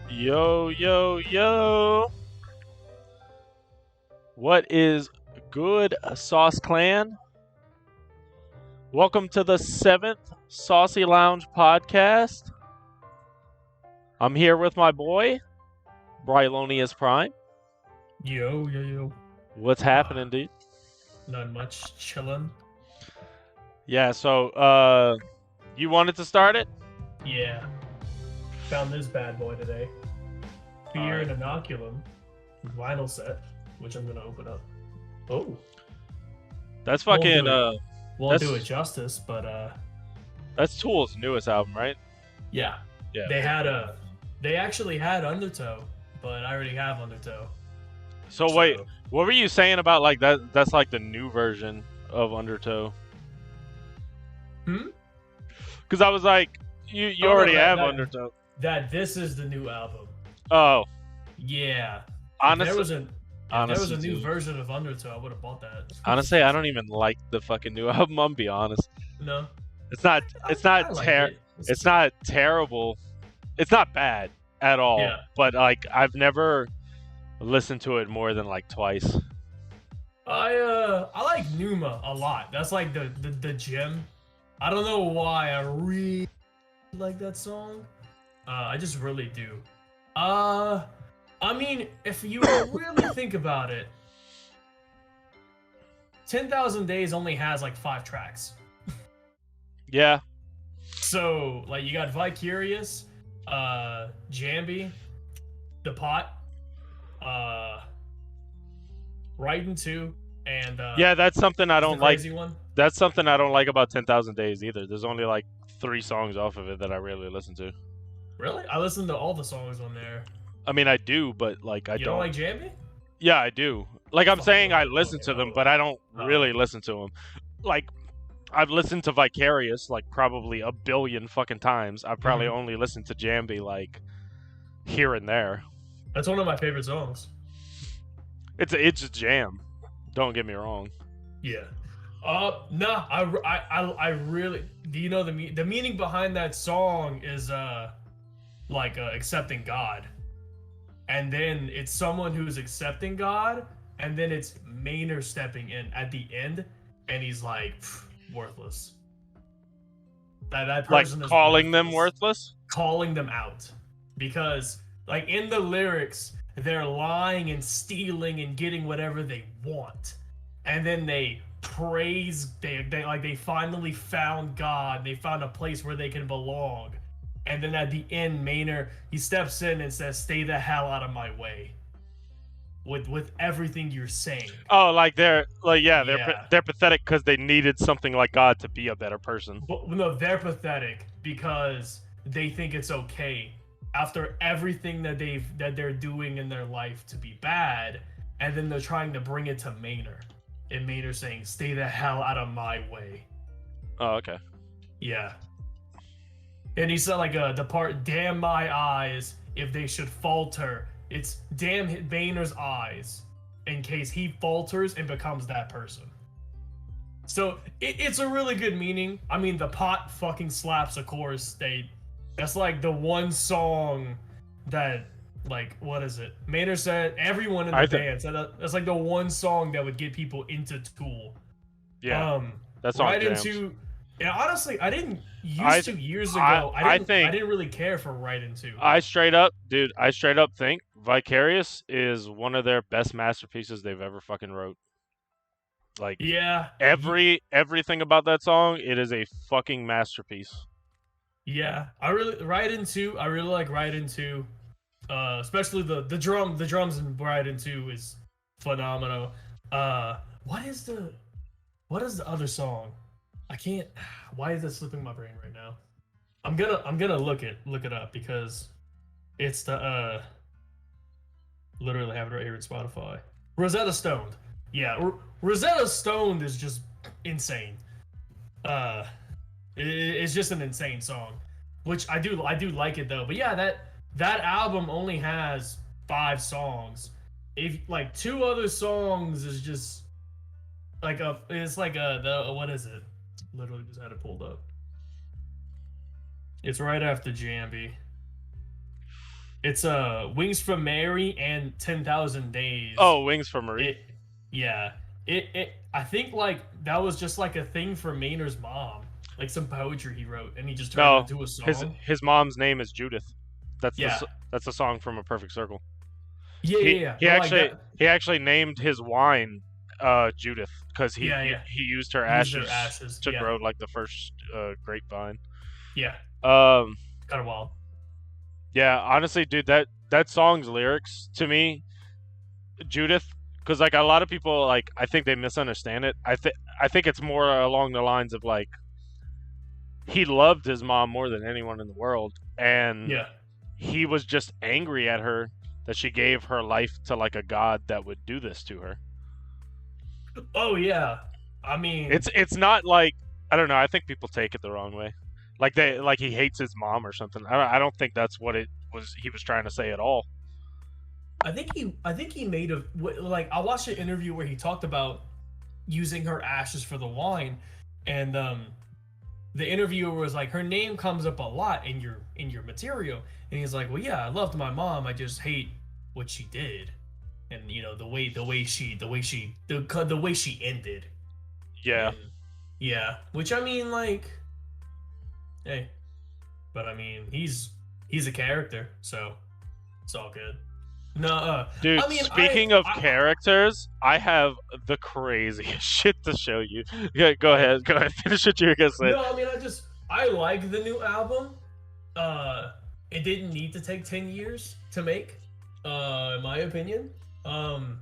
Yo, yo, yo. What is good, Sauce Clan? Welcome to the 7th Saucy Lounge podcast. I'm here with my boy, Brylonius Prime. Yo. What's happening, dude? Not much. Chillin'. Yeah, so, you wanted to start it? Yeah. Found this bad boy today. Fear Alright. and Inoculum vinyl set, which I'm gonna open up. Oh. That's fucking, Won't do it that's- justice, but that's Tool's newest album, right? yeah. Yeah. They actually had Undertow, but I already have Undertow. So wait, what were you saying about like that? That's like the new version of Undertow. Because I was like, you Oh, no, already that- have that- Undertow. That this is the new album. Oh, Yeah. honestly, If there was a new dude. version of Undertow, I would have bought that. Honestly, I don't even like the fucking new album. I'm be honest. No. It's not. It's not. I like it. It's not terrible. It's not bad at all. Yeah. But like, I've never listened to it more than like twice. I like Numa a lot. That's like the gem. I don't know why I really like that song. I just really do. I mean, if you really think about it, 10,000 Days only has like 5 tracks. Yeah. So like you got Vicarious, Jambi, The Pot, Right Into, and Yeah, that's something I don't the like. crazy one. That's something I don't like about 10,000 Days either. There's only like 3 songs off of it that I really listen to. Really? I listened to all the songs on there. I mean, I do, but like I You don't like Jambi? Yeah, I do. Like I'm Fuck, saying, I okay, listen to them, oh. but I don't Oh. really listen to them. Like I've listened to Vicarious like probably a billion fucking times. I've probably only listened to Jambi like here and there. That's one of my favorite songs. It's a jam. Don't get me wrong. Yeah. Nah. I really. Do you know the meaning behind that song is accepting God, and then it's someone who's accepting God, and then it's Maynard stepping in at the end, and he's like worthless. That Like person is calling them worthless. calling them out, because like in the lyrics they're lying and stealing and getting whatever they want, and then they praise they finally found God, they found a place where they can belong, and then at the end Maynard, he steps in and says, "Stay the hell out of my way," with everything you're saying. Oh, like they're Yeah. they're pathetic because they needed something like God to be a better person. But no, they're pathetic because they think it's okay after everything that they're doing in their life to be bad, and then they're trying to bring it to Maynard, and Maynard saying, "Stay the hell out of my way." Oh, okay. Yeah. And he said like the part, "Damn my eyes if they should falter." It's damn Maynard's eyes in case he falters and becomes that person. So it's a really good meaning. I mean, The Pot fucking slaps, of course. That's like the one song that, like, what is it? Maynard said everyone in the band said that's like the one song that would get people into Tool. Yeah. That's all. Right into. Yeah, honestly, I didn't used to years ago. I didn't really care for Right Into. I straight up think Vicarious is one of their best masterpieces they've ever fucking wrote. Like, yeah, everything about that song, it is a fucking masterpiece. Yeah, I really like Right Into. Especially the drums in Right Into is phenomenal. What is the other song? I can't. Why is that slipping my brain right now? I'm gonna look it up because it's the literally have it right here at Spotify. Rosetta Stoned. Yeah, Rosetta Stoned is just insane. It's just an insane song, which I do like it though. But yeah, that album only has 5 songs. If like 2 other songs is just like what is it? Literally just had it pulled up. It's right after Jambi. It's Wings from Mary and 10,000 Days. Oh, Wings for Marie. It yeah. It I think like that was just like a thing for Maynard's mom. Like some poetry he wrote and he just turned it No, into a his song. his mom's name is Judith. That's Yeah. that's the song from A Perfect Circle. Yeah, yeah, yeah. He But like actually that he actually named his wine Judith because yeah, yeah. he used her Use their ashes ashes. to Yeah. grow like the first grapevine. Yeah. Um, Kind of wild. yeah, honestly, dude, that song's lyrics to me, Judith, because like a lot of people like I think they misunderstand it. I think it's more along the lines of like he loved his mom more than anyone in the world, and Yeah. he was just angry at her that she gave her life to like a god that would do this to her. Oh yeah. I mean, It's not like I don't know. I think people take it the wrong way, like he hates his mom or something. I don't think that's what it was. He was trying to say at all. I think he made a like I watched an interview where he talked about using her ashes for the wine, and the interviewer was like, her name comes up a lot in your material, and he's like, well, yeah, I loved my mom, I just hate what she did, and you know the way she ended, Yeah, and yeah, which I mean like, hey, but I mean he's a character, so it's all good. No, dude. I mean Speaking of characters, I have the craziest shit to show you. Yeah, go yeah. ahead. Go ahead. Finish what you were gonna say. No, I mean I like the new album. It didn't need to take 10 years to make, in my opinion. Um,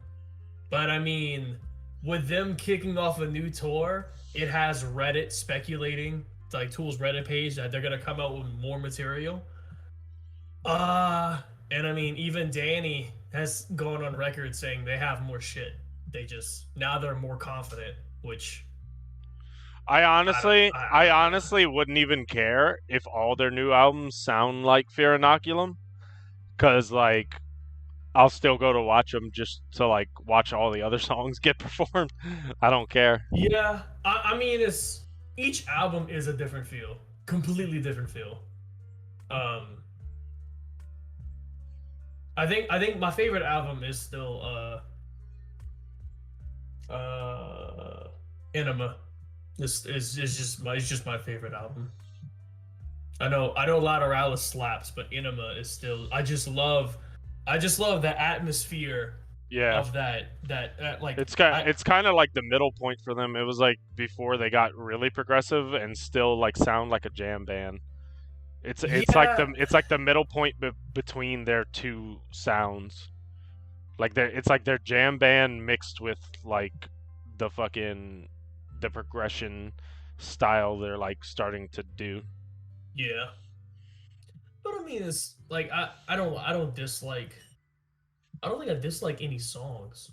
but I mean, with them kicking off a new tour, it has Reddit speculating, like Tool's Reddit page, that they're gonna come out with more material. Uh, and I mean, even Danny has gone on record saying they have more shit. They just now they're more confident, which I honestly wouldn't even care if all their new albums sound like Fear Inoculum, because like I'll still go to watch them just to like watch all the other songs get performed. I don't care. Yeah, I mean, it's each album is a different feel, completely different feel. Um, I think my favorite album is still Enema. This is just my favorite album. I know Lateralis slaps, but Enema is still I just love the atmosphere Yeah, of that like it's kind of like the middle point for them. It was like before they got really progressive and still like sound like a jam band. yeah. It's like the middle point between their two sounds. Like it's like their jam band mixed with like the fucking the progression style they're like starting to do. Yeah. But I mean, it's like I don't think I dislike any songs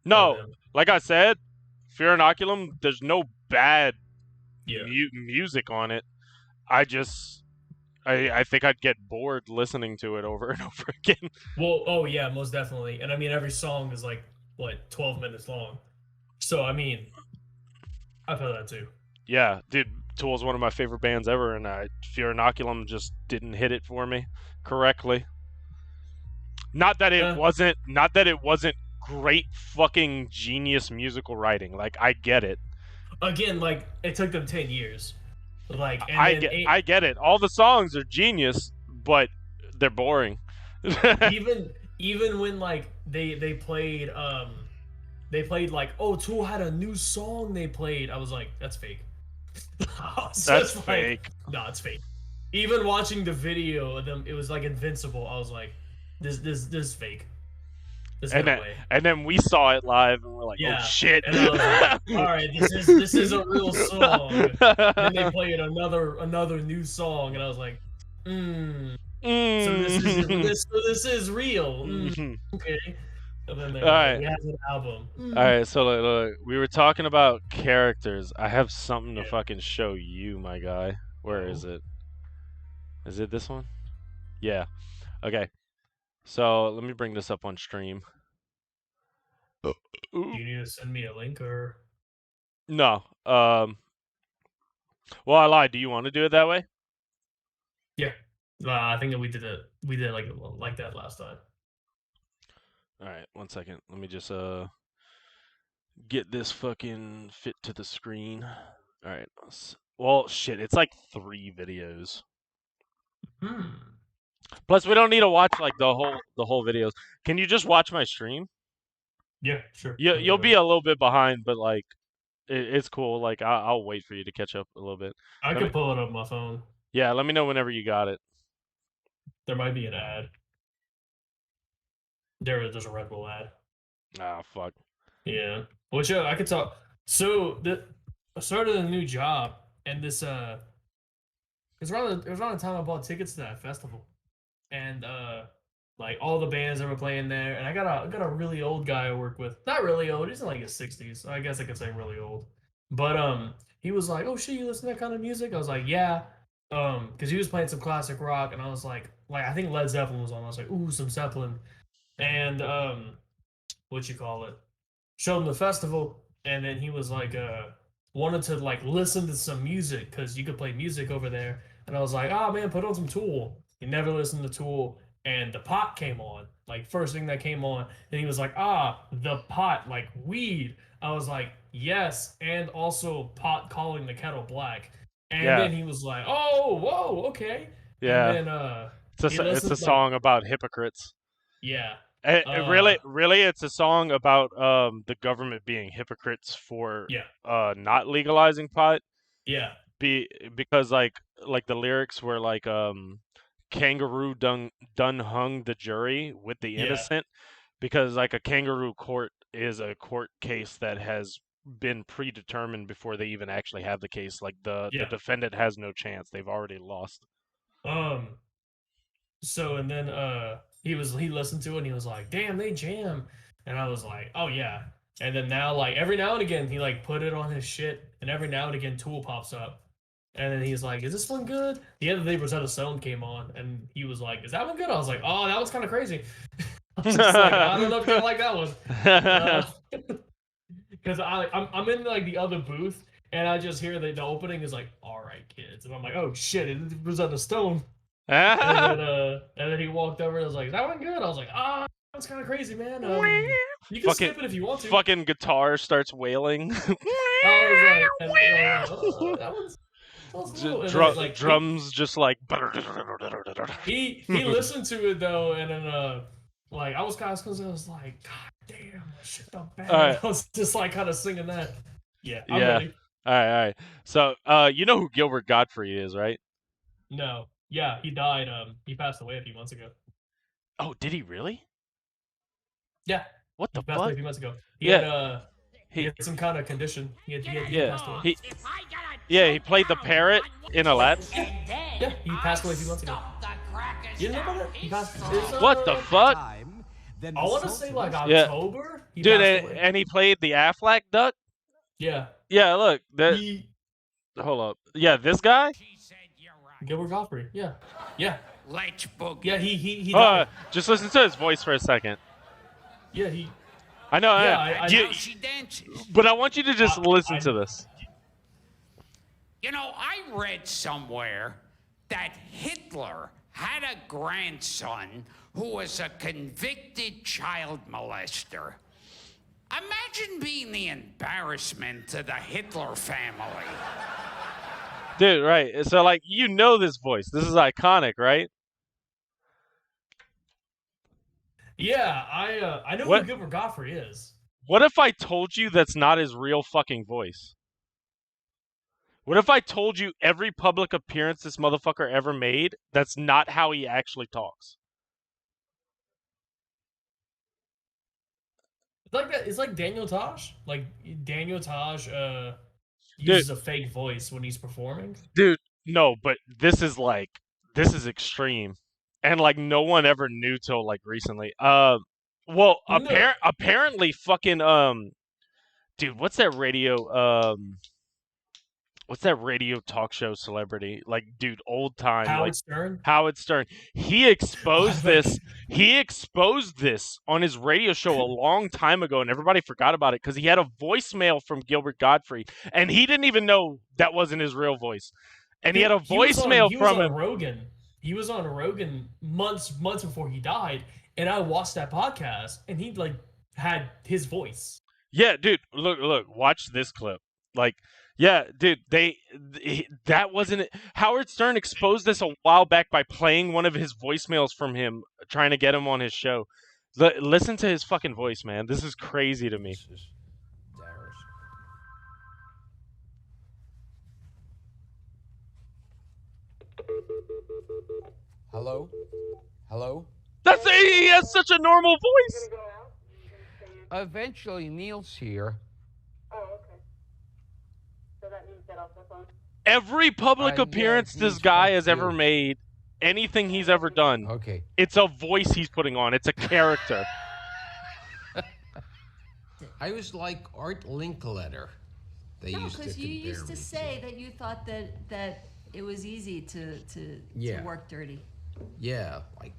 by No, them. like I said, Fear Inoculum, there's no bad Yeah. music on it. I just I think I'd get bored listening to it over and over again. Well, oh yeah, most definitely. And I mean, every song is like what 12 minutes long. So I mean, I feel that too. Yeah, dude, Tool's one of my favorite bands ever, and Fear Inoculum just didn't hit it for me correctly. Yeah. Not that it wasn't great fucking genius musical writing. Like I get it. Again, like it took them 10 years. Like and then I get it. All the songs are genius, but they're boring. even when like they played like, oh, Tool had a new song they played. I was like, that's fake. I was That's just like, fake. no, it's fake. Even watching the video of them, it was like Invincible. I was like, this is fake. There's no way. And then we saw it live and we're like, oh Yeah. shit. And I was like, all right, this is a real song. Then they played another new song, and I was like, So this is real. Okay. And then they All right. we have an album. All right, so look, we were talking about characters. I have something to Yeah. fucking show you, my guy. Where is it? Is it this one? Yeah. Okay. So let me bring this up on stream. Do you need to send me a link or? No. Well, I lied. Do you want to do it that way? Yeah. I think that we did like that last time. All right, 1 second. Let me just get this fucking fit to the screen. All right. Well, shit, it's like 3 videos. Hmm. Plus, we don't need to watch like the whole videos. Can you just watch my stream? Yeah, sure. You Let me you'll go be ahead. a little bit behind, but like it's cool. Like I'll wait for you to catch up a little bit. I Let me could pull it up on my phone. Yeah. Let me know whenever you got it. There might be an ad. There's a Red Bull ad. Ah, fuck. Yeah. Which I could talk. So I started a new job, and this it was around the time I bought tickets to that festival, and like all the bands that were playing there, and I got a really old guy I work with. Not really old. He's in like his 60s. I guess I could say really old. But he was like, "Oh shit, you listen to that kind of music?" I was like, "Yeah." Because he was playing some classic rock, and I was like I think Led Zeppelin was on. I was like, "Ooh, some Zeppelin," and what you call it? Showed him the festival, and then he was like, wanted to like listen to some music because you could play music over there. And I was like, oh man, put on some Tool. He never listened to Tool, and the pot came on, like first thing that came on, and he was like, ah, the pot, like weed. I was like, yes, and also pot calling the kettle black. And Yeah. then he was like, oh, whoa, okay. And Yeah. then he It's a listened like, song about hypocrites. yeah, It uh, really, it's a song about the government being hypocrites for yeah, not legalizing pot. yeah, Because like the lyrics were like kangaroo done hung the jury with the yeah, innocent, because like a kangaroo court is a court case that has been predetermined before they even actually have the case. Like the yeah. defendant has no chance, they've already lost. Um, so and then he listened to it and he was like, "Damn, they jam." And I was like, "Oh yeah." And then now like every now and again he like put it on his shit and every now and again Tool pops up. And then he's like, "Is this one good?" The other day Rosetta Stone came on and he was like, "Is that one good?" I was like, "Oh, that one's kind of crazy." I was just like, "I don't know if you're gonna like that one." Uh, because I'm in like the other booth and I just hear the opening is like, "All right, kids," and I'm like, "Oh shit, it was on the Stone." And then he walked over and was like, "Is that one good?" I was like, "Ah, that's kind of crazy, man. You can fucking skip it if you want to." fucking guitar starts wailing. I was like, and I was like, "Oh, that one's a little." And then like Drums just like he listened to it though, and then like I was kind of I was like, "God damn, that shit felt all bad." right. I was just like kind of singing that. Yeah, I'm Yeah. ready. All right. So, you know who Gilbert Gottfried is, right? No, yeah, he died. He passed away a few months ago. Oh, did he really? Yeah, What he the passed away fuck? a few months ago. Yeah. He He had some kind of condition. He yeah. passed away. He played the parrot in Aladdin. Yeah, he passed away a few months ago. You didn't know about that? He passed. It's, What the fuck? I want to say like Yeah, October. He dude, passed away. and he played the Aflac duck. Yeah, Yeah, look, that. he Hold up. Yeah, this guy. Gilbert Gottfried. Yeah, yeah, Let's boogie. yeah. He died. Just listen to his voice for a second. Yeah, he. I know, Yeah, How she dances. but I want you to just listen to this. You know, I read somewhere that Hitler had a grandson who was a convicted child molester. Imagine being the embarrassment to the Hitler family. Dude, right. So, like, you know this voice. This is iconic, right? Yeah, I know who What Gilbert Gottfried is. What if I told you that's not his real fucking voice? What if I told you every public appearance this motherfucker ever made, that's not how he actually talks? It's like that. It's like Daniel Tosh. Like Daniel Tosh Dude, uses a fake voice when he's performing. dude, no, but this is extreme. And like no one ever knew till like recently. Well, No, apparently fucking dude, what's that radio talk show celebrity? Like, dude, old time, like Howard Stern. Howard Stern. He Oh, I exposed bet. this. He exposed this on his radio show a long time ago, and everybody forgot about it because he had a voicemail from Gilbert Gottfried, and he didn't even know that wasn't his real voice. And he had a He voicemail was from on him. Rogan. he was on Rogan months before he died, and I watched that podcast, and he like had his voice. Yeah, dude, look, watch this clip. Like, yeah, dude, that wasn't it. Howard Stern exposed this a while back by playing one of his voicemails from him, trying to get him on his show. Listen to his fucking voice, man. This is crazy to me. This is Darius. Hello? Hello? He has such a normal voice. Eventually, Neil's here. Oh, okay. So that means get off the phone. Every public Yeah, appearance it this means guy fuck has ever you. made, anything he's ever done, Okay. it's a voice he's putting on. It's a character. I was like Art Linkletter. They No, used to because you compare used to me say that you thought that it was easy to Yeah. work dirty. Yeah, like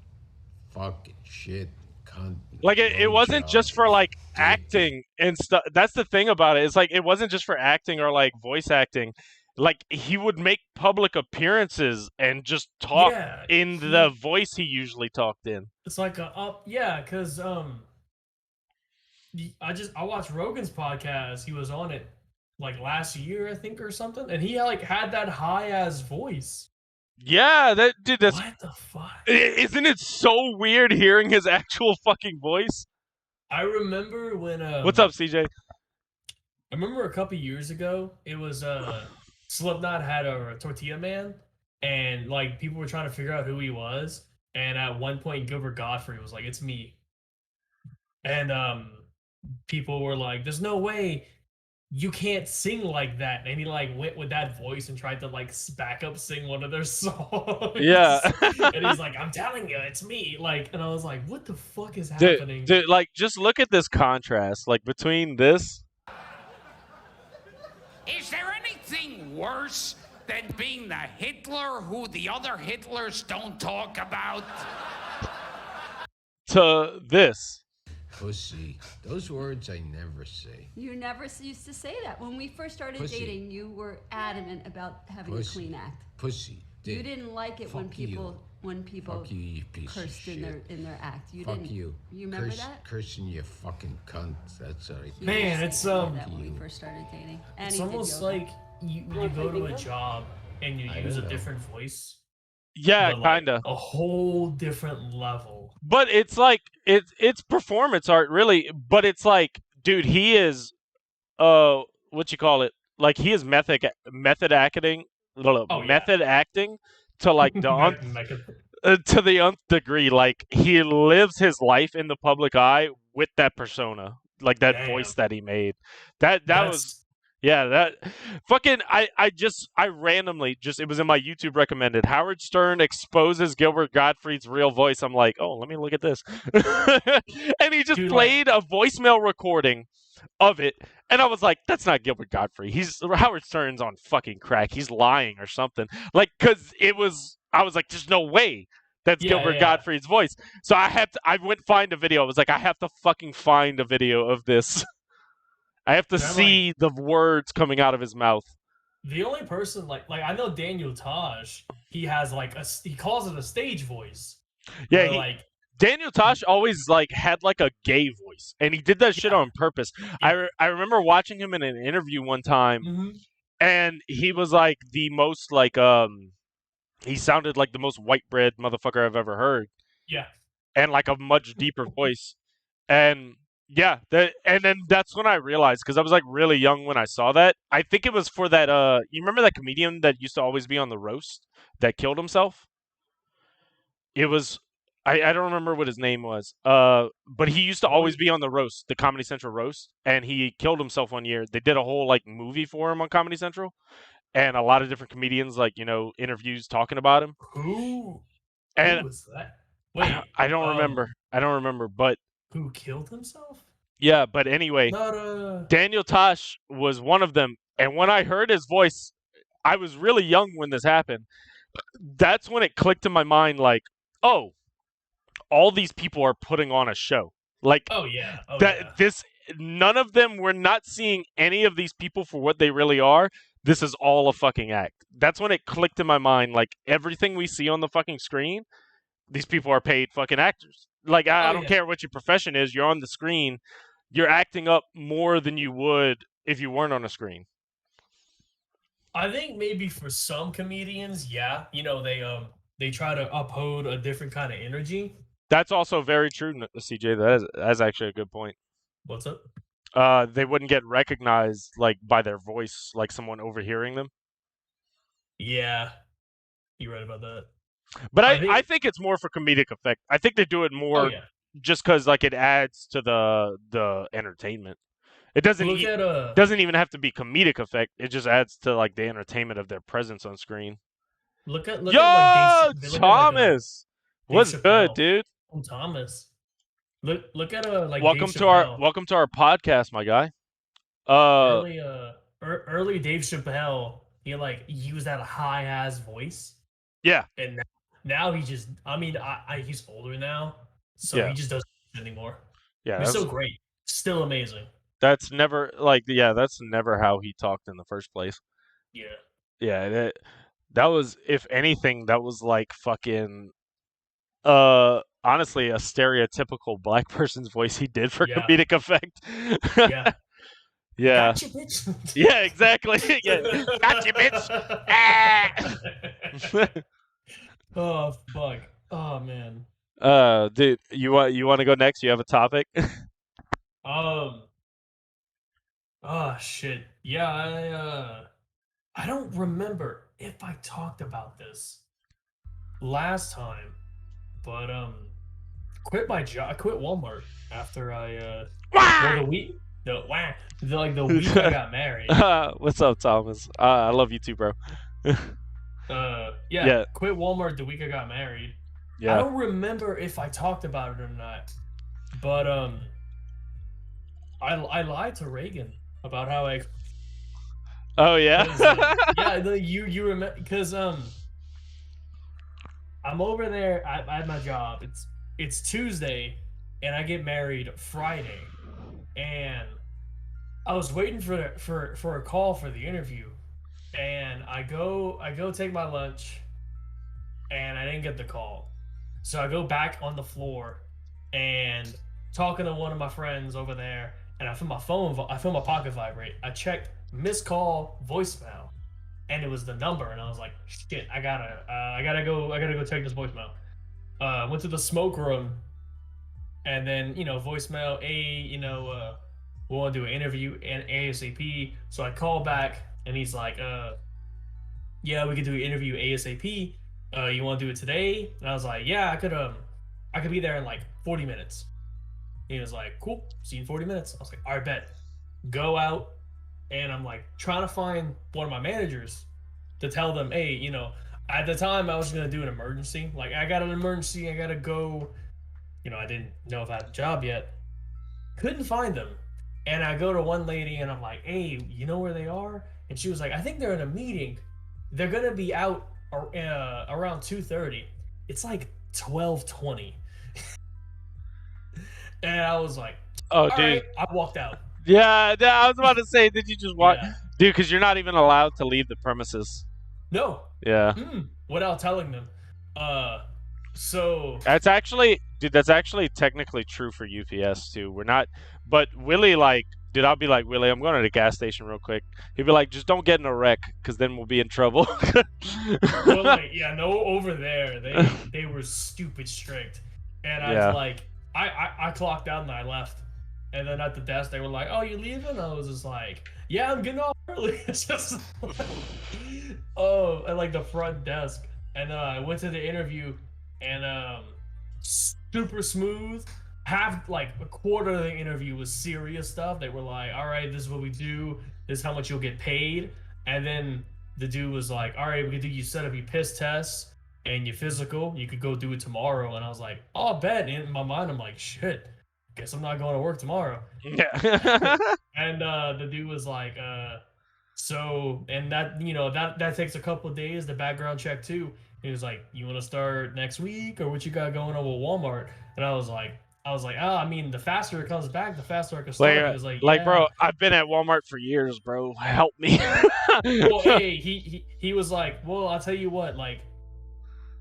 fucking shit, cunt. Like it wasn't blowjob, just for like dick. acting and stuff. That's the thing about it. It's like it wasn't just for acting or like voice acting. Like he would make public appearances and just talk Yeah, in he- the voice he usually talked in. It's like because I watched Rogan's podcast. He was on it like last year, I think, or something, and he like had that high ass voice. Yeah, that dude. That's What the fuck? isn't it so weird hearing his actual fucking voice? I remember when What's up, CJ? I remember a couple years ago, it was Slipknot had a Tortilla Man, and like people were trying to figure out who he was, and at one point Gilbert Gottfried was like, "It's me," and people were like, "There's no way you can't sing like that," and he like went with that voice and tried to like back up sing one of their songs. Yeah. and he's like, "I'm telling you, it's me." Like, and I was like, "What the fuck is happening?" Dude, like just look at this contrast, like between this. Is there anything worse than being the Hitler who the other Hitlers don't talk about? To this. Pussy. Those words I never say. You never used to say that. When we first started Pussy. dating, you were adamant about having Pussy. a clean act. Pussy. You Dick. didn't like it when Fuck you. people Fuck you, you piece of cursed shit. in their act. You Fuck didn't. you. You remember Curse, that? Cursing you fucking cunt. That's right. You Man, used to it's, say um, that when we you. first started dating. And It's he did almost yoga. like you go to a job and you I use a don't know. different voice. Yeah, but, like, kinda. a whole different level. But it's like it's performance art, really. But it's like, dude, he is what you call it? Like he is method acting, Oh, yeah. method acting to like the Mecha- to the nth degree. Like he lives his life in the public eye with that persona, like that Damn. voice that he made. That That's- was. Yeah, that fucking I randomly just it was in my YouTube recommended. Howard Stern exposes Gilbert Gottfried's real voice. I'm like, oh, let me look at this. And he just Dude, played a voicemail recording of it, and I was like, that's not Gilbert Gottfried. Howard Stern's on fucking crack. He's lying or something. Like, cause I was like, there's no way that's Yeah, Gilbert yeah. Gottfried's voice. So I went find a video. I was like, I have to fucking find a video of this. I have to And I'm see the words coming out of his mouth. The only person like I know Daniel Tosh, he has like he calls it a stage voice. Yeah, where, like Daniel Tosh always like had like a gay voice, and he did that shit Yeah. on purpose. I remember watching him in an interview one time, mhm. and he was like the most like he sounded like the most white bread motherfucker I've ever heard, Yeah. and like a much deeper voice, and. Yeah, and then that's when I realized, because I was like really young when I saw that. I think it was for that. You remember that comedian that used to always be on the roast that killed himself? It was I don't remember what his name was. But he used to always be on the roast, the Comedy Central roast, and he killed himself one year. They did a whole like movie for him on Comedy Central, and a lot of different comedians like interviews talking about him. Who And was that? Wait, I don't remember. I don't remember, but. Who killed himself? Yeah, but anyway, Not Daniel Tosh was one of them. And when I heard his voice, I was really young when this happened. That's when it clicked in my mind like, oh, all these people are putting on a show. Like Oh yeah. Oh that yeah. this none of them, we're not seeing any of these people for what they really are. this is all a fucking act. That's when it clicked in my mind. Like everything we see on the fucking screen, these people are paid fucking actors. Like I don't care what your profession is. You're on the screen. You're acting up more than you would if you weren't on a screen. I think maybe for some comedians, yeah, they try to uphold a different kind of energy. That's also very true, CJ. That's actually a good point. What's up? They wouldn't get recognized like by their voice, like someone overhearing them. Yeah, you're right about that. But I think it's more for comedic effect. I think they do it more just because like it adds to the entertainment. It doesn't doesn't even have to be comedic effect. It just adds to like the entertainment of their presence on screen. Look at Thomas. What's good, dude? Thomas. Look at like welcome to our podcast, my guy. Early Dave Chappelle, he like used that high ass voice. Yeah. And now he just he's older now, so he just doesn't anymore. Yeah. He's so great. Still amazing. That's never that's never how he talked in the first place. Yeah. Yeah, that was, if anything, that was like fucking honestly a stereotypical black person's voice he did for comedic effect. Yeah. Yeah. Gotcha, bitch. Yeah, exactly. Yeah. Gotcha, bitch. Oh fuck. Oh man. Dude, you want to go next? You have a topic? Oh shit. Yeah, I don't remember if I talked about this last time, but quit my job. I quit Walmart after I the week I got married. What's up, Thomas? I love you too, bro. Yeah. Quit Walmart the week I got married. Yeah. I don't remember if I talked about it or not, but I lied to Reagan about how I. Oh yeah. You remember because I'm over there at my job. It's Tuesday, and I get married Friday, and I was waiting for a call for the interview, and I go take my lunch, and I didn't get the call, so I go back on the floor, and talking to one of my friends over there, and I feel my pocket vibrate. I checked missed call voicemail, and it was the number, and I was like, shit, I gotta go check this voicemail. Went to the smoke room, and then voicemail, we want to do an interview and ASAP. So I call back, and he's like, yeah, we could do an interview ASAP. You want to do it today? And I was like, yeah, I could be there in like 40 minutes. He was like, cool, see you in 40 minutes. I was like, all right, bet. Go out, and I'm like trying to find one of my managers to tell them, hey, at the time I was gonna do an emergency. Like, I got an emergency, I gotta go. I didn't know if I had a job yet. Couldn't find them. And I go to one lady and I'm like, hey, you know where they are? And she was like, I think they're in a meeting. They're gonna be out around 2:30. It's like 12:20. And I was like, oh, dude. Right. I walked out. Yeah, I was about to say, did you just walk? Yeah. Dude, because you're not even allowed to leave the premises. No. Yeah. Without telling them. So. That's actually technically true for UPS too. We're not, but Willie, dude, I'll be like, Willie, I'm going to the gas station real quick. He'd be like, just don't get in a wreck, because then we'll be in trouble. Well, over there, they were stupid strict. And I was like, I clocked out and I left. And then at the desk, they were like, oh, you leaving? I was just like, yeah, I'm getting off early. It's just at like the front desk. And I went to the interview, and super smooth. Half, like a quarter of the interview was serious stuff. They were like, all right, this is what we do. This is how much you'll get paid. And then the dude was like, all right, we could do you set up your piss tests and your physical. You could go do it tomorrow. And I was like, oh, I bet. And in my mind, I'm like, shit, guess I'm not going to work tomorrow. Yeah. And the dude was like, so, and that, that takes a couple of days, the background check too. He was like, you want to start next week, or what you got going on with Walmart? And I was like, I was like, oh, I mean, the faster it comes back, the faster I can start. He was like, yeah. bro, I've been at Walmart for years, bro. Help me. Well, hey, he was like, well, I'll tell you what, like,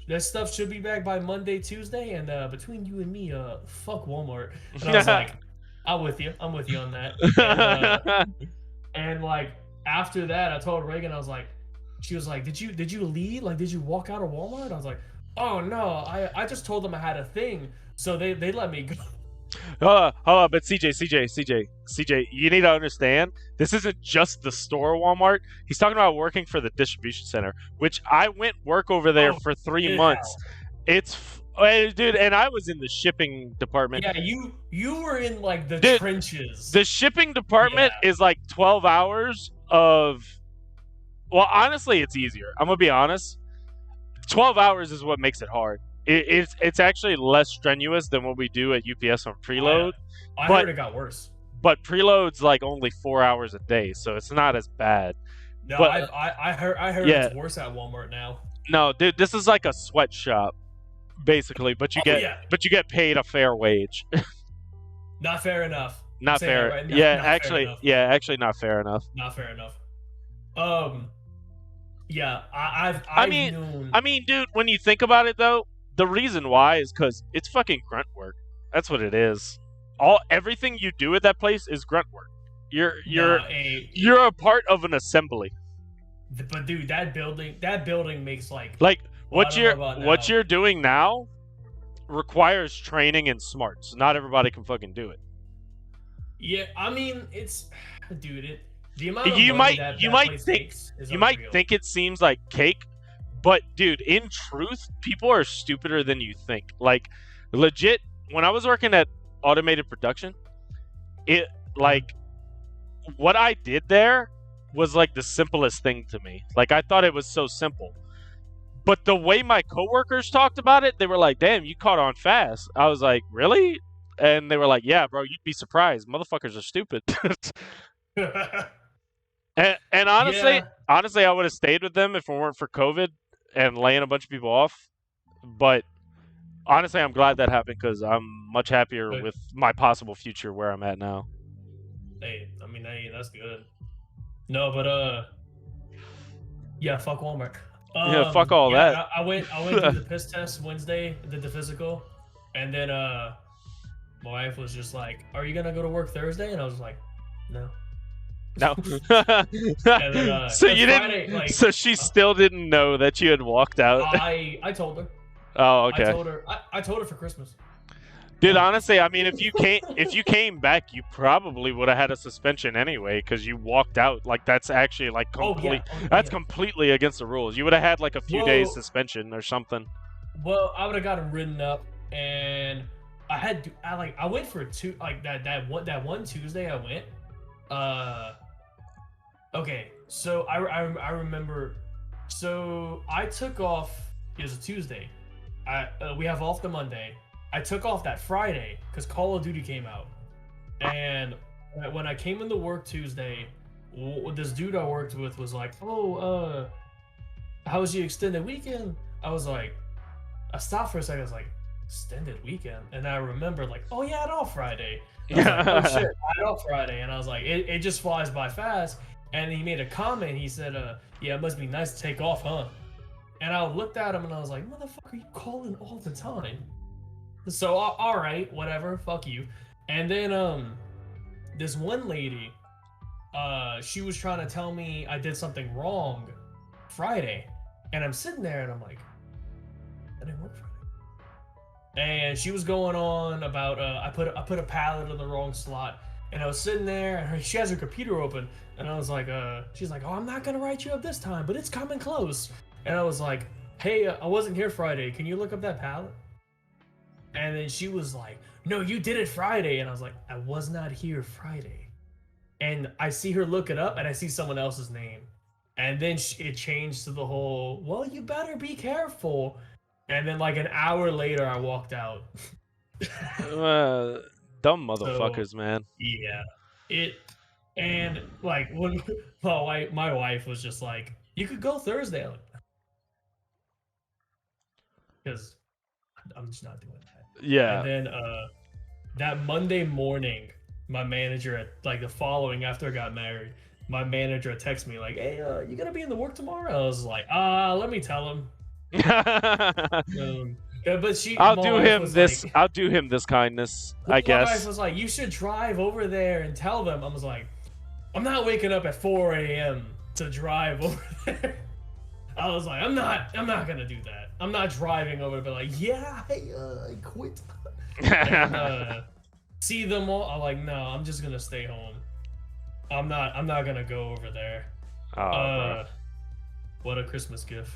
this stuff should be back by Monday, Tuesday, and between you and me, fuck Walmart. And I was like, I'm with you on that. And like after that, I told Reagan, I was like, she was like, did you leave? Like, did you walk out of Walmart? I was like, oh no, I just told them I had a thing, so they let me go. Hold on, but CJ, you need to understand, this isn't just the store Walmart. He's talking about working for the distribution center, which I went work over there for 3 months. Dude, and I was in the shipping department. Yeah, you were in like the trenches. The shipping department is like 12 hours of. Well, honestly, it's easier. I'm gonna be honest. 12 hours is what makes it hard. It's actually less strenuous than what we do at UPS on preload. I heard it got worse. But preload's like only 4 hours a day, so it's not as bad. No, but, I heard it's worse at Walmart now. No, dude, this is like a sweatshop, basically. But you get paid a fair wage. Not fair enough. Not fair. Right? Actually, not fair enough. Not fair enough. Yeah, I mean, dude, when you think about it, though, the reason why is because it's fucking grunt work. That's what it is. Everything you do at that place is grunt work. You're a part of an assembly. But dude, that building makes like what you're doing now requires training and smarts. Not everybody can fucking do it. Yeah, I mean, it's dude. The amount of you money might think it seems like cake, but dude, in truth, people are stupider than you think. Like, legit, when I was working at automated production, what I did there was like the simplest thing to me. Like, I thought it was so simple. But the way my coworkers talked about it, they were like, damn, you caught on fast. I was like, really? And they were like, yeah, bro, you'd be surprised. Motherfuckers are stupid. And honestly, I would have stayed with them if it weren't for COVID and laying a bunch of people off. But honestly, I'm glad that happened because I'm much happier with my possible future where I'm at now. Hey, that's good. No, but yeah, fuck Walmart. Yeah, fuck all that. I went through the piss test Wednesday, did the physical, and then my wife was just like, "Are you gonna go to work Thursday?" And I was like, "No." No. Then, so you Friday, didn't. So she still didn't know that you had walked out. I told her. Oh, okay. I told her for Christmas. Dude, honestly, I mean, if you came back, you probably would have had a suspension anyway because you walked out. Like, that's actually like completely against the rules. You would have had like a few days suspension or something. Well, I would have got him written up, and I went for that one Tuesday I went. Okay, so I remember. So I took off. It was a Tuesday. We have off the Monday. I took off that Friday because Call of Duty came out, and when I came into work Tuesday, this dude I worked with was like, "Oh, how was your extended weekend?" I was like, I stopped for a second. I was like, "Extended weekend," and I remembered like, "Oh yeah, I had off Friday." I was like, "Oh shit, I had off Friday," and I was like, "It just flies by fast." And he made a comment. He said, "Yeah, it must be nice to take off, huh?" And I looked at him and I was like, "Motherfucker, you calling all the time?" So all right, whatever, fuck you. And then this one lady, she was trying to tell me I did something wrong Friday, and I'm sitting there and I'm like, I didn't work Friday. And she was going on about I put a pallet in the wrong slot, and I was sitting there and she has her computer open, and I was like, she's like, "Oh, I'm not gonna write you up this time, but it's coming close." And I was like, "Hey, I wasn't here Friday. Can you look up that pallet?" And then she was like, "No, you did it Friday." And I was like, "I was not here Friday." And I see her look it up, and I see someone else's name. And then it changed to the whole, "Well, you better be careful." And then like an hour later, I walked out. Dumb motherfuckers, man. Yeah. And like when my wife was just like, "You could go Thursday." Because I'm just not doing that. Yeah. And then That Monday morning, my manager at like the following after I got married, my manager texted me like, "Hey, you gonna be in the work tomorrow?" I was like, let me tell him. Yeah, but I'll my do wife him was this. like, I'll do him this kindness, I my wife guess. was like, "You should drive over there and tell them." I was like, "I'm not waking up at 4 a.m. to drive over there." I was like, I'm not gonna do that. I'm not driving over to be like, yeah, I quit. And see them all. I'm like, no, I'm just gonna stay home. I'm not gonna go over there. Oh, bro. What a Christmas gift.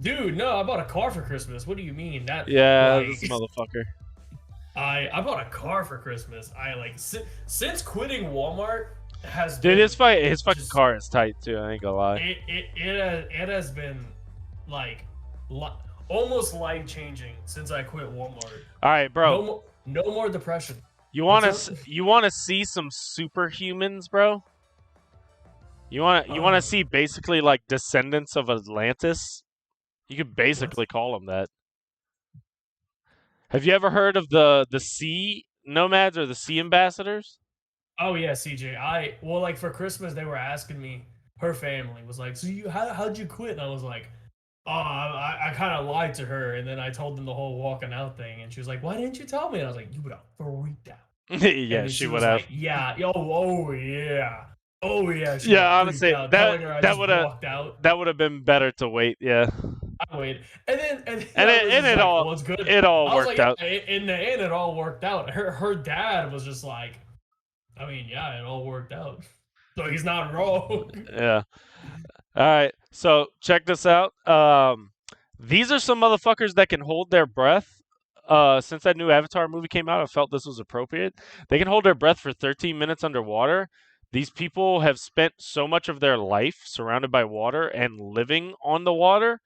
Dude, no, I bought a car for Christmas. What do you mean? That Yeah, like, this motherfucker. I bought a car for Christmas. I like since quitting Walmart has Dude, been his fucking just- car is tight too. I ain't gonna lie. it has been like almost life changing since I quit Walmart. All right, bro. No more depression. You want to see some superhumans, bro? You want to see basically like descendants of Atlantis? You could basically call them that. Have you ever heard of the sea nomads or the sea ambassadors? Oh yeah, CJ. Well, like for Christmas they were asking me. Her family was like, "So how'd you quit?" And I was like, "Oh, I kind of lied to her." And then I told them the whole walking out thing, and she was like, "Why didn't you tell me?" And I was like, "You would have freaked out." Yeah, she would have. Like, yeah. Oh yeah. Oh yeah. Yeah, honestly, that would have been better to wait. Yeah. I waited, and then it all was good. It all worked out. In the end, it all worked out. Her dad was just like, I mean, yeah, it all worked out. So he's not wrong. Yeah. All right. So check this out. These are some motherfuckers that can hold their breath. Since that new Avatar movie came out, I felt this was appropriate. They can hold their breath for 13 minutes underwater. These people have spent so much of their life surrounded by water and living on the water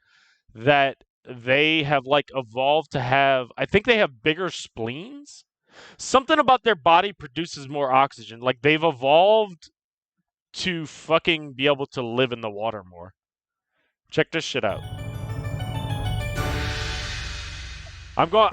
that they have like evolved to have, I think they have bigger spleens. Something about their body produces more oxygen. Like they've evolved to fucking be able to live in the water more. Check this shit out. I'm going.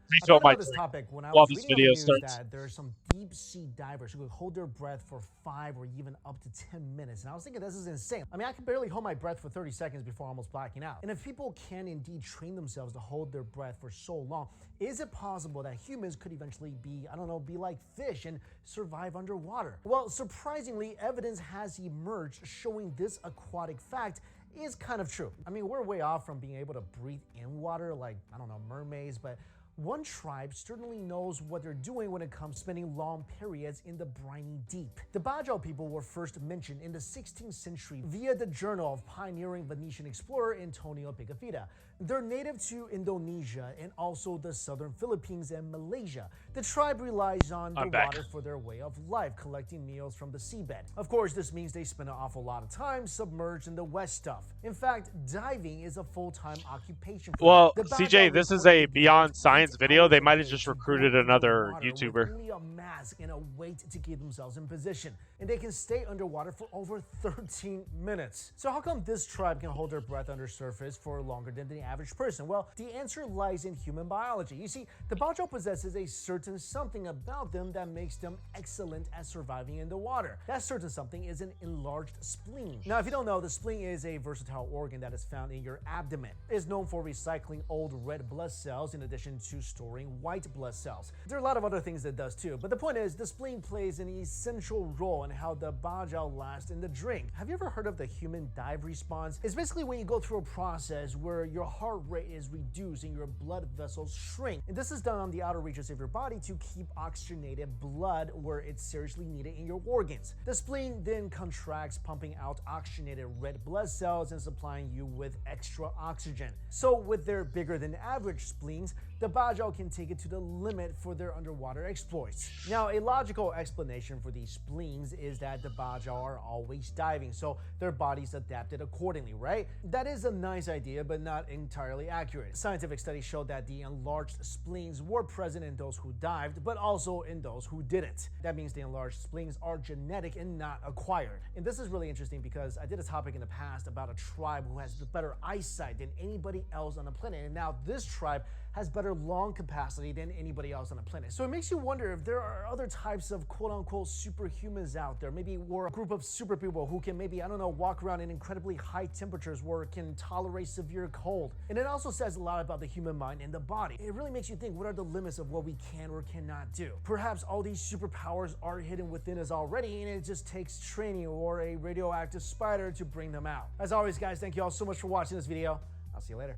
Refill my this topic when I while was this reading video on the news starts. that there are some deep sea divers who could hold their breath for 5 or even up to 10 minutes. And I was thinking, this is insane. I mean, I can barely hold my breath for 30 seconds before almost blacking out. And if people can indeed train themselves to hold their breath for so long, is it possible that humans could eventually be, I don't know, be like fish and survive underwater? Well, surprisingly, evidence has emerged showing this aquatic fact is kind of true. I mean, we're way off from being able to breathe in water like, I don't know, mermaids, but one tribe certainly knows what they're doing when it comes to spending long periods in the briny deep. The Bajau people were first mentioned in the 16th century via the journal of pioneering Venetian explorer Antonio Pigafetta. They're native to Indonesia and also the southern Philippines and Malaysia. The tribe relies on the water for their way of life, collecting meals from the seabed. Of course, this means they spend an awful lot of time submerged in the wet stuff. In fact, diving is a full-time occupation for them. CJ, this is a Beyond Science video. They might have just recruited another YouTuber. Only a mask and a weight to keep themselves in position, and they can stay underwater for over 13 minutes. So how come this tribe can hold their breath under surface for longer than the average person? Well, the answer lies in human biology. You see, the Bajau possesses a certain something about them that makes them excellent at surviving in the water. That certain something is an enlarged spleen. Now, if you don't know, the spleen is a versatile organ that is found in your abdomen. It is known for recycling old red blood cells in addition to storing white blood cells. There are a lot of other things it does too, but the point is, the spleen plays an essential role in how the Bajau last in the drink. Have you ever heard of the human dive response? It's basically when you go through a process where your heart rate is reduced and your blood vessels shrink. And this is done on the outer reaches of your body to keep oxygenated blood where it's seriously needed in your organs. The spleen then contracts, pumping out oxygenated red blood cells and supplying you with extra oxygen. So with their bigger than average spleens, the Bajau can take it to the limit for their underwater exploits. Now, a logical explanation for these spleens is that the Bajau are always diving, so their bodies adapted accordingly, right? That is a nice idea, but not entirely accurate. Scientific studies showed that the enlarged spleens were present in those who dived, but also in those who didn't. That means the enlarged spleens are genetic and not acquired. And this is really interesting because I did a topic in the past about a tribe who has better eyesight than anybody else on the planet, and now this tribe has better lung lung capacity than anybody else on the planet. So it makes you wonder if there are other types of quote-unquote superhumans out there. Maybe we're a group of super people who can maybe, I don't know, walk around in incredibly high temperatures where it can tolerate severe cold. And it also says a lot about the human mind and the body. It really makes you think, what are the limits of what we can or cannot do? Perhaps all these superpowers are hidden within us already, and it just takes training or a radioactive spider to bring them out. As always, guys, thank you all so much for watching this video. I'll see you later.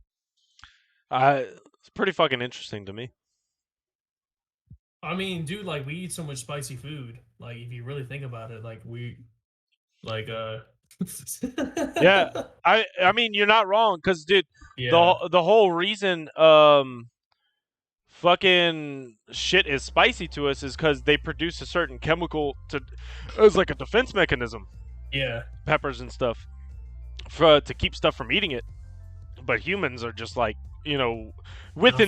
It's pretty fucking interesting to me. I mean, dude, like we eat so much spicy food. Like if you really think about it, like Yeah, I mean, you're not wrong, because dude, yeah. the whole reason fucking shit is spicy to us is because they produce a certain chemical as like a defense mechanism. Yeah. Peppers and stuff to keep stuff from eating it. But humans are just like, you know, with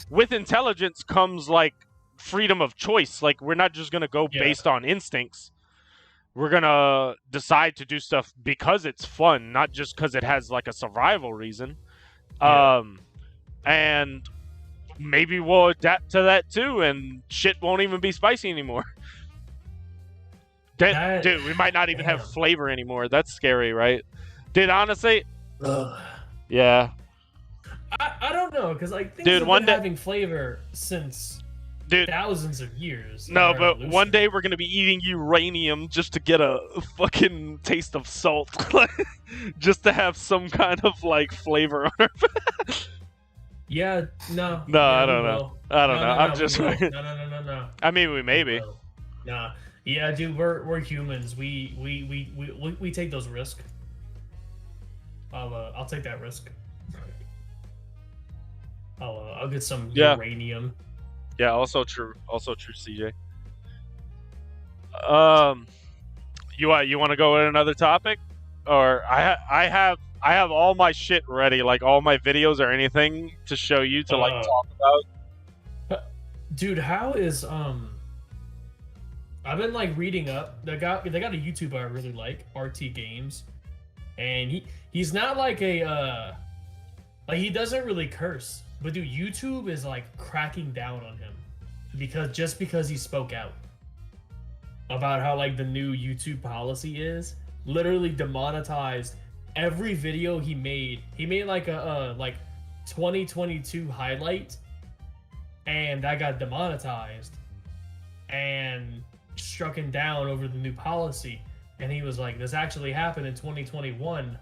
with intelligence comes like freedom of choice. Like we're not just gonna go based on instincts. We're gonna decide to do stuff because it's fun, not just because it has like a survival reason. And maybe we'll adapt to that too, and shit won't even be spicy anymore. Dude, we might not even have flavor anymore. That's scary, right? Dude, honestly, yeah. I don't know, because like things dude, have been having flavor since thousands of years. No, but one day we're gonna be eating uranium just to get a fucking taste of salt, just to have some kind of like flavor on our. Yeah, no. No, yeah, I don't know. I don't know. I'm just. No. I mean, we maybe. Nah. Yeah, dude, we're humans. We take those risks. I'll take that risk. I'll get some uranium. Yeah, also true, CJ. You want to go with another topic, or I have all my shit ready, like all my videos or anything to show you to like talk about. Dude, how is I've been like reading up. They got a YouTuber I really like, RT Games, and he's not like a like he doesn't really curse. But dude, YouTube is like cracking down on him because he spoke out about how like the new YouTube policy is literally demonetized every video he made. He made like a like 2022 highlight, and that got demonetized and struck him down over the new policy. And he was like, "This actually happened in 2021,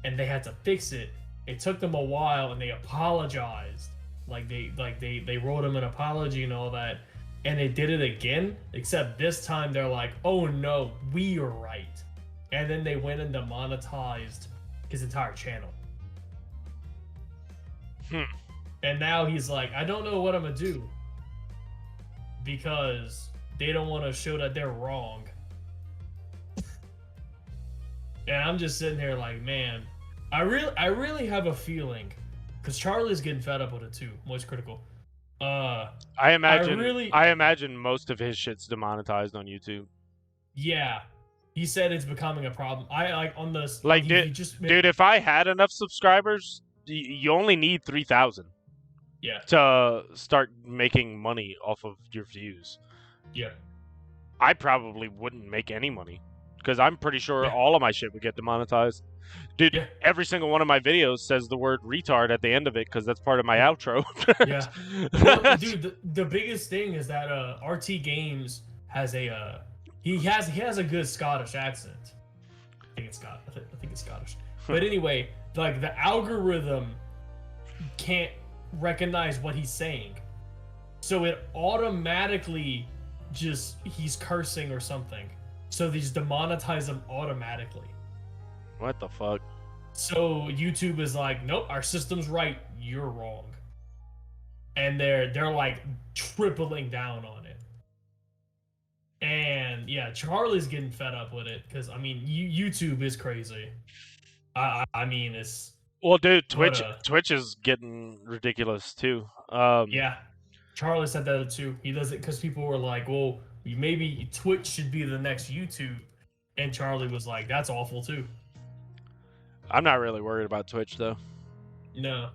and they had to fix it." It took them a while, and they apologized. They wrote him an apology and all that, and they did it again. Except this time they're like, "Oh no, we are right," and then they went and demonetized his entire channel. And now he's like, "I don't know what I'm gonna do because they don't want to show that they're wrong." And I'm just sitting here like, man. I really have a feeling, because Charlie's getting fed up with it too. Moist Critical. I imagine most of his shit's demonetized on YouTube. Yeah, he said it's becoming a problem. I like on this. Like, dude, if I had enough subscribers, you only need 3,000. Yeah. To start making money off of your views. Yeah. I probably wouldn't make any money, because I'm pretty sure all of my shit would get demonetized. Dude, every single one of my videos says the word retard at the end of it, because that's part of my outro. Yeah. Well, dude, the biggest thing is that RT Games has a he has a good Scottish accent. I think it's Scottish. But anyway, like the algorithm can't recognize what he's saying, so it automatically he's cursing or something. So they just demonetize him automatically. What the fuck? So YouTube is like, nope, our system's right, you're wrong. And they're like tripling down on it. And yeah, Charlie's getting fed up with it, because I mean, YouTube is crazy. I mean, it's well, dude, Twitch is getting ridiculous too. Yeah, Charlie said that too. He does it because people were like, well, maybe Twitch should be the next YouTube, and Charlie was like, that's awful too. I'm not really worried about Twitch though. No,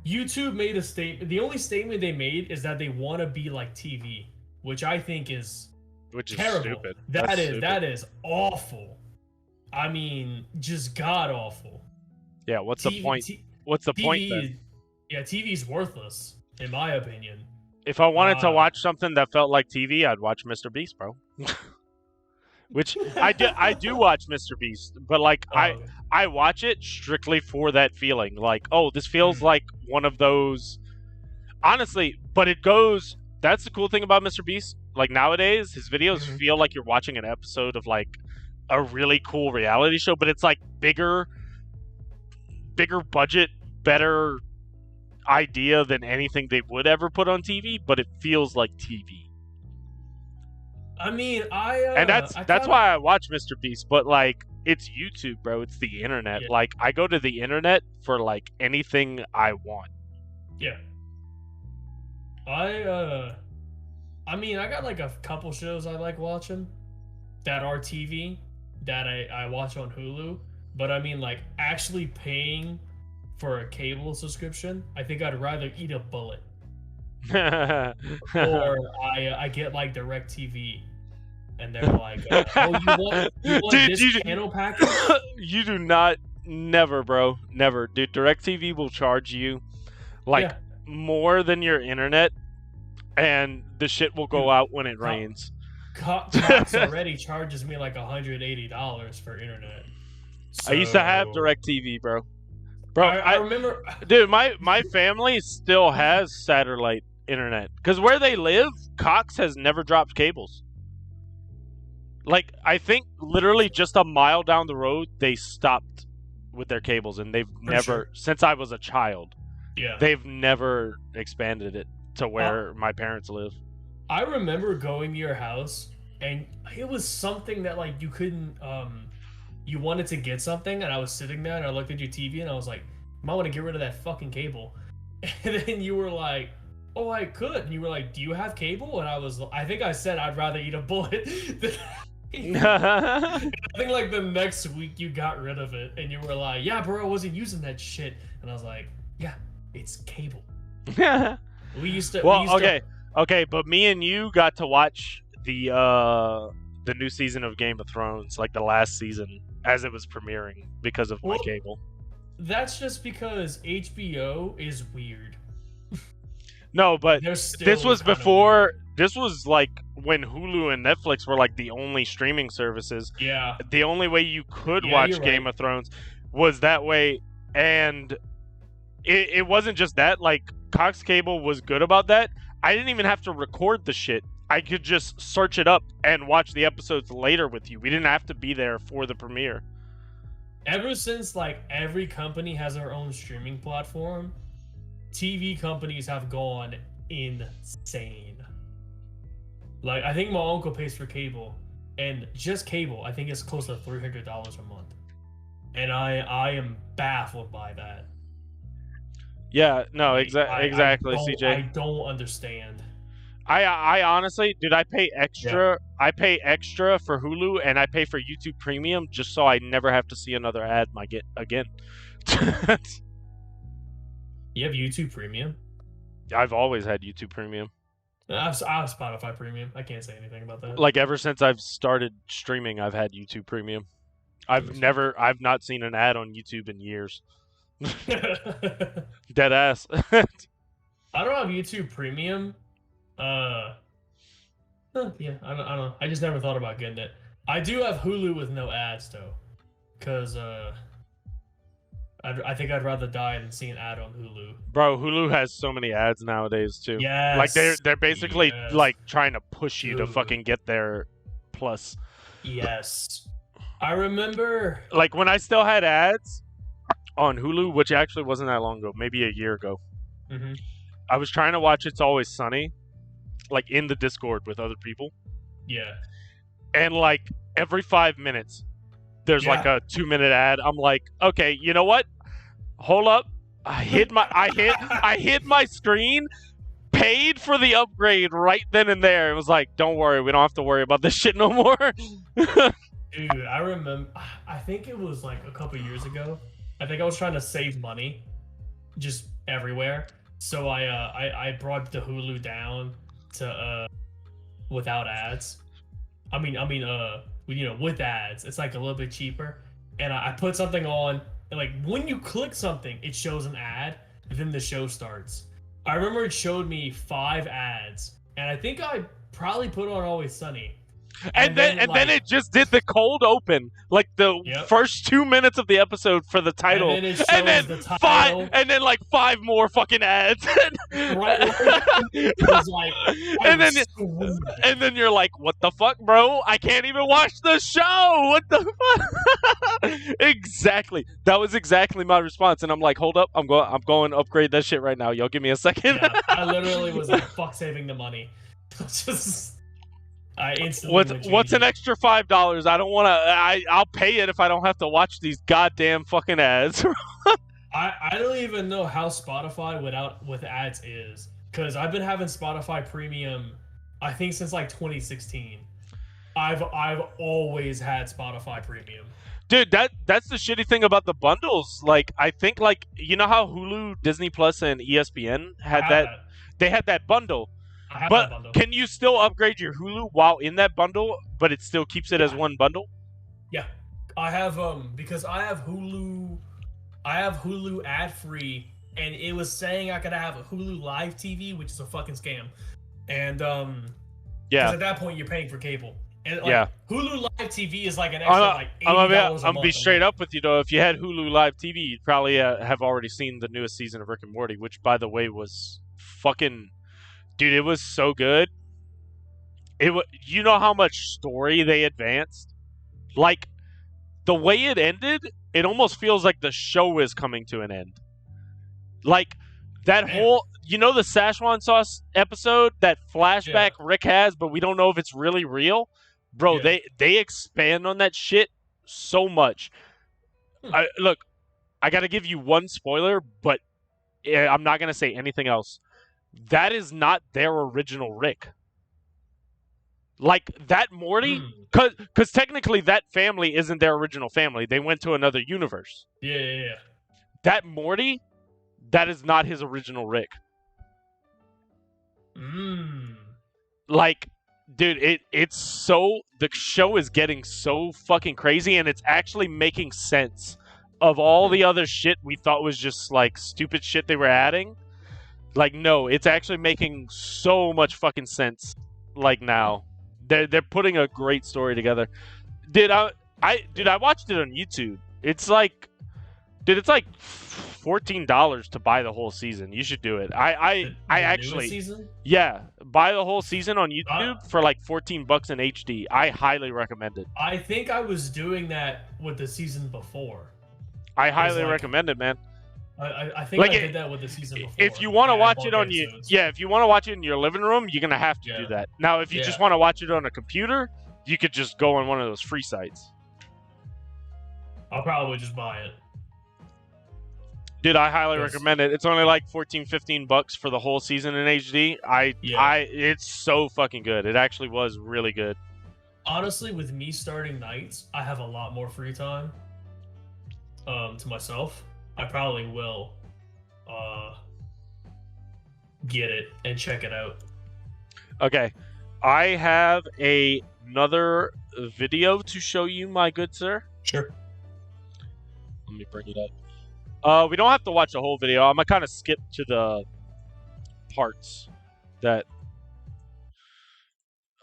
YouTube made a statement. The only statement they made is that they want to be like TV, which I think is terrible. Stupid. That is awful. I mean, just god awful. Yeah, what's the point? What's the point then? Yeah, TV's worthless, in my opinion. If I wanted to watch something that felt like TV, I'd watch Mr. Beast, bro. Which I do watch Mr. Beast, but like I watch it strictly for that feeling. Like, oh, this feels like one of those. Honestly, but it goes. That's the cool thing about Mr. Beast. Like nowadays, his videos feel like you're watching an episode of like a really cool reality show, but it's like bigger budget, better idea than anything they would ever put on TV, but it feels like TV. I mean, and that's why I watch Mr. Beast, but like it's YouTube, bro. It's the internet. Yeah. Like I go to the internet for like anything I want. Yeah. I mean, I got like a couple shows I like watching that are TV that I watch on Hulu, but I mean, like actually paying for a cable subscription, I think I'd rather eat a bullet. Or I get like DirecTV, and they're like, "Oh, you want Dude, this channel package?" You do not, never, bro, never, dude. DirecTV will charge you like more than your internet, and the shit will go out when it rains. Cox already charges me like $180 for internet. So... I used to have DirecTV, bro. Bro, I remember, dude. My family still has satellite internet because where they live, Cox has never dropped cables. Like I think literally just a mile down the road, they stopped with their cables, and they've never since I was a child. Yeah, they've never expanded it to where my parents live. I remember going to your house, and it was something that like you couldn't. You wanted to get something, and I was sitting there, and I looked at your TV, and I was like, "I might want to get rid of that fucking cable." And then you were like, "Oh, I could." And you were like, "Do you have cable?" And I think I said I'd rather eat a bullet. I think like the next week you got rid of it, and you were like, "Yeah, bro, I wasn't using that shit." And I was like, "Yeah, it's cable." We used to. Okay, but me and you got to watch the new season of Game of Thrones, like the last season, as it was premiering because of my cable. That's just because HBO is weird. No, but this was before. This was like when Hulu and Netflix were like the only streaming services. Yeah. The only way you could watch Game of Thrones was that way, and it wasn't just that. Like Cox Cable was good about that. I didn't even have to record the shit. I could just search it up and watch the episodes later with you. We didn't have to be there for the premiere. Ever since like every company has their own streaming platform, TV companies have gone insane. Like I think my uncle pays for cable, and just cable I think it's close to $300 a month, and I am baffled by that. Yeah, no, exactly, CJ. I don't understand. I honestly, dude, I pay extra. Yeah. I pay extra for Hulu, and I pay for YouTube Premium just so I never have to see another ad again. You have YouTube Premium? I've always had YouTube Premium. I have Spotify Premium. I can't say anything about that. Like ever since I've started streaming, I've had YouTube Premium. I've not seen an ad on YouTube in years. Dead ass. I don't have YouTube Premium. Yeah, I don't know. I just never thought about getting it. I do have Hulu with no ads though, because I think I'd rather die than see an ad on Hulu. Bro, Hulu has so many ads nowadays too. Yeah, like they're basically like trying to push you to fucking get their plus. Yes, I remember. Like when I still had ads on Hulu, which actually wasn't that long ago, maybe a year ago. Mm-hmm. I was trying to watch It's Always Sunny, like in the Discord with other people. Yeah. And like every 5 minutes, there's like a 2-minute ad. I'm like, okay, you know what? Hold up. I hit my screen, paid for the upgrade right then and there. It was like, don't worry, we don't have to worry about this shit no more. Dude, I remember. I think it was like a couple years ago. I think I was trying to save money, just everywhere. So I brought the Hulu down to without ads. With ads, it's like a little bit cheaper. And I put something on, and like when you click something, it shows an ad, and then the show starts. I remember it showed me 5 ads, and I think I probably put on Always Sunny. And then it just did the cold open, like the first 2 minutes of the episode for the title, and then it shows the title. 5, and then like 5 more fucking ads. It was like, and then you're like, what the fuck, bro? I can't even watch the show. What the fuck? Exactly. That was exactly my response, and I'm like, hold up, I'm going to upgrade that shit right now. Yo, give me a second. Yeah, I literally was like, fuck saving the money. Just. I instantly what's an extra $5? I don't want to. I'll pay it if I don't have to watch these goddamn fucking ads. I don't even know how Spotify with ads is, because I've been having Spotify Premium, I think since like 2016. I've always had Spotify Premium. Dude, that's the shitty thing about the bundles. Like, I think, like, you know how Hulu, Disney Plus, and ESPN had that. They had that bundle. But can you still upgrade your Hulu while in that bundle, but it still keeps it as one bundle? Yeah. I have because I have Hulu ad free, and it was saying I could have a Hulu Live TV, which is a fucking scam. And because at that point you're paying for cable. And Hulu Live TV is like an extra like $80 a month. I'm gonna be straight up with you though. If you had Hulu Live TV, you'd probably have already seen the newest season of Rick and Morty, which by the way was fucking. Dude, it was so good. You know how much story they advanced? Like, the way it ended, it almost feels like the show is coming to an end. Like, that whole... You know the Szechuan sauce episode? That flashback Rick has, but we don't know if it's really real? Bro, they expand on that shit so much. Look, I gotta give you one spoiler, but I'm not gonna say anything else. That is not their original Rick. Like, that Morty, because technically that family isn't their original family. They went to another universe. Yeah. That Morty, that is not his original Rick. Like, dude, it's so... The show is getting so fucking crazy, and it's actually making sense of all the other shit we thought was just, like, stupid shit they were adding. Like, no, it's actually making so much fucking sense. Like, now, they're putting a great story together. I watched it on YouTube. It's like, it's like $14 to buy the whole season. You should do it. I actually, season? Yeah, buy the whole season on YouTube for like $14 in HD. I highly recommend it. I think I was doing that with the season before. I highly recommend it, man. I think I did that with the season before. If you want to watch it on if you want to watch it in your living room, you're gonna have to do that. Now, if you just want to watch it on a computer, you could just go on one of those free sites. I'll probably just buy it. Dude, I highly recommend it. It's only like $14-15 for the whole season in HD. It's so fucking good. It actually was really good. Honestly, with me starting nights, I have a lot more free time to myself. I probably will get it and check it out. Okay. I have another video to show you, my good sir. Sure. Let me bring it up. We don't have to watch the whole video. I'm going to kind of skip to the parts that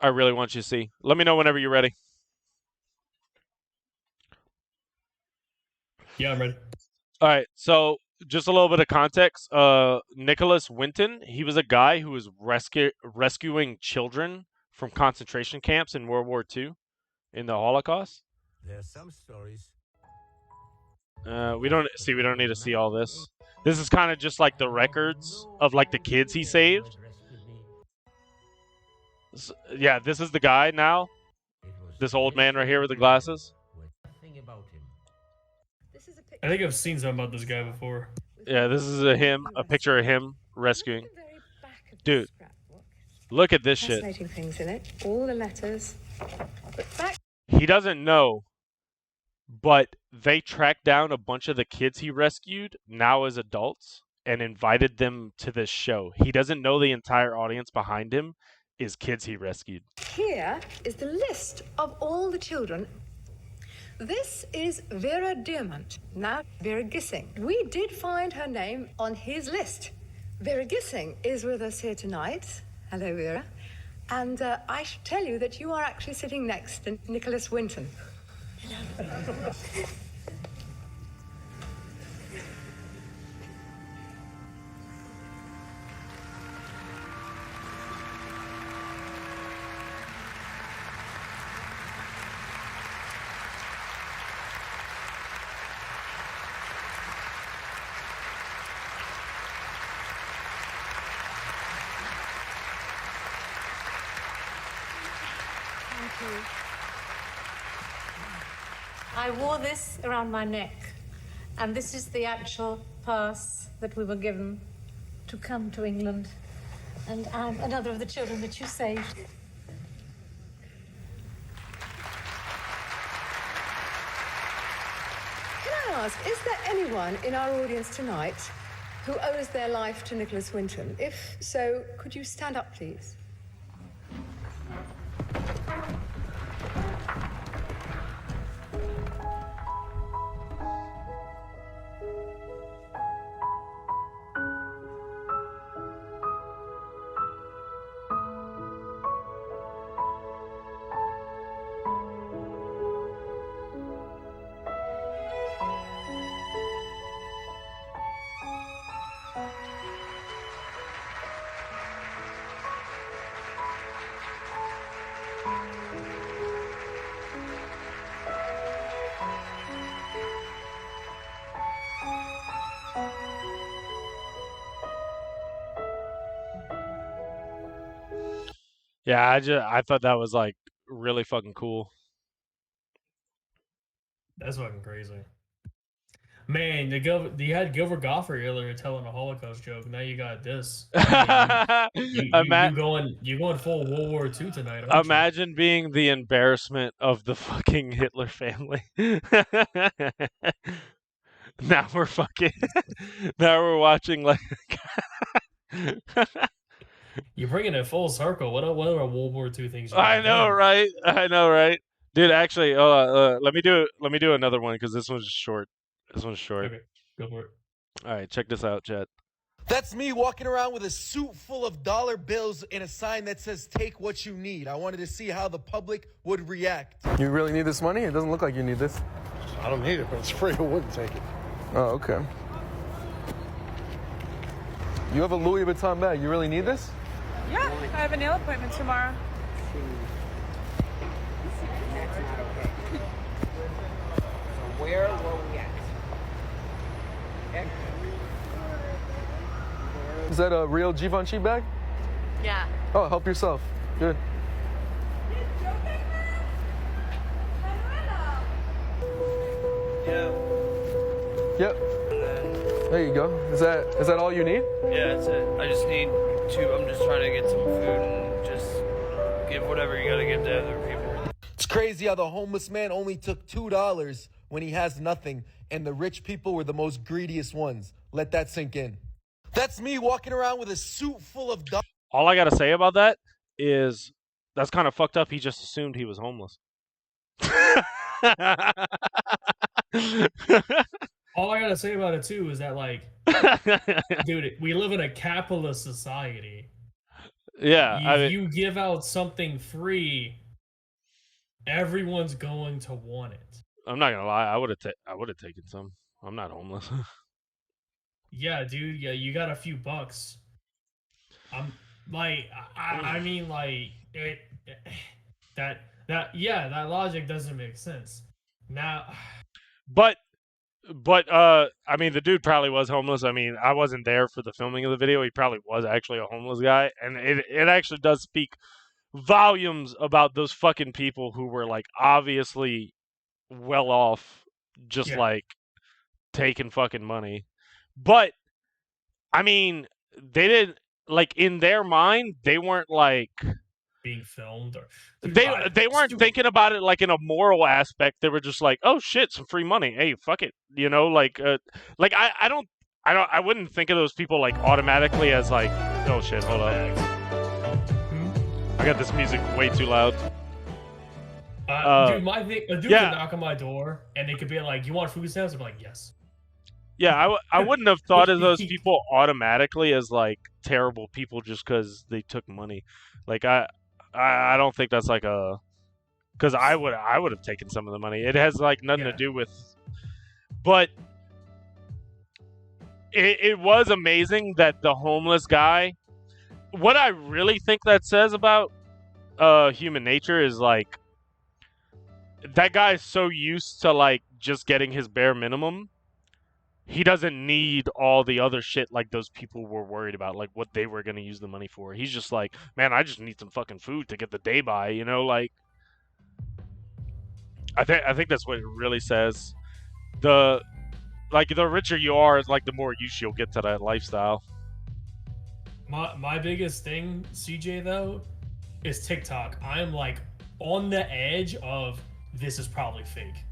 I really want you to see. Let me know whenever you're ready. Yeah, I'm ready. All right, so just a little bit of context. Nicholas Winton, he was a guy who was rescuing children from concentration camps in World War II in the Holocaust. There are some stories. We don't need to see all this. This is kind of just like the records of like the kids he saved. So, yeah, this is the guy now. This old man right here with the glasses. I think I've seen something about this guy before. Yeah, this is a picture of him rescuing. Dude, look at this shit. Fascinating things in it. All the letters. He doesn't know, but they tracked down a bunch of the kids he rescued now as adults, and invited them to this show. He doesn't know the entire audience behind him is kids he rescued. Here is the list of all the children. This is Vera Diamant, now Vera Gissing. We did find her name on his list. Vera Gissing is with us here tonight. Hello, Vera. And I should tell you that you are actually sitting next to Nicholas Winton. I wore this around my neck, and this is the actual pass that we were given to come to England. And I'm another of the children that you saved. Can I ask, is there anyone in our audience tonight who owes their life to Nicholas Winton? If so, could you stand up, please? Yeah, I thought that was like really fucking cool. That's fucking crazy. Man, you had Gilbert Gottfried earlier telling a Holocaust joke. Now you got this. You going full World War II tonight? Aren't you? Imagine being the embarrassment of the fucking Hitler family. Now we're fucking. Now we're watching like. You're bringing it full circle. What other World War II things? I know, right? I know, right? Dude, actually, let me do another one because this one's short. This one's short. Okay, go for it. All right, check this out, chat. That's me walking around with a suit full of dollar bills and a sign that says, "Take what you need." I wanted to see how the public would react. You really need this money? It doesn't look like you need this. I don't need it, but it's free. I wouldn't take it. Oh, okay. You have a Louis Vuitton bag. You really need this? Yeah, I have a nail appointment tomorrow. That's not okay. So where were we at? Is that a real Givenchy bag? Yeah. Oh, help yourself. Good. Yeah. Yep. There you go. Is that all you need? Yeah, that's it. I just need I'm just trying to get some food and just give whatever you gotta give to other people. It's crazy how the homeless man only took $2 when he has nothing, and the rich people were the most greediest ones. Let that sink in. That's me walking around with a suit full of dollars. All I gotta say about that is that's kind of fucked up. He just assumed he was homeless. All I gotta say about it too is that, like, dude, we live in a capitalist society. Yeah, you give out something free, everyone's going to want it. I'm not gonna lie. I would have taken some. I'm not homeless. Yeah, dude. Yeah, you got a few bucks. I'm like, I mean, like that logic doesn't make sense. Now, but I mean, the dude probably was homeless. I mean, I wasn't there for the filming of the video. He probably was actually a homeless guy, and it actually does speak volumes about those fucking people who were like obviously well off, just like taking fucking money. But I mean, they didn't, like, in their mind, they weren't like being filmed, or they weren't thinking about it like in a moral aspect. They were just like, oh shit, some free money. Hey, fuck it, you know, like I don't I wouldn't think of those people like automatically as like, oh shit, hold up. I got this music way too loud. Dude, my thing, a dude could knock on my door and they could be like, "You want food stamps?" I'm like, "Yes." Yeah, I wouldn't have thought of those people automatically as like terrible people just because they took money. Like I don't think that's like a, because I would have taken some of the money. It has like nothing to do with, but it was amazing that the homeless guy. What I really think that says about human nature is like that guy is so used to like just getting his bare minimum. He doesn't need all the other shit like those people were worried about, like what they were going to use the money for. He's just like, man, I just need some fucking food to get the day by, you know? Like, I think that's what it really says. The richer you are, like the more use you'll get to that lifestyle. My biggest thing, CJ, though, is TikTok. I am like on the edge of this is probably fake.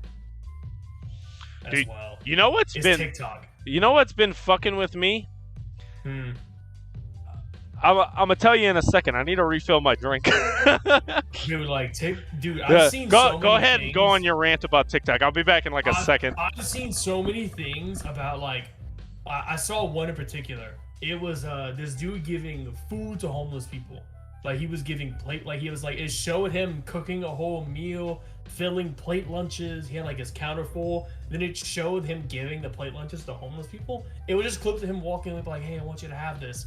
Dude, you know what's been TikTok. You know what's been fucking with me? I'm gonna tell you in a second. I need to refill my drink. Dude, I've seen go ahead and go on your rant about TikTok. I'll be back in like a second. I've seen so many things about like I saw one in particular. It was this dude giving food to homeless people. Like he was giving plate, like he was like, it showed him cooking a whole meal, filling plate lunches. He had like his counter full. Then it showed him giving the plate lunches to homeless people. It was just clips of him walking up like, hey, I want you to have this.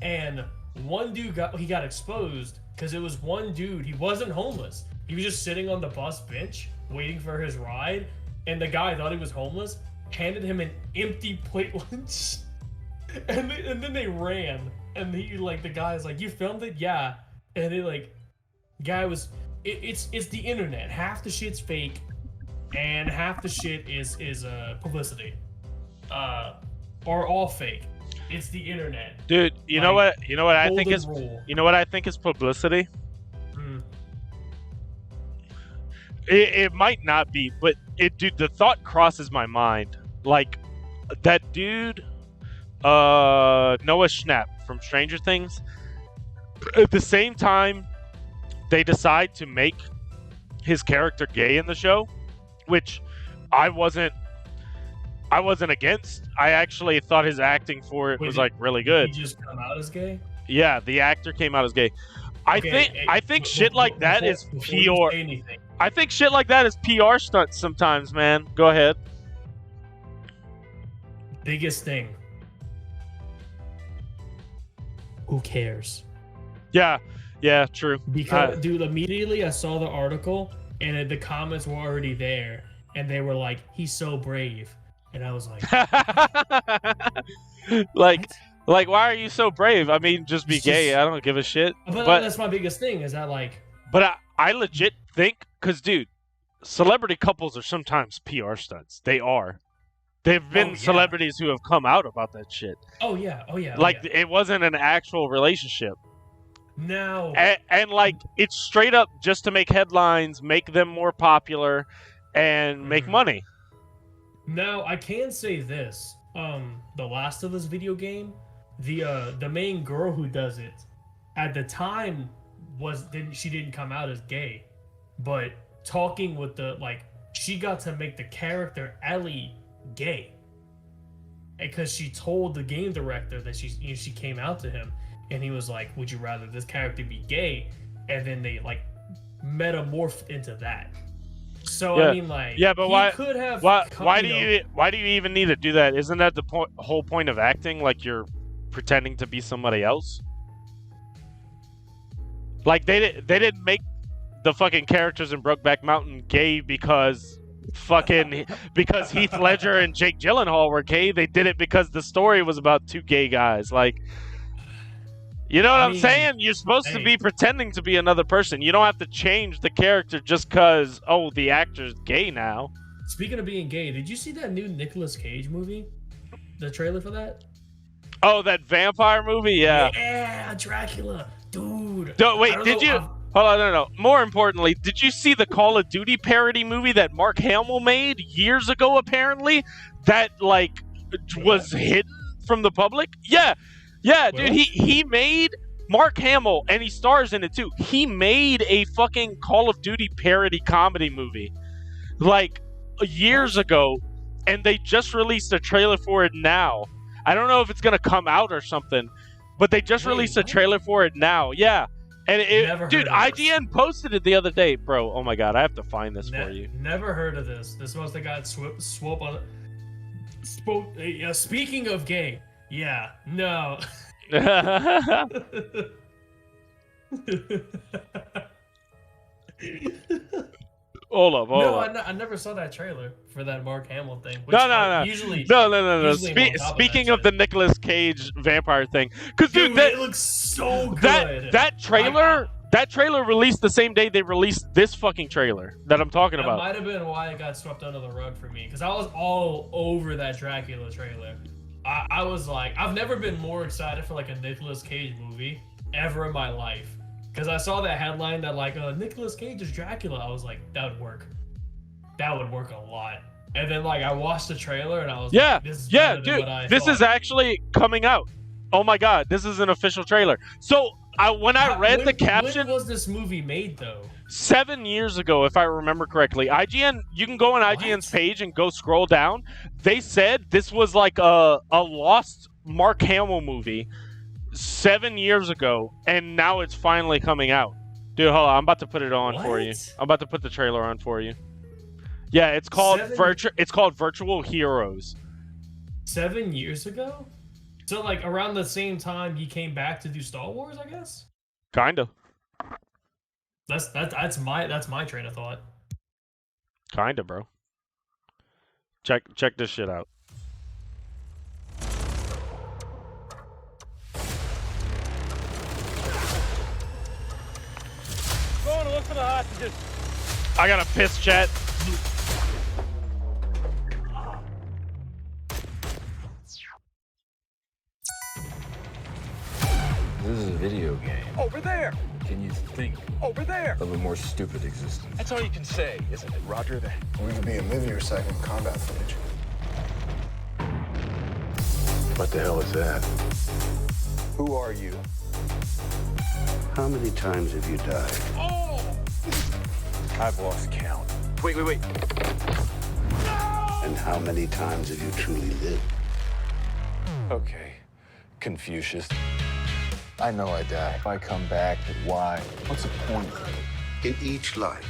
And one dude got exposed because it was one dude. He wasn't homeless. He was just sitting on the bus bench waiting for his ride. And the guy thought he was homeless, handed him an empty plate lunch. And then they ran. And he like the guy's like, you filmed it? Yeah. And it like guy was it's the internet. Half the shit's fake and half the shit is publicity. Or all fake. It's the internet. Dude, you know what I think is publicity? It might not be, but dude, the thought crosses my mind. Like that dude Noah Schnapp from Stranger Things, at the same time they decide to make his character gay in the show, which I wasn't against. I actually thought his acting for it was like really good. He just come out as gay? Yeah, the actor came out as gay. I think shit like that is PR. I think shit like that is PR stunts sometimes, man. Go ahead. Biggest thing. Who cares? Yeah, true. Because, dude, immediately I saw the article and the comments were already there, and they were like, "He's so brave," and I was like, like, why are you so brave? I mean, just be gay. I don't give a shit. But that's my biggest thing. Is that like? But I legit think, cause dude, celebrity couples are sometimes PR stunts. They are. There've been celebrities who have come out about that shit. Oh yeah. It wasn't an actual relationship. No. And like, it's straight up just to make headlines, make them more popular, and make money. Now, I can say this. The Last of Us video game, the main girl who does it, at the time, she didn't come out as gay. But talking with she got to make the character Ellie gay, because she told the game director that she came out to him, and he was like, would you rather this character be gay? And then they like metamorphed into that. So I mean, like, yeah, but why could have why do you even need to do that? Isn't that the whole point of acting? Like, you're pretending to be somebody else. Like, they didn't make the fucking characters in Brokeback Mountain gay because Heath Ledger and Jake Gyllenhaal were gay. They did it because the story was about two gay guys. Like, you know what I'm saying? You're supposed to be pretending to be another person. You don't have to change the character just because, the actor's gay now. Speaking of being gay, did you see that new Nicolas Cage movie? The trailer for that? Oh, that vampire movie? Yeah. Yeah, Dracula. Dude. Did you... Hold on, no. More importantly, did you see the Call of Duty parody movie that Mark Hamill made years ago, apparently? That, was hidden from the public? Yeah, dude. He made Mark Hamill, and he stars in it too. He made a fucking Call of Duty parody comedy movie like years ago, and they just released a trailer for it now. I don't know if it's gonna come out or something, but they just released a trailer for it now. Yeah. And dude, IGN posted it the other day, bro. Oh my god, I have to find this for you. Never heard of this. This must have got swope on it. Speaking of gay, yeah, no. Hold up. No, I never saw that trailer for that Mark Hamill thing. No. Usually, no. Speaking of the Nicolas Cage vampire thing, because dude, it looks so good. That trailer released the same day they released this fucking trailer that I'm talking about. That might have been why it got swept under the rug for me, because I was all over that Dracula trailer. I was like, I've never been more excited for like a Nicolas Cage movie ever in my life. Because I saw that headline that like Nicolas Cage is Dracula. I was like, that would work. That would work a lot. And then like I watched the trailer and I was like, this is better than what I this thought. is actually coming out. Oh my god, this is an official trailer. So when I read the caption, when was this movie made though? 7 years ago, if I remember correctly. IGN, you can go on IGN's page and go scroll down. They said this was like a lost Mark Hamill movie 7 years ago, and now it's finally coming out. Dude, hold on, I'm about to put it on for you. I'm about to put the trailer on for you. Yeah, it's called Virtual Heroes. 7 years ago? So like around the same time he came back to do Star Wars, I guess? Kinda. That's my train of thought. Kinda, bro. Check this shit out. Going to look for the hostages. I got a piss chat. This is a video game. Over there. Can you think Over there. of a more stupid existence? That's all you can say, isn't it, Roger? That. We could be a movie recycling combat footage. What the hell is that? Who are you? How many times have you died? Oh! I've lost count. Wait. And how many times have you truly lived? Okay, Confucius. I know I die. I come back, but why? What's the point? In each life,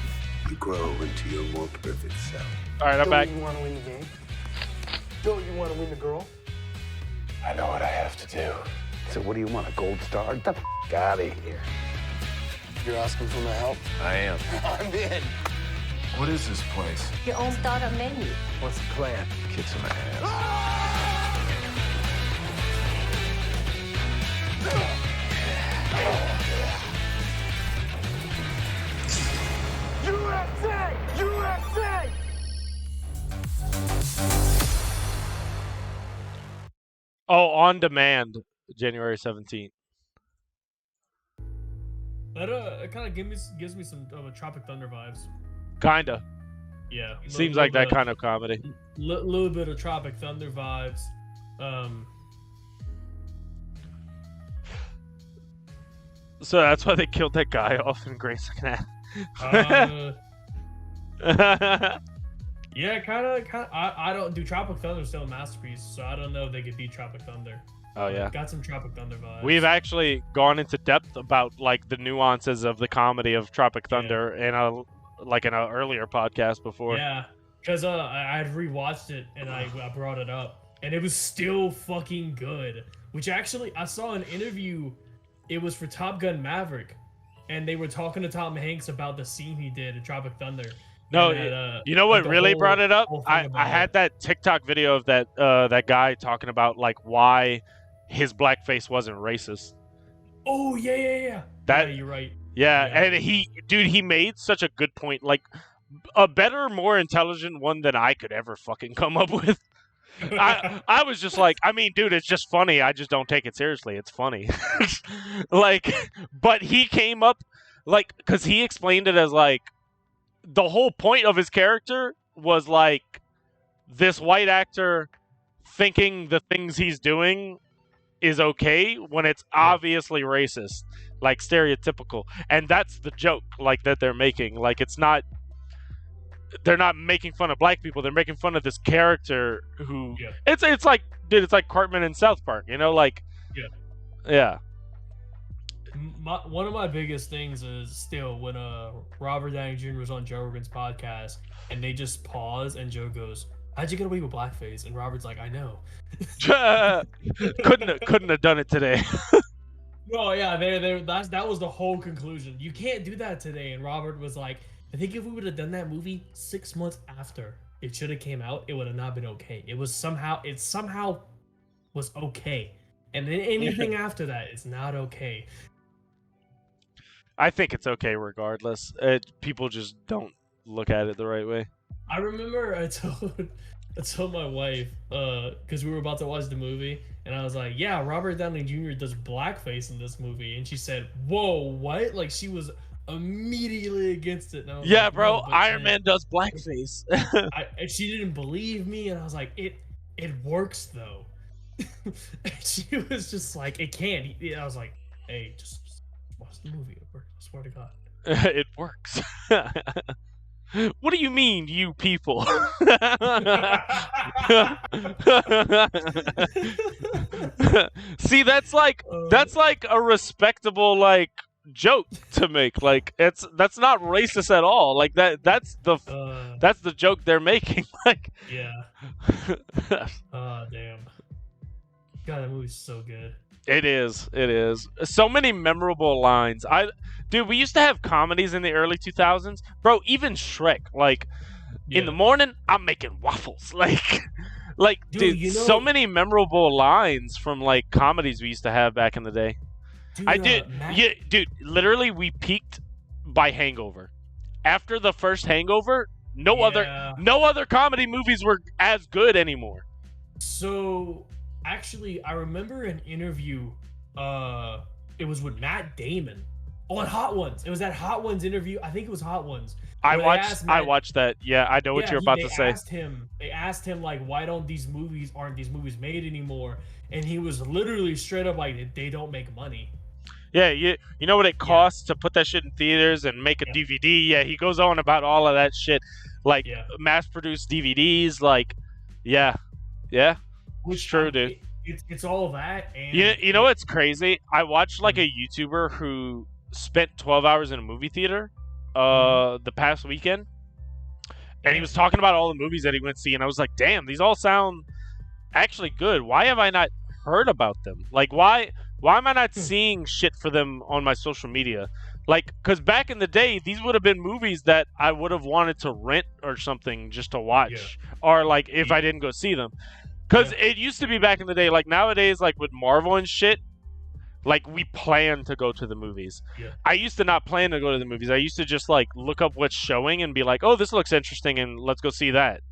you grow into your more perfect self. All right, I'm back. Don't you want to win the game? Don't you want to win the girl? I know what I have to do. So what do you want, a gold star? Get the f*** out of here. You're asking for my help? I am. I'm in. What is this place? Your own startup menu. What's the plan? Kick some ass. USA! USA! Oh, on demand, January 17th. That it kind of gives me some Tropic Thunder vibes. Kinda. Yeah. Seems like that kind of comedy. Little bit of Tropic Thunder vibes. So that's why they killed that guy off in Grey's Anatomy. Yeah, kind of. I don't do Tropic Thunder still a masterpiece, so I don't know if they could beat Tropic Thunder. Oh yeah, got some Tropic Thunder vibes. We've actually gone into depth about like the nuances of the comedy of Tropic Thunder in an earlier podcast before. Yeah, because I had rewatched it and I brought it up, and it was still fucking good. Which actually, I saw an interview. It was for Top Gun Maverick, and they were talking to Tom Hanks about the scene he did in Tropic Thunder. No, you know what really brought it up? I had that TikTok video of that guy talking about like why his blackface wasn't racist. Oh yeah. Yeah, you're right. Yeah, and he made such a good point, like a better, more intelligent one than I could ever fucking come up with. I was just like, I mean, dude, it's just funny. I just don't take it seriously. It's funny. Like, but he came up like, because he explained it as like, the whole point of his character was like this white actor thinking the things he's doing is okay when it's obviously racist, like stereotypical, and that's the joke, like that they're making. Like it's not. They're not making fun of black people. They're making fun of this character who. Yeah. It's like, dude, it's like Cartman in South Park. You know, like. Yeah. One of my biggest things is still when Robert Downey Jr. was on Joe Rogan's podcast and they just pause and Joe goes, "How'd you get away with blackface?" And Robert's like, "I know." couldn't have done it today. No, yeah, that was the whole conclusion. You can't do that today. And Robert was like, "I think if we would have done that movie 6 months after it should have came out, it would have not been okay. It somehow was okay, and then anything after that is not okay." I think it's okay regardless. People just don't look at it the right way. I remember I told my wife, because we were about to watch the movie, and I was like, "Yeah, Robert Downey Jr. does blackface in this movie," and she said, "Whoa, what?" Like she was immediately against it. And I was Yeah, like, bro, "No, but Iron Man does blackface." and she didn't believe me, and I was like, "It works though." And she was just like, "It can't." I was like, "Hey, just watch the movie. It works. I swear to God." It works. What do you mean, you people? See, that's like a respectable like joke to make. Like that's not racist at all. Like that's the joke they're making. Like yeah. Oh damn. God, that movie's so good. It is. So many memorable lines. Dude, we used to have comedies in the early 2000s. Bro, even Shrek. Like, in the morning, I'm making waffles. Like, dude, so many memorable lines from, like, comedies we used to have back in the day. Dude, literally, we peaked by Hangover. After the first Hangover, no other comedy movies were as good anymore. So... Actually, I remember an interview, it was with Matt Damon on Hot Ones. It was that Hot Ones interview. I think it was Hot Ones. I watched that. Yeah, I know what you're about to say. They asked him, like, why aren't these movies made anymore? And he was literally straight up like, they don't make money. Yeah, you know what it costs to put that shit in theaters and make a DVD? Yeah, he goes on about all of that shit. Like, mass-produced DVDs, like, yeah. It's true, dude. It's all that. And you know what's crazy? I watched like a YouTuber who spent 12 hours in a movie theater the past weekend, and he was talking about all the movies that he went to see, and I was like, damn, these all sound actually good. Why have I not heard about them? Like, why am I not seeing shit for them on my social media? Like, because back in the day, these would have been movies that I would have wanted to rent or something just to watch, or like if I didn't go see them. Because it used to be back in the day, like nowadays, like with Marvel and shit, like we plan to go to the movies. Yeah. I used to not plan to go to the movies. I used to just like look up what's showing and be like, oh, this looks interesting and let's go see that.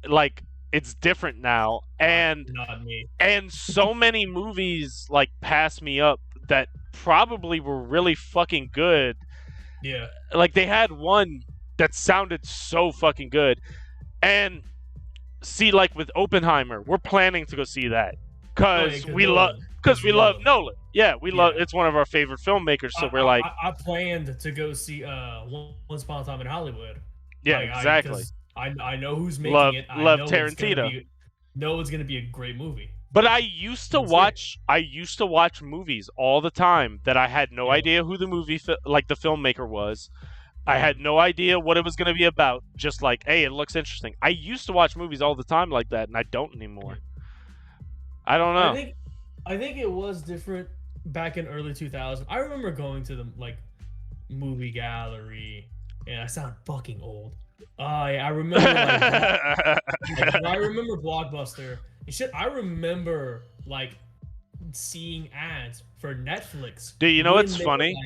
Like, it's different now. And not me. And so many movies like pass me up that probably were really fucking good. Yeah. Like they had one that sounded so fucking good. And see, like with Oppenheimer, we're planning to go see that because we love Nolan. Yeah, we love. It's one of our favorite filmmakers. So we're like, I planned to go see Once Upon a Time in Hollywood. Yeah, like, exactly. I know who's making it. I love know Tarantino. Know it's gonna be a great movie. But I used to watch movies all the time that I had no idea who the the filmmaker was. I had no idea what it was going to be about. Just like, hey, it looks interesting. I used to watch movies all the time like that, and I don't anymore. I don't know. I think it was different back in early 2000. I remember going to the like movie gallery, and I sound fucking old. I remember I remember Blockbuster and shit. I remember like seeing ads for Netflix. Dude, you know what's funny?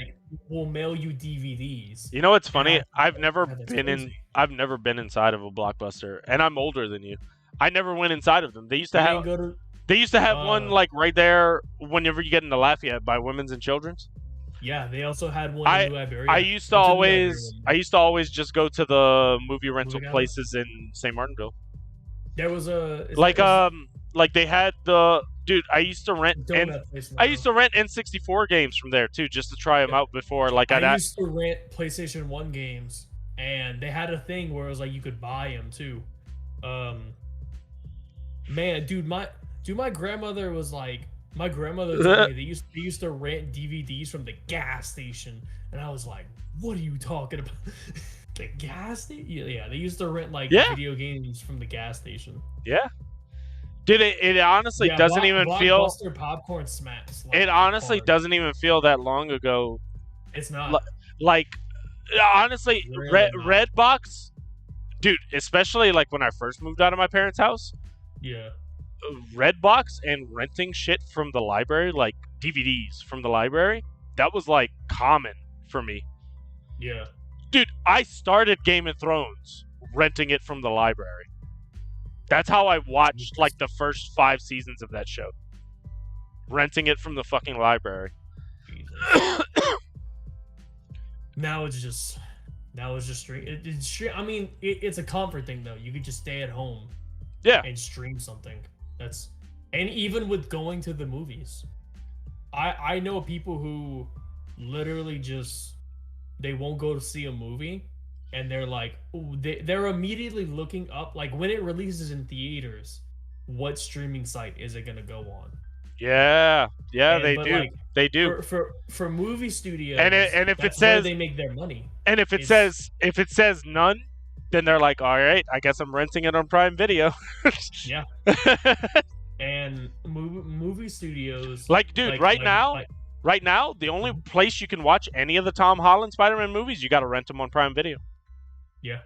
We'll mail you DVDs. You know what's funny? I've never been inside of a Blockbuster, and I'm older than you. I never went inside of them. They used to have one like right there whenever you get into Lafayette by Women's and Children's. Yeah, they also had one in New Iberia. I used to always just go to the movie rental places in St. Martinville. There was a like they had the dude. I used to rent donut place I now. used to rent N64 games from there too, just to try them out before. Like I used to rent PlayStation 1 games, and they had a thing where it was like you could buy them too. Man, dude, my grandmother was like, my grandmother told me they used to rent DVDs from the gas station, and I was like, what are you talking about? The gas station? Yeah, they used to rent like video games from the gas station. Yeah. Dude, it honestly doesn't even feel. Blockbuster popcorn smacks. It honestly doesn't even feel that long ago. It's not. Like, honestly, Redbox, dude, especially like when I first moved out of my parents' house. Yeah. Redbox and renting shit from the library, like DVDs from the library, that was like common for me. Yeah. Dude, I started Game of Thrones renting it from the library. That's how I watched like the first 5 seasons of that show. Renting it from the fucking library. Now it's just stream. I mean, it's a comfort thing though. You could just stay at home. Yeah. And stream something. And even with going to the movies, I know people who literally just they won't go to see a movie, and they're like, they're immediately looking up, like when it releases in theaters, what streaming site is it gonna go on? Yeah, they do. Like, they do for movie studios, and if it that's says where they make their money, and if it says none, then they're like, all right, I guess I'm renting it on Prime Video. Yeah. And movie studios, like, dude, right now, the only place you can watch any of the Tom Holland Spider-Man movies, you got to rent them on Prime Video. Yeah.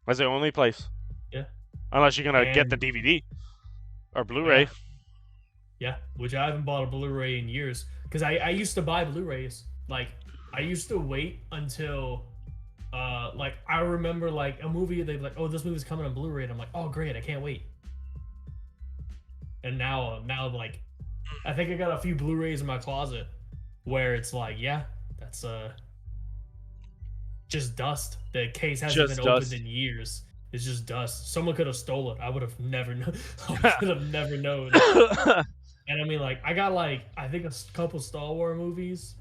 That's the only place. Yeah. Unless you're gonna get the DVD or Blu-ray. Yeah, which I haven't bought a Blu-ray in years, because I used to buy Blu-rays. Like, I used to wait until like, I remember like a movie, they'd be like, oh, this movie's coming on Blu-ray, and I'm like, oh great, I can't wait. And now like, I think I got a few Blu-rays in my closet where it's like, yeah, that's just dust. The case hasn't been opened in years. It's just dust. Someone could have stolen it. I would have never known. I could have never known. And I mean, like, I got like, I think a couple Star Wars movies,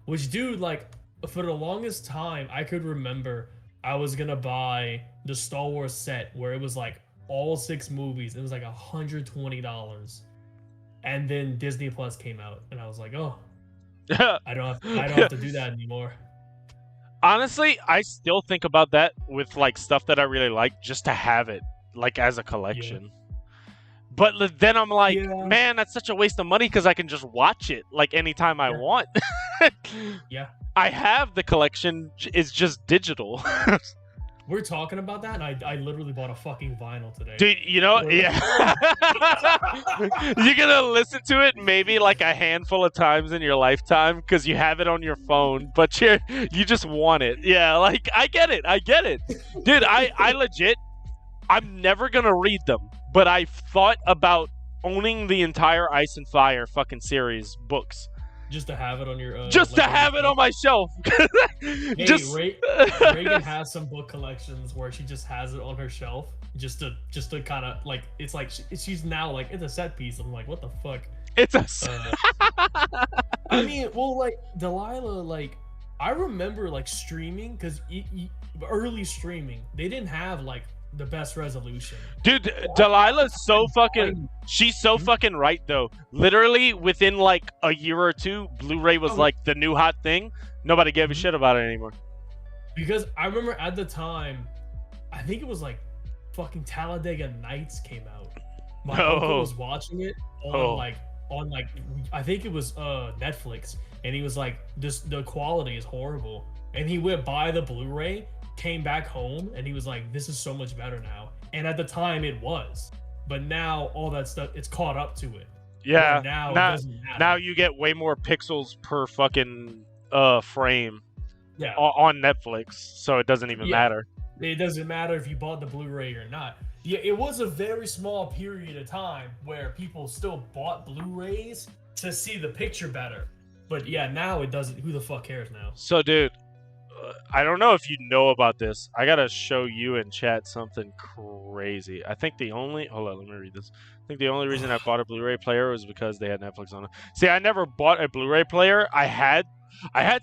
which, dude, like, for the longest time, I could remember I was gonna buy the Star Wars set where it was like all 6 movies. It was like $120, and then Disney Plus came out, and I was like, oh, I don't have to do that anymore. Honestly, I still think about that with like stuff that I really like, just to have it like as a collection. Yeah. But then I'm like, man, that's such a waste of money, because I can just watch it like anytime I want. Yeah. I have the collection, it's just digital. We're talking about that, and I literally bought a fucking vinyl today. Dude, you know, yeah. You're gonna listen to it maybe like a handful of times in your lifetime because you have it on your phone, but you just want it. Yeah, like, I get it. Dude, I legit, I'm never gonna read them, but I've thought about owning the entire Ice and Fire fucking series books. Just to have it on your just to have it on my shelf. Hey, Reagan has some book collections where she just has it on her shelf just to kind of like, it's like she's now like, it's a set piece. I'm like, what the fuck? It's a I mean, well, like, Delilah, like, I remember like streaming, because early streaming, they didn't have like the best resolution. Dude, Delilah's so fucking, she's so fucking right though. Literally within like a year or two, Blu-ray was like the new hot thing. Nobody gave a shit about it anymore. Because I remember at the time, I think it was like fucking Talladega Nights came out. My uncle was watching it on like I think it was Netflix, and he was like, the quality is horrible, and he went buy the Blu-ray, came back home, and he was like, this is so much better now. And at the time it was, but now all that stuff, it's caught up to it. Yeah, now it doesn't matter. Now you get way more pixels per fucking frame on Netflix, so it doesn't even matter. It doesn't matter if you bought the Blu-ray or not. Yeah, it was a very small period of time where people still bought Blu-rays to see the picture better. But yeah, now it doesn't. Who the fuck cares now? So, dude, I don't know if you know about this. I gotta show you in chat something crazy. I think the only hold on, let me read this. I think the only reason I bought a Blu-ray player was because they had Netflix on it. See, I never bought a Blu-ray player. I had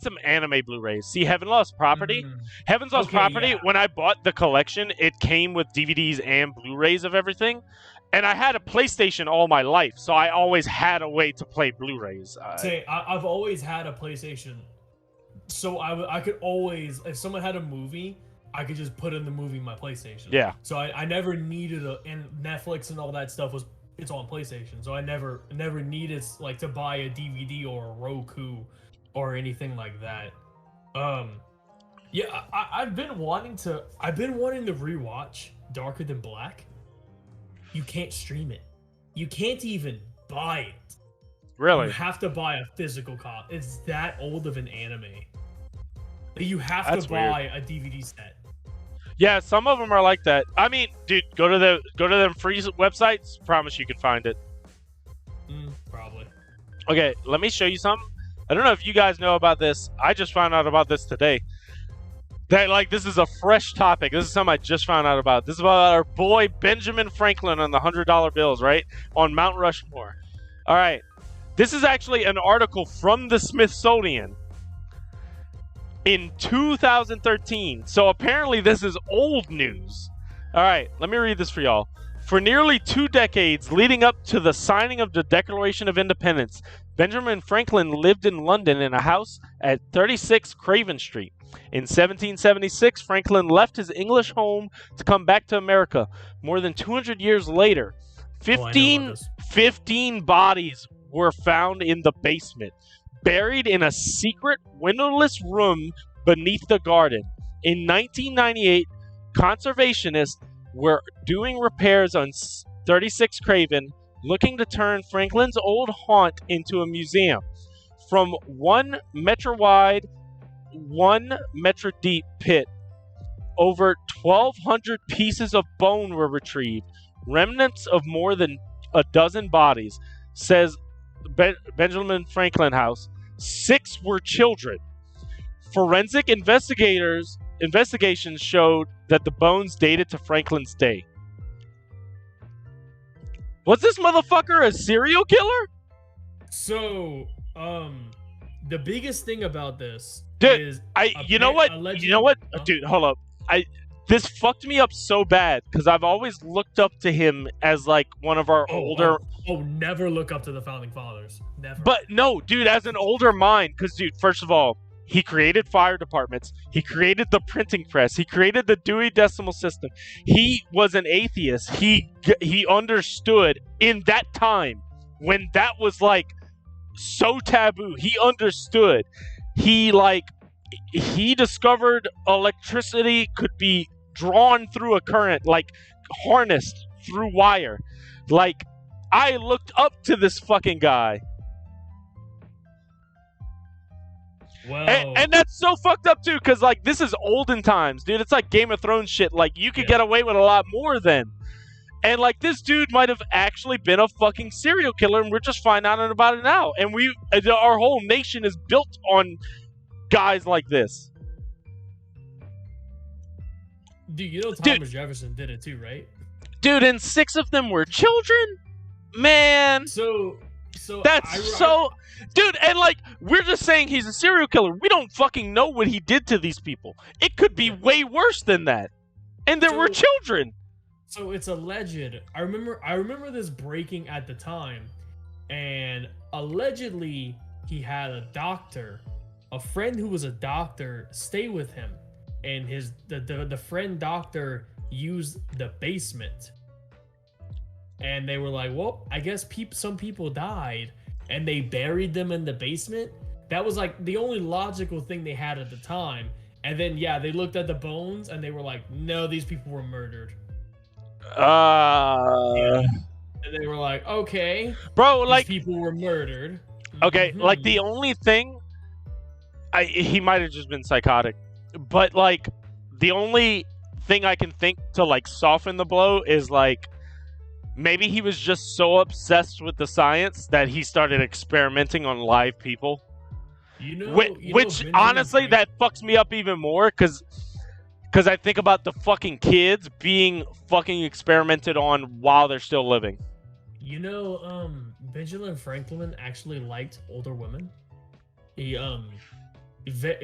some anime Blu-rays. See, Heaven Lost Property. Heaven's Lost Property. Yeah. When I bought the collection, it came with DVDs and Blu-rays of everything. And I had a PlayStation all my life, so I always had a way to play Blu-rays. I've always had a PlayStation, so I could always, if someone had a movie, I could just put in the movie in my PlayStation. Yeah. So I never needed and Netflix and all that stuff it's on PlayStation, so I never needed like to buy a DVD or a Roku or anything like that. Yeah, I've been wanting to rewatch Darker Than Black. You can't stream it. You can't even buy it. Really? You have to buy a physical copy. It's that old of an anime. You have to buy a DVD set. Yeah, some of them are like that. I mean, dude, go to them free websites. Promise you can find it. Probably. Okay, let me show you something. I don't know if you guys know about this. I just found out about this today. That this is a fresh topic. This is something I just found out about. This is about our boy Benjamin Franklin on the $100 bills, right? On Mount Rushmore. All right. This is actually an article from the Smithsonian in 2013. So apparently this is old news. All right, let me read this for y'all. For nearly 2 decades leading up to the signing of the Declaration of Independence, Benjamin Franklin lived in London in a house at 36 Craven Street. In 1776, Franklin left his English home to come back to America. More than 200 years later, 15 bodies were found in the basement, buried in a secret windowless room beneath the garden. In 1998, conservationists were doing repairs on 36 Craven, looking to turn Franklin's old haunt into a museum. From 1 meter wide, 1 meter deep pit, over 1,200 pieces of bone were retrieved, remnants of more than a dozen bodies, says Benjamin Franklin House. 6 were children. Forensic investigations showed that the bones dated to Franklin's day. Was this motherfucker a serial killer? So, the biggest thing about this is you know what? Dude, hold up. This fucked me up so bad because I've always looked up to him as like one of our older. Never look up to the founding fathers. Never. But no, dude, as an older mind, because dude, first of all, he created fire departments. He created the printing press. He created the Dewey Decimal System. He was an atheist. He understood in that time when that was like so taboo. He understood. He discovered electricity could be drawn through a current, like harnessed through wire. Like, I looked up to this fucking guy. Well, and that's so fucked up too, because like this is olden times, dude. It's like Game of Thrones shit. Like you could get away with a lot more then. And like this dude might have actually been a fucking serial killer, and we're just finding out about it now. And our whole nation is built on guys like this. Dude, you know Thomas Jefferson did it too, right? Dude, and 6 of them were children? Man. So dude, and like we're just saying he's a serial killer. We don't fucking know what he did to these people. It could be way worse than that. And there were children. So it's alleged. I remember this breaking at the time, and allegedly he had a friend who was a doctor, stay with him, and the friend doctor used the basement. And they were like, well, I guess some people died, and they buried them in the basement. That was like the only logical thing they had at the time. And then, they looked at the bones, and they were like, no, these people were murdered. And they were like, okay. Bro, like... These people were murdered. Okay, like the only thing... he might have just been psychotic. But, like, the only thing I can think to, like, soften the blow is, like... Maybe he was just so obsessed with the science that he started experimenting on live people. Which honestly, that fucks me up even more because I think about the fucking kids being fucking experimented on while they're still living. Benjamin Franklin actually liked older women. He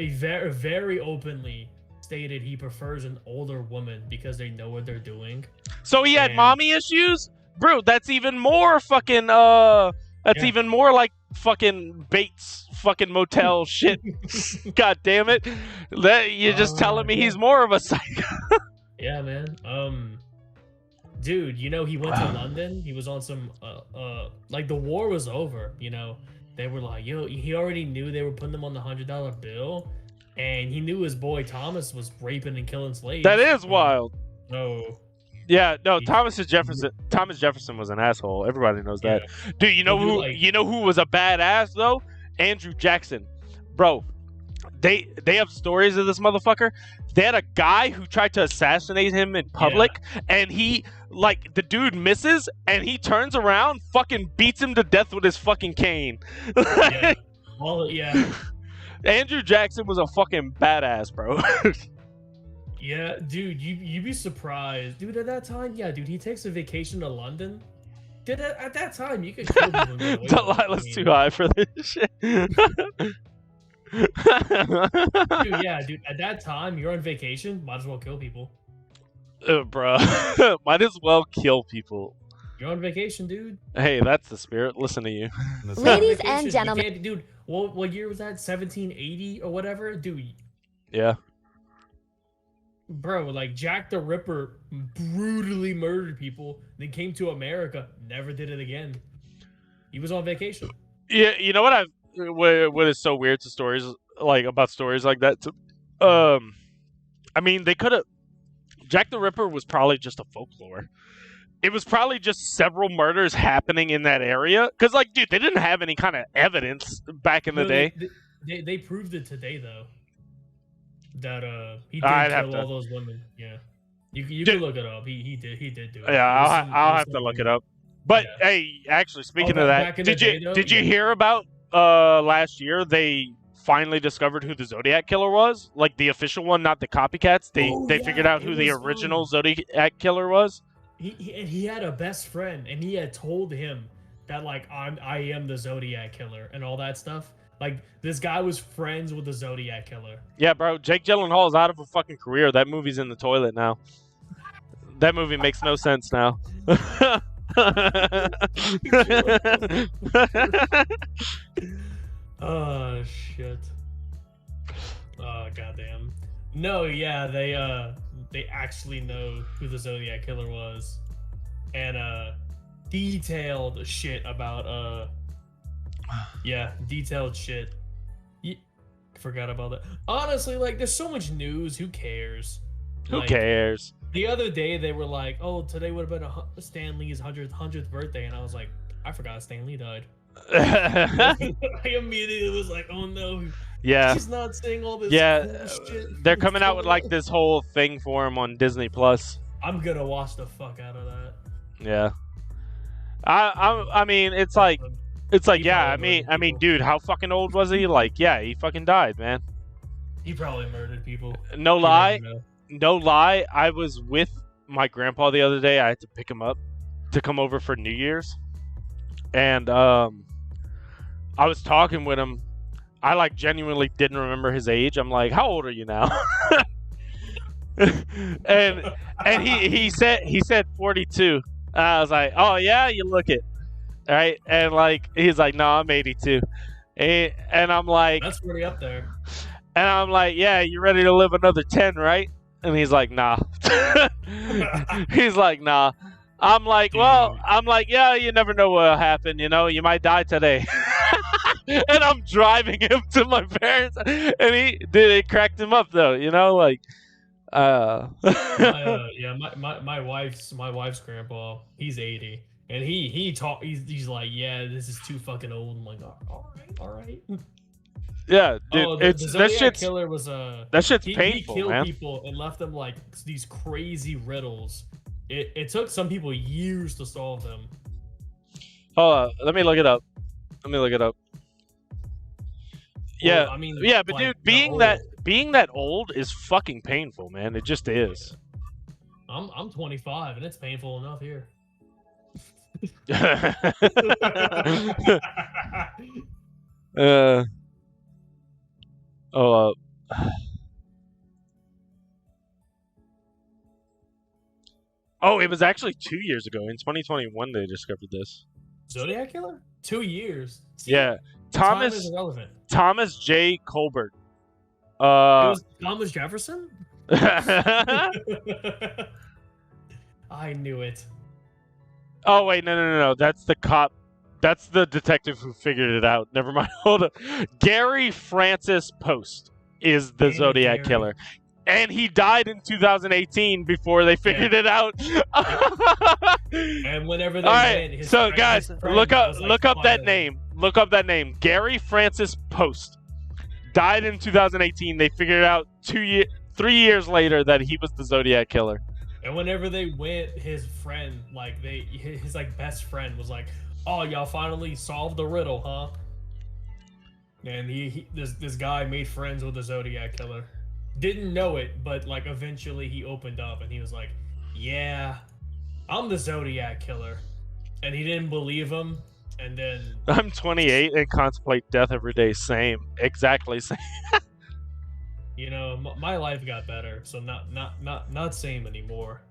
very openly stated he prefers an older woman because they know what they're doing. So he had mommy issues? Bro, that's even more fucking even more like fucking Bates fucking motel shit. God damn it. You're just telling me he's more of a psycho. Yeah, man. Dude, he went to London. He was on some like the war was over, They were like, yo, he already knew they were putting him on the $100 bill, and he knew his boy Thomas was raping and killing slaves. That is wild. No. Yeah, no, Thomas Jefferson was an asshole. Everybody knows that. Dude, you know who was a badass though? Andrew Jackson. Bro, they have stories of this motherfucker. They had a guy who tried to assassinate him in public, and he the dude misses, and he turns around, fucking beats him to death with his fucking cane. Andrew Jackson was a fucking badass, bro. Yeah, dude, you'd be surprised. Dude, at that time, he takes a vacation to London. Dude, at that time, you could kill people. Delilah's too high for this shit. Dude, at that time, you're on vacation, might as well kill people. Bro, might as well kill people. You're on vacation, dude. Hey, that's the spirit. Listen to you. Ladies and gentlemen. Dude, what year was that? 1780 or whatever? Dude. Yeah. Bro, Jack the Ripper brutally murdered people, then came to America, never did it again. He was on vacation. Yeah, you know what is so weird to stories about stories like that? I mean, they could have. Jack the Ripper was probably just a folklore. It was probably just several murders happening in that area. Because, dude, they didn't have any kind of evidence back in the day. They proved it today, though. That he did kill all those women. Yeah, you can look it up. He did do it. Yeah, I'll have to look it up. But hey, actually, speaking of that, did you hear about last year they finally discovered who the Zodiac killer was? Like the official one, not the copycats. They figured out who the original Zodiac killer was. He had a best friend, and he had told him that I am the Zodiac killer and all that stuff. This guy was friends with the Zodiac killer. Yeah, bro. Jake Gyllenhaal is out of a fucking career. That movie's in the toilet now. That movie makes no sense now. Oh, shit. Oh, goddamn. No, yeah, they actually know who the Zodiac killer was. And, detailed shit about, detailed shit. Forgot about that. Honestly, there's so much news. Who cares? Who cares? The other day, they were like, "Oh, today would have been Stan Lee's 100th birthday," and I was like, "I forgot Stan Lee died." I immediately was like, "Oh no!" Yeah, he's not saying all this. Yeah, cool shit. They're coming out with this whole thing for him on Disney Plus. I'm gonna watch the fuck out of that. Yeah, I mean, it's like. I mean, dude, how fucking old was he? He fucking died, man. He probably murdered people. No lie. I was with my grandpa the other day. I had to pick him up to come over for New Year's. And I was talking with him. I genuinely didn't remember his age. I'm like, how old are you now? and he said 42. I was like, oh yeah, you look it. All right, and he's like, no, I'm 82, and I'm like, that's pretty up there. And I'm like, yeah, you ready to live another 10, right? And he's like, nah. He's like, nah. I'm like, yeah, you never know what'll happen, you might die today. And I'm driving him to my parents, and it cracked him up though, my wife's grandpa, he's 80. And he's like, yeah, this is too fucking old. I'm like, all right. Yeah, dude, that shit's killer was that shit's painful, he killed man. people and left them these crazy riddles. It took some people years to solve them. Hold on, let me look it up. Yeah, I mean, yeah, but like, dude, they're being that old is fucking painful, man. It just is. I'm 25 and it's painful enough here. Oh. Oh, it was actually 2 years ago. In 2021, they discovered this. Zodiac killer? 2 years. See, Yeah, time is irrelevant. Thomas J. Colbert. It was Thomas Jefferson. I knew it. Oh wait, no. That's the cop. That's the detective who figured it out. Never mind. Hold on. Gary Francis Post is the Zodiac killer. And he died in 2018 before they figured it out. And whenever they All went, right, his so friend, guys, his friend look up was like, that name. Look up that name. Gary Francis Post died in 2018. They figured it out 3 years later that he was the Zodiac killer. And whenever they went, his friend, like his like best friend was like, "Oh, y'all finally solved the riddle, huh?" And this guy made friends with the Zodiac killer. Didn't know it, but like eventually he opened up and he was like, "Yeah, I'm the Zodiac killer," and he didn't believe him. And then I'm 28 and contemplate death every day. Same, exactly same. you know, my life got better, so not same anymore.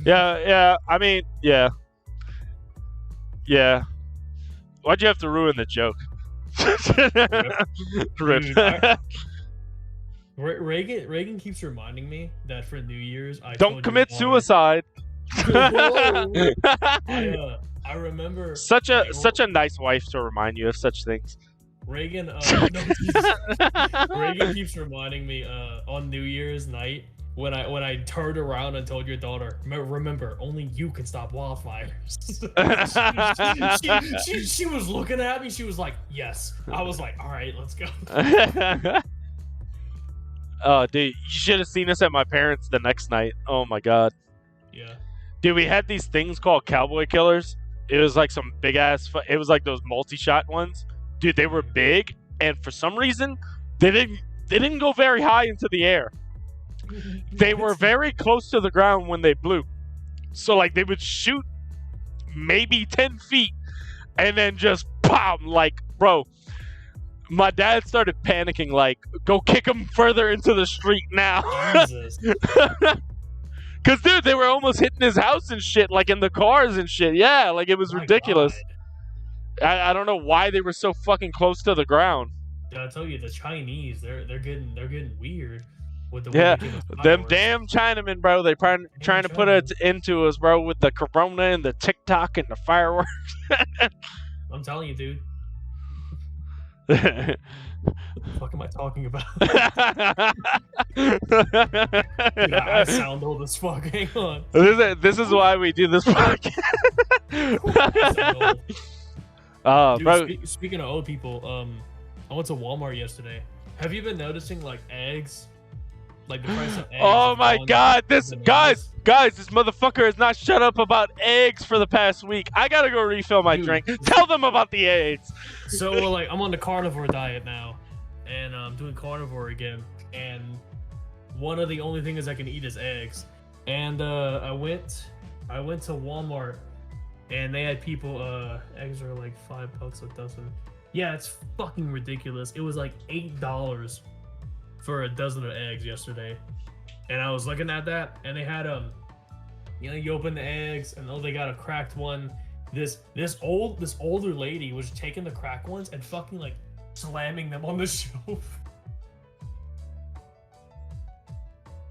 Yeah. I mean, yeah. Why'd you have to ruin the joke? Rip. Dude, Reagan keeps reminding me that for New Year's I Don't commit suicide. I remember such a nice wife to remind you of such things. Reagan Reagan keeps reminding me on New Year's night when I turned around and told your daughter, remember, only you can stop wildfires. she was looking at me. She was like, yes. I was like, all right, let's go. Oh, dude, you should have seen us at my parents' the next night. Oh my god. Yeah. Dude, we had these things called cowboy killers. It was like some big ass. It was like those multi-shot ones. Dude, they were big, and for some reason, they didn't go very high into the air. They were very close to the ground when they blew. So like they would shoot maybe 10 feet, and then just pop. Like, bro, my dad started panicking. Like, go kick him further into the street now. Jesus. Cause dude, they were almost hitting his house and shit, like in the cars and shit. Yeah, like it was ridiculous. I don't know why they were so fucking close to the ground. I tell you, the Chinese, they're getting weird with the Yeah, way they give us them fireworks. damn Chinamen, bro. They trying to put it into us, bro, with the Corona and the TikTok and the fireworks. I'm telling you, dude. What the fuck am I talking about? Dude, I sound old as fuck. Hang on. This is why we do this podcast. Dude, bro. Speaking of old people, I went to Walmart yesterday. Have you been noticing like eggs? Like the price of eggs. Oh my god, this guys, this motherfucker has not shut up about eggs for the past week. I gotta go refill my drink. Tell them about the eggs. So like I'm on the carnivore diet now, and I'm doing carnivore again. And one of the only things I can eat is eggs. And I went to Walmart, and they had people. Eggs are like $5 a dozen. Yeah, it's fucking ridiculous. It was like $8 for a dozen of eggs yesterday, and I was looking at that, and they had you open the eggs, and they got a cracked one. This older lady was taking the cracked ones and fucking like slamming them on the shelf.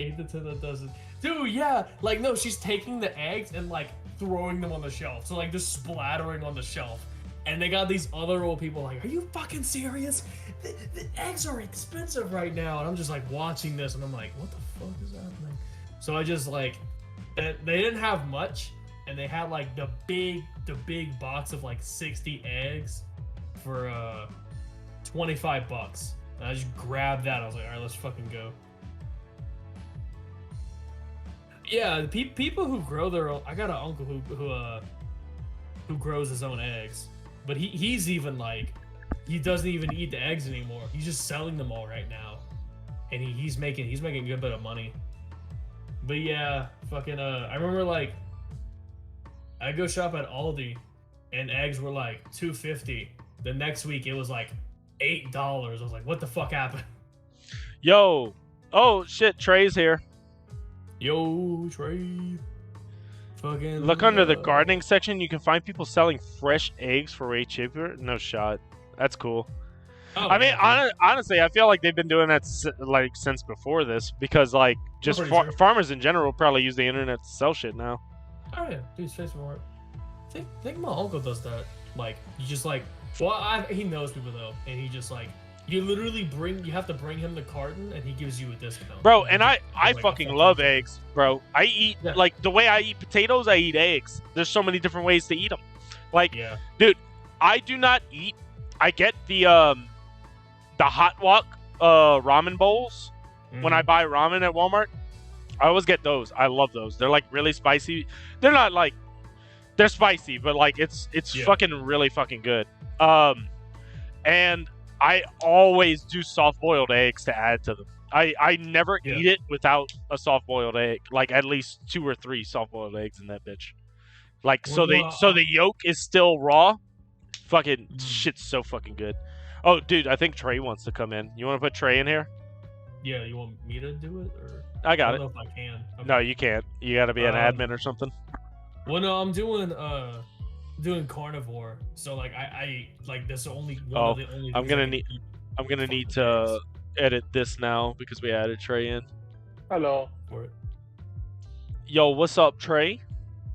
8 to 10 a dozen, dude. Yeah, like no, she's taking the eggs and like throwing them on the shelf, so like just splattering on the shelf. And they got these other old people like, are you fucking serious? The eggs are expensive right now. And I'm just like watching this, and I'm like, what the fuck is happening? So I just like, they didn't have much, and they had like the big box of like 60 eggs for $25. And I just grabbed that. I was like, all right, let's fucking go. Yeah, people who grow their own. I got an uncle who grows his own eggs. But he's even like, he doesn't even eat the eggs anymore. He's just selling them all right now, and he's making a good bit of money. But yeah, fucking I remember like I go shop at Aldi, and eggs were like $2.50. The next week it was like $8. I was like, what the fuck happened? Yo, oh shit, Trey's here. Yo, Trey. Fucking Look under the gardening section. You can find people selling fresh eggs for way cheaper. No shot. That's cool. Oh, I mean, honestly, I feel like they've been doing that like since before this, because like just farmers in general probably use the internet to sell shit now. Oh yeah, dude, Facebook. I think my uncle does that. Like, you just like, well, he knows people though, and he just like, you have to bring him the carton, and he gives you a discount. Bro, and I fucking love eggs, bro. I eat like the way I eat potatoes, I eat eggs. There's so many different ways to eat them. Like, dude, I do not eat. I get the hot wok ramen bowls when I buy ramen at Walmart. I always get those. I love those. They're like really spicy. They're not like, they're spicy, but like it's fucking really fucking good. And I always do soft-boiled eggs to add to them. I never eat it without a soft-boiled egg. Like at least 2 or 3 soft-boiled eggs in that bitch. Like so the yolk is still raw. Fucking shit's so fucking good. Oh, dude, I think Trey wants to come in. You want to put Trey in here? Yeah, you want me to do it, or I got I it. don't know if I can. Okay. No, you can't. You got to be an admin or something. Well, no, I'm doing carnivore. So like I like that's only one of the only. I'm gonna need to edit this now because we added Trey in. Hello. Yo, what's up, Trey?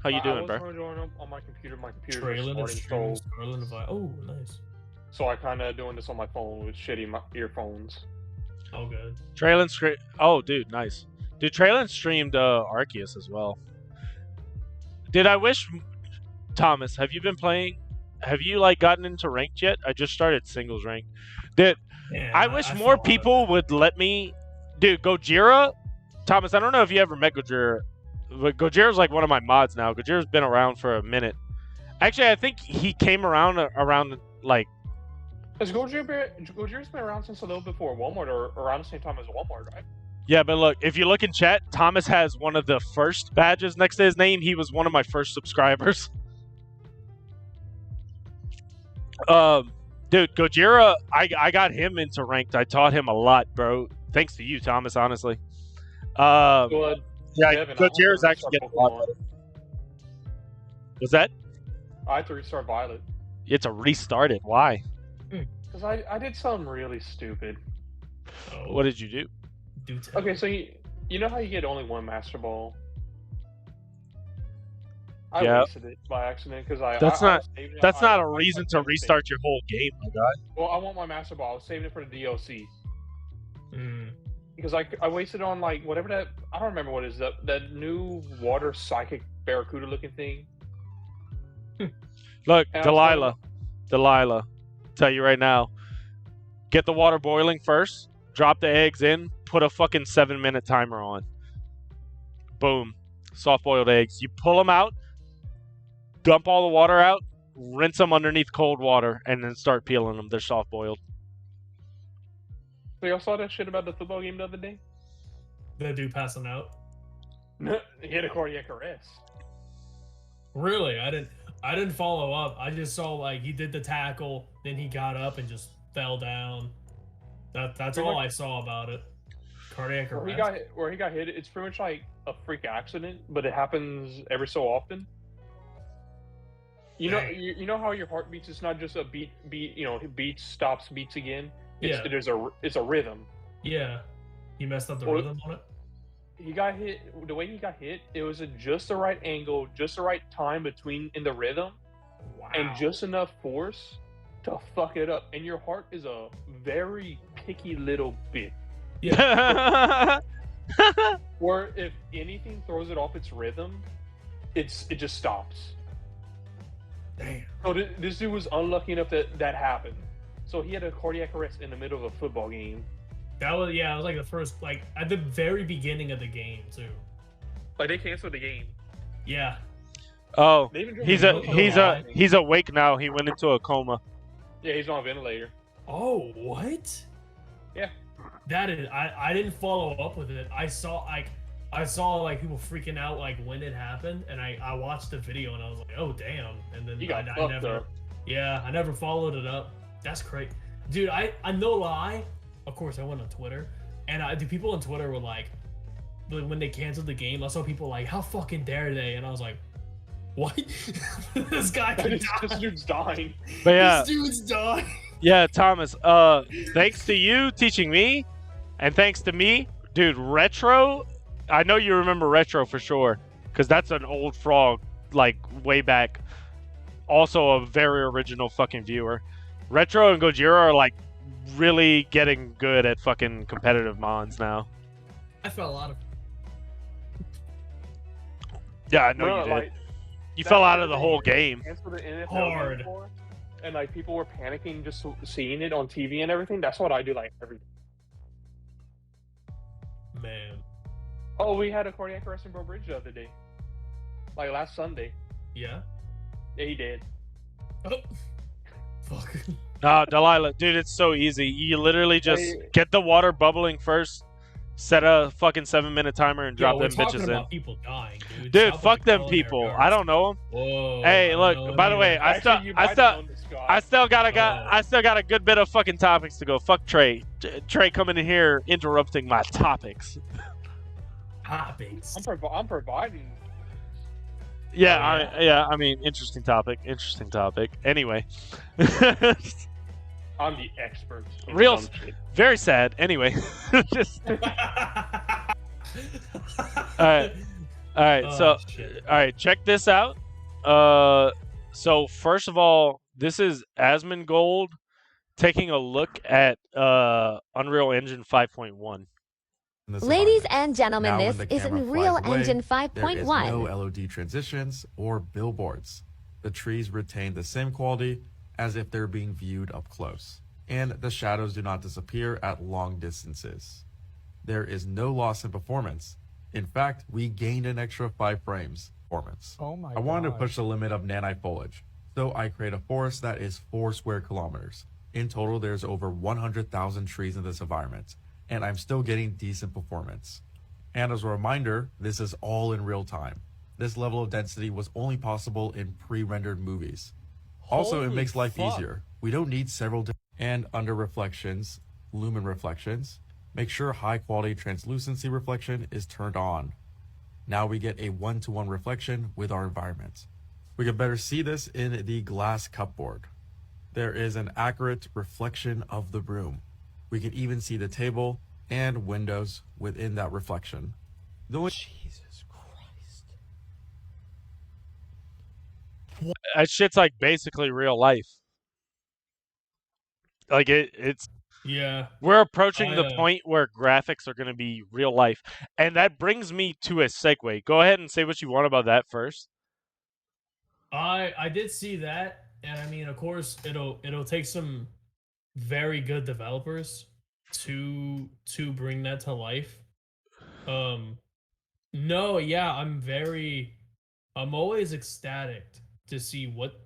How you doing, bro? I was join on my computer. My computer Trailing is starting, oh, nice. so I kind of doing this on my phone with shitty earphones. Oh, good. Traylon stream. Oh, dude, nice. Dude, Traylon streamed Arceus as well. Dude, I wish. Thomas, have you been playing? Have you like gotten into ranked yet? I just started singles rank. Dude, I wish more people would let me. Dude, Gojira. Thomas, I don't know if you ever met Gojira, but Gojira's like one of my mods now. Gojira's been around for a minute. Actually, I think he came around like. Has Gojira's been around since a little before Walmart, or around the same time as Walmart, right? Yeah, but look, if you look in chat, Thomas has one of the first badges next to his name. He was one of my first subscribers. Dude, Gojira, I got him into ranked. I taught him a lot, bro. Thanks to you, Thomas, honestly. Good. Yeah, Devin, Gojira's actually getting a lot better. Was that? I had to restart Violet. It's a restarted. Why? Because I did something really stupid. What did you do? Okay, so you know how you get only one Master Ball? I wasted it by accident because That's not a reason to restart your whole game, my guy. Well, I want my Master Ball. I was saving it for the DLC. Because I wasted on like whatever that, I don't remember what it is, that new water psychic barracuda looking thing. Look, Delilah, tell you right now, get the water boiling first, drop the eggs in, put a fucking 7-minute timer on. Boom, soft boiled eggs. You pull them out, dump all the water out, rinse them underneath cold water, and then start peeling them. They're soft boiled. So y'all saw that shit about the football game the other day? That dude passing out. He had a cardiac arrest. Really? I didn't follow up. I just saw like he did the tackle, then he got up and just fell down. That's all I saw about it. Cardiac arrest. Where he got hit, it's pretty much like a freak accident, but it happens every so often. You know how your heart beats? It's not just a beat. Beats, stops, beats again. It's a rhythm. Yeah, he messed up the rhythm on it. He got hit. The way he got hit, it was at just the right angle, just the right time in the rhythm, and just enough force to fuck it up. And your heart is a very picky little bit. Yeah. Where if anything throws it off its rhythm, it just stops. Damn. So this dude was unlucky enough that happened. So he had a cardiac arrest in the middle of a football game. It was like the first, like at the very beginning of the game too. Like they canceled the game. Yeah. Oh, he's awake now. He went into a coma. Yeah, he's on a ventilator. Oh, what? Yeah. That is, I didn't follow up with it. I saw like people freaking out like when it happened, and I watched the video and I was like, oh damn, and then I never, yeah, I never followed it up. That's crazy, dude. I no lie, of course I went on Twitter, and the people on Twitter were like, when they canceled the game, I saw people like, how fucking dare they, and I was like, what? This guy could die. This dude's dying. But yeah, This dude's dying. Yeah, Thomas. Thanks to you teaching me, and thanks to me, dude. Retro. I know you remember Retro for sure, because that's an old frog, like way back. Also a very original fucking viewer. Retro and Gojira are like really getting good at fucking competitive mons now. I fell out of. Yeah, I know Bro, you did. like, you fell out of the whole game. Hard. And like people were panicking just seeing it on TV and everything. That's what I do like every day. Man. Oh, we had a cardiac arrest in Bro Bridge the other day. Like last Sunday. Yeah? Yeah, he did. Oh. Fuck. Nah, Delilah, dude, it's so easy. You literally just get the water bubbling first, set a fucking 7-minute timer, and drop them bitches in. About people dying, dude. Dude, fuck them people. I don't know them. Whoa. Hey, look. By the way, I still got a good bit of fucking topics to go. Fuck Trey. Trey coming in here interrupting my topics. Topics. I'm providing. Yeah, I mean, interesting topic. Anyway. I'm the expert. Real, very sad. Anyway. Just. All right. So, all right. Check this out. So first of all, this is Asmongold taking a look at Unreal Engine 5.1. Ladies and gentlemen, this is Unreal Engine 5.1. There is no LOD transitions or billboards. The trees retain the same quality as if they're being viewed up close, and the shadows do not disappear at long distances. There is no loss in performance. In fact, we gained an extra 5 frames performance. Oh my I wanted to God. push the limit of nanite foliage, so I create a forest that is 4 square kilometers. In total, there's over 100,000 trees in this environment, and I'm still getting decent performance. And as a reminder, this is all in real time. This level of density was only possible in pre-rendered movies. Also, it Holy makes life fuck. easier. We don't need several and under reflections, lumen reflections. Make sure high quality translucency reflection is turned on. Now we get a 1-to-1 reflection with our environment. We can better see this in the glass cupboard. There is an accurate reflection of the room. We can even see the table and windows within that reflection. Jesus Christ. That shit's like basically real life. Like it's. Yeah. We're approaching the point where graphics are going to be real life, and that brings me to a segue. Go ahead and say what you want about that first. I did see that, and I mean, of course, it'll take some very good developers to bring that to life. No, yeah, I'm always ecstatic to see what,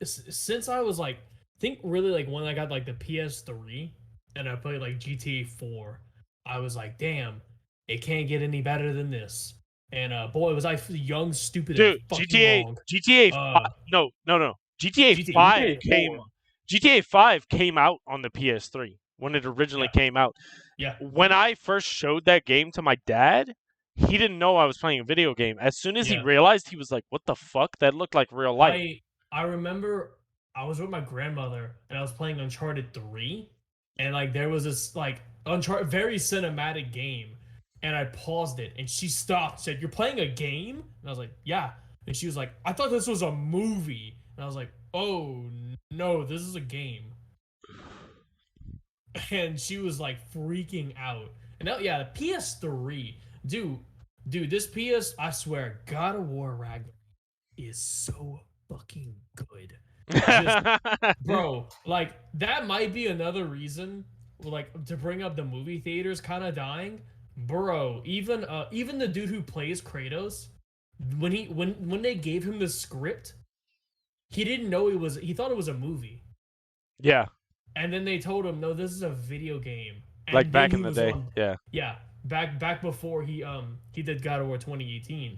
since I was like, I think really like when I got like the PS3 and I played like GTA 4, I was like, damn, it can't get any better than this. And boy, was I young, stupid, dude. and GTA 5, no. GTA 5 came. GTA 5 came out on the PS3 when it originally came out. Yeah. When I first showed that game to my dad, he didn't know I was playing a video game. As soon as he realized, he was like, "What the fuck? That looked like real life." I remember I was with my grandmother and I was playing Uncharted 3, and like there was this like Uncharted very cinematic game, and I paused it and she stopped, said, "You're playing a game?" And I was like, "Yeah." And she was like, "I thought this was a movie." And I was like, "Oh no, this is a game." And she was like freaking out. And now, yeah, the PS3, dude, this I swear, God of War Ragnarok is so fucking good. Bro, like that might be another reason, like, to bring up the movie theaters kind of dying. Bro, even the dude who plays Kratos, when they gave him the script, he didn't know he thought it was a movie. Yeah, And then they told him, no, this is a video game. And like then back he in the was day. on- Yeah. Yeah, back before he did God of War 2018.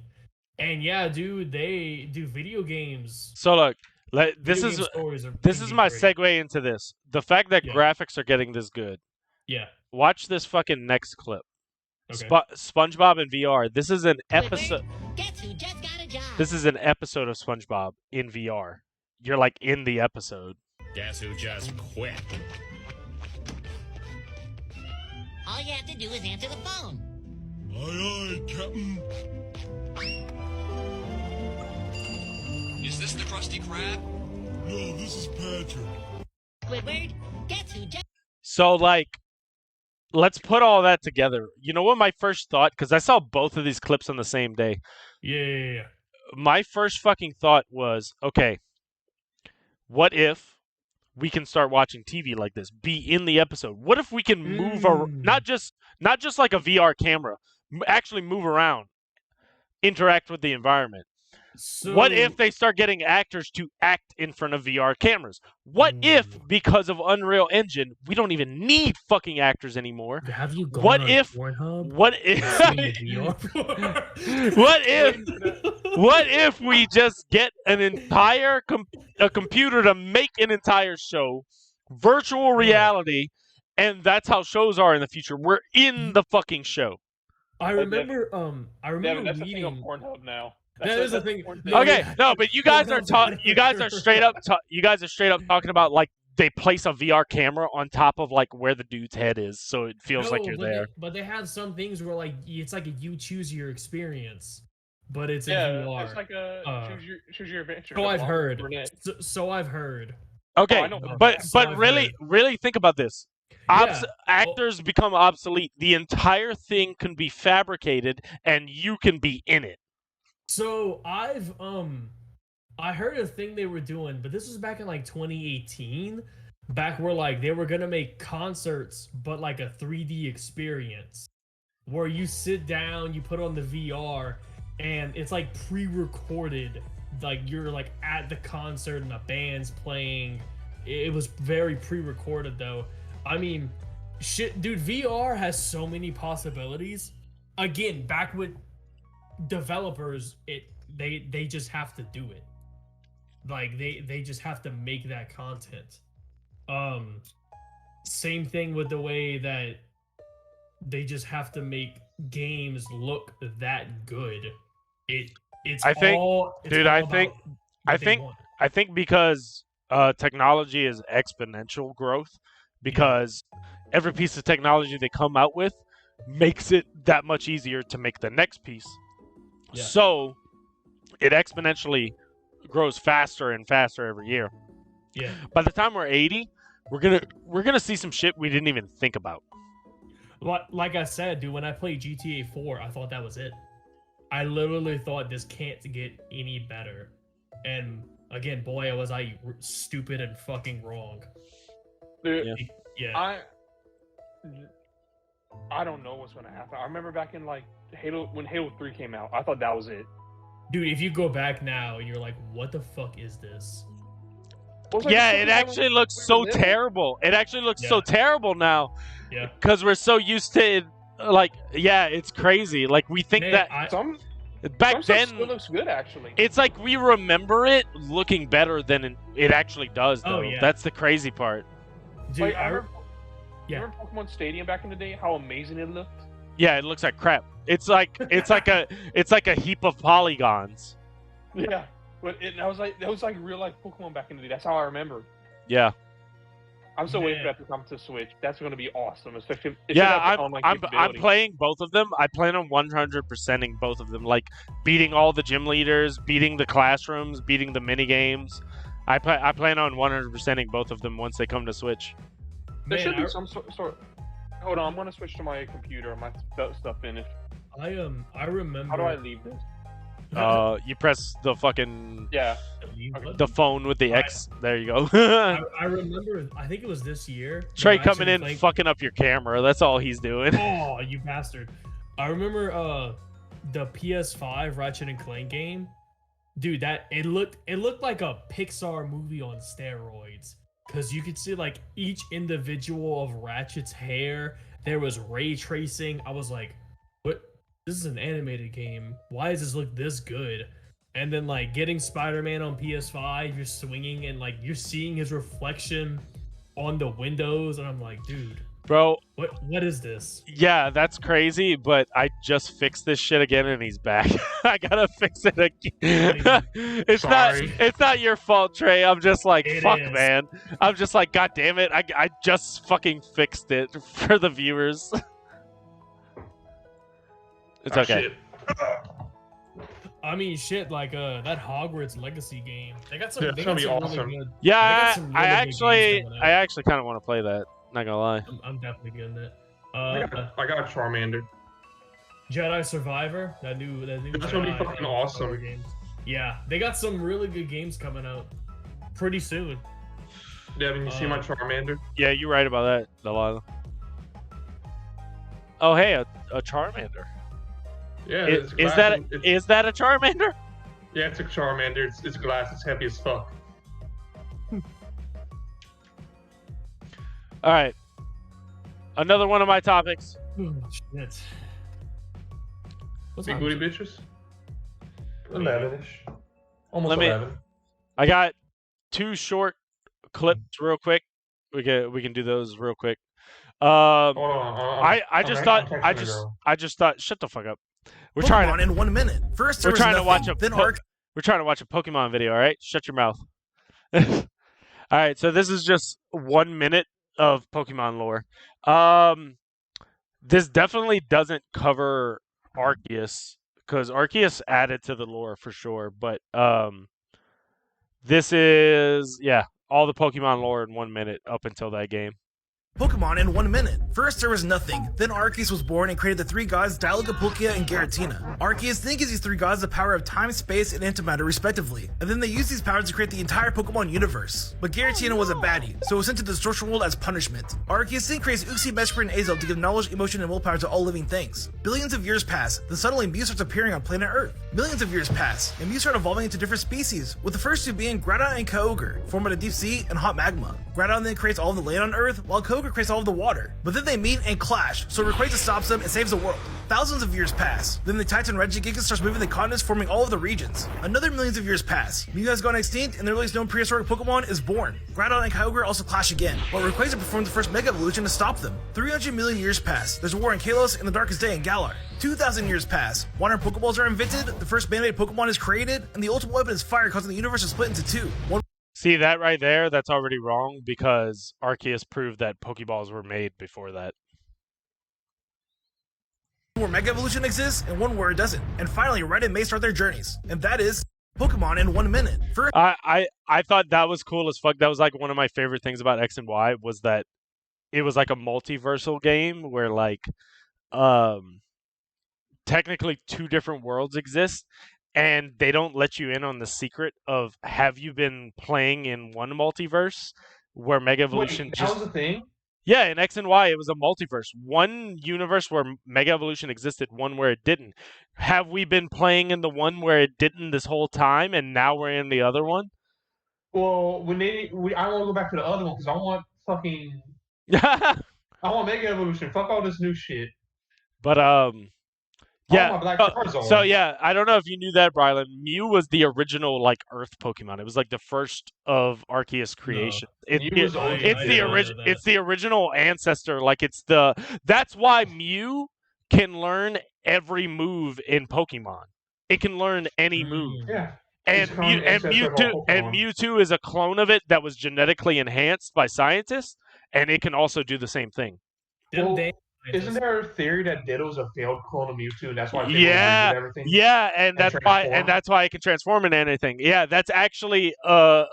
And yeah, dude, they do video games. So look, this Video is game stories are this can is be my great. segue into this. The fact that Yeah. graphics are getting this good. Yeah. Watch this fucking next clip. Okay. SpongeBob in VR. This is an episode. This is an episode of SpongeBob in VR. You're like in the episode. Guess who just quit? All you have to do is answer the phone. Aye, aye, Captain. Is this the Krusty Krab? No, this is Patrick. Squidward, guess who just... So like, let's put all that together. You know what my first thought? Because I saw both of these clips on the same day. Yeah. My first fucking thought was, okay, what if we can start watching TV like this? Be in the episode. What if we can move not just like a VR camera, actually move around, interact with the environment? So, What if they start getting actors to act in front of VR cameras? What if, because of Unreal Engine, we don't even need fucking actors anymore? Have you gone What on if? Pornhub? What if? What if we just get an entire a computer to make an entire show, virtual reality, and that's how shows are in the future? We're in the fucking show. I remember That's the thing on reading. Pornhub now. That is the thing. Okay, no, but you guys are you guys are straight up talking about like they place a VR camera on top of like where the dude's head is, so it feels like you're there. But they have some things where like it's like a you choose your experience, but it's in Yeah, VR. it's like a choose your adventure. So I've heard. Burnett. So I've heard. Okay, I know. but So I've really think about this. Yeah. Actors become obsolete. The entire thing can be fabricated, and you can be in it. So I heard a thing they were doing, but this was back in like 2018, back where like they were gonna make concerts, but like a 3D experience, where you sit down, you put on the VR, and it's like pre-recorded, like you're like at the concert and the band's playing. It was very pre-recorded though. I mean, shit, dude, VR has so many possibilities. Again, back with developers, they just have to do it. Like they just have to make that content. Same thing with the way that they just have to make games look that good. I think because technology is exponential growth, because every piece of technology they come out with makes it that much easier to make the next piece. Yeah. So it exponentially grows faster and faster every year. Yeah. By the time we're 80, we're gonna see some shit we didn't even think about. Like I said, dude, when I played GTA 4, I thought that was it. I literally thought this can't get any better. And again, boy, was I stupid and fucking wrong. Dude, Yeah. I don't know what's gonna happen. I remember back in like when Halo 3 came out, I thought that was it. Dude, if you go back now, you're like, what the fuck is this? Yeah, it actually looks so terrible. It actually looks so terrible now. Yeah. Because we're so used to it. Like, yeah, it's crazy. Like, we think that back then still looks good actually. it's like we remember it looking better than it actually does, though. Oh, yeah. That's the crazy part. Dude, Like, I remember Pokemon Stadium back in the day, how amazing it looked. Yeah, it looks like crap. It's like a heap of polygons. Yeah, but that was like real life Pokemon back in the day. That's how I remember. Yeah. I'm still waiting for that to come to Switch. That's going to be awesome, especially. I'm playing both of them. I plan on 100%ing both of them, like beating all the gym leaders, beating the classrooms, beating the mini games. I plan on 100%ing both of them once they come to Switch. There should be some sort. Hold on, I'm gonna switch to my computer. My stuff finished. I remember. How do I leave this? You press the fucking the phone with the X. There you go. I remember. I think it was this year. Trey coming in, fucking up your camera. That's all he's doing. Oh, you bastard! I remember the PS5 Ratchet and Clank game. Dude, it looked like a Pixar movie on steroids. because you could see like each individual of Ratchet's hair. There was ray tracing. I was like, what? This is an animated game. Why does this look this good? And then like getting Spider-Man on PS5, you're swinging and like you're seeing his reflection on the windows, and I'm like, dude, bro, what is this? Yeah, that's crazy, but I just fixed this shit again and he's back. I gotta fix it again. It's not your fault, Trey. I'm just like, fuck, man. I'm just like, god damn it. I just fucking fixed it for the viewers. It's okay. Shit. I mean, shit, like that Hogwarts Legacy game. They got some. Yeah, they it's got gonna be some awesome. Really good, Yeah, I actually kind of want to play that. Not gonna lie. I'm definitely getting it. I got Charmander. Jedi Survivor, that new. That's gonna be fucking awesome. Games. Yeah, they got some really good games coming out pretty soon. Devin, you see my Charmander? Yeah, you're right about that, Delilah. Oh, hey, a Charmander. Yeah, is that a Charmander? Yeah, it's a Charmander. It's glass. It's heavy as fuck. All right. Another one of my topics. Oh, shit. Big booty bitches? 11-ish. Almost 11. I got 2 short clips real quick. We can do those real quick. Hold on. I just thought shut the fuck up. We're Pokemon trying in 1 minute. First, we're trying to watch we're trying to watch a Pokemon video, all right? Shut your mouth. All right, so this is just 1 minute of Pokemon lore. This definitely doesn't cover Arceus because Arceus added to the lore for sure, but this is all the Pokemon lore in 1 minute up until that game. Pokemon in 1 minute. First, there was nothing. Then Arceus was born and created the 3 gods Dialga, Palkia, and Giratina. Arceus then gives these 3 gods the power of time, space, and antimatter respectively, and then they use these powers to create the entire Pokemon universe. But Giratina was a baddie, so it was sent to the Distortion World as punishment. Arceus then creates Uxie, Mesprit, and Azel to give knowledge, emotion, and willpower to all living things. Billions of years pass, then suddenly Mew starts appearing on planet Earth. Millions of years pass, and Mew start evolving into different species, with the first 2 being Groudon and Kyogre, formed by the deep sea and hot magma. Groudon then creates all of the land on Earth, while Kyogre creates all of the water. But then they meet and clash, so Rayquaza stops them and saves the world. Thousands of years pass. Then the Titan Regigigas starts moving the continents, forming all of the regions. Another millions of years pass. Mew has gone extinct, and the earliest known prehistoric Pokemon is born. Groudon and Kyogre also clash again, while Rayquaza performs the first Mega Evolution to stop them. 300 million years pass. There's a war in Kalos and the Darkest Day in Galar. 2,000 years pass. Water Pokeballs are invented, the first man-made Pokemon is created, and the ultimate weapon is fire, causing the universe to split into 2. See that right there? That's already wrong because Arceus proved that Pokeballs were made before that. Where Mega Evolution exists and one where it doesn't. And finally, Red and May start their journeys, and that is Pokemon in 1 minute. First, I thought that was cool as fuck. That was like one of my favorite things about X and Y was that it was like a multiversal game where like technically 2 different worlds exist. And they don't let you in on the secret of have you been playing in one multiverse where Mega Evolution that was a thing? Yeah, in X and Y it was a multiverse. One universe where Mega Evolution existed, one where it didn't. Have we been playing in the one where it didn't this whole time and now we're in the other one? Well, I want to go back to the other one because I want fucking I want Mega Evolution. Fuck all this new shit. But yeah. So yeah, I don't know if you knew that, Brylan. Mew was the original like Earth Pokemon. It was like the first of Arceus creation. No. It's the original ancestor. Like that's why Mew can learn every move in Pokemon. It can learn any move. Yeah. And Mewtwo is a clone of it that was genetically enhanced by scientists, and it can also do the same thing. Well, isn't there a theory that Ditto's a failed clone of Mewtwo, and that's why everything? Yeah, and that's why it can transform into anything. Yeah, that's actually that's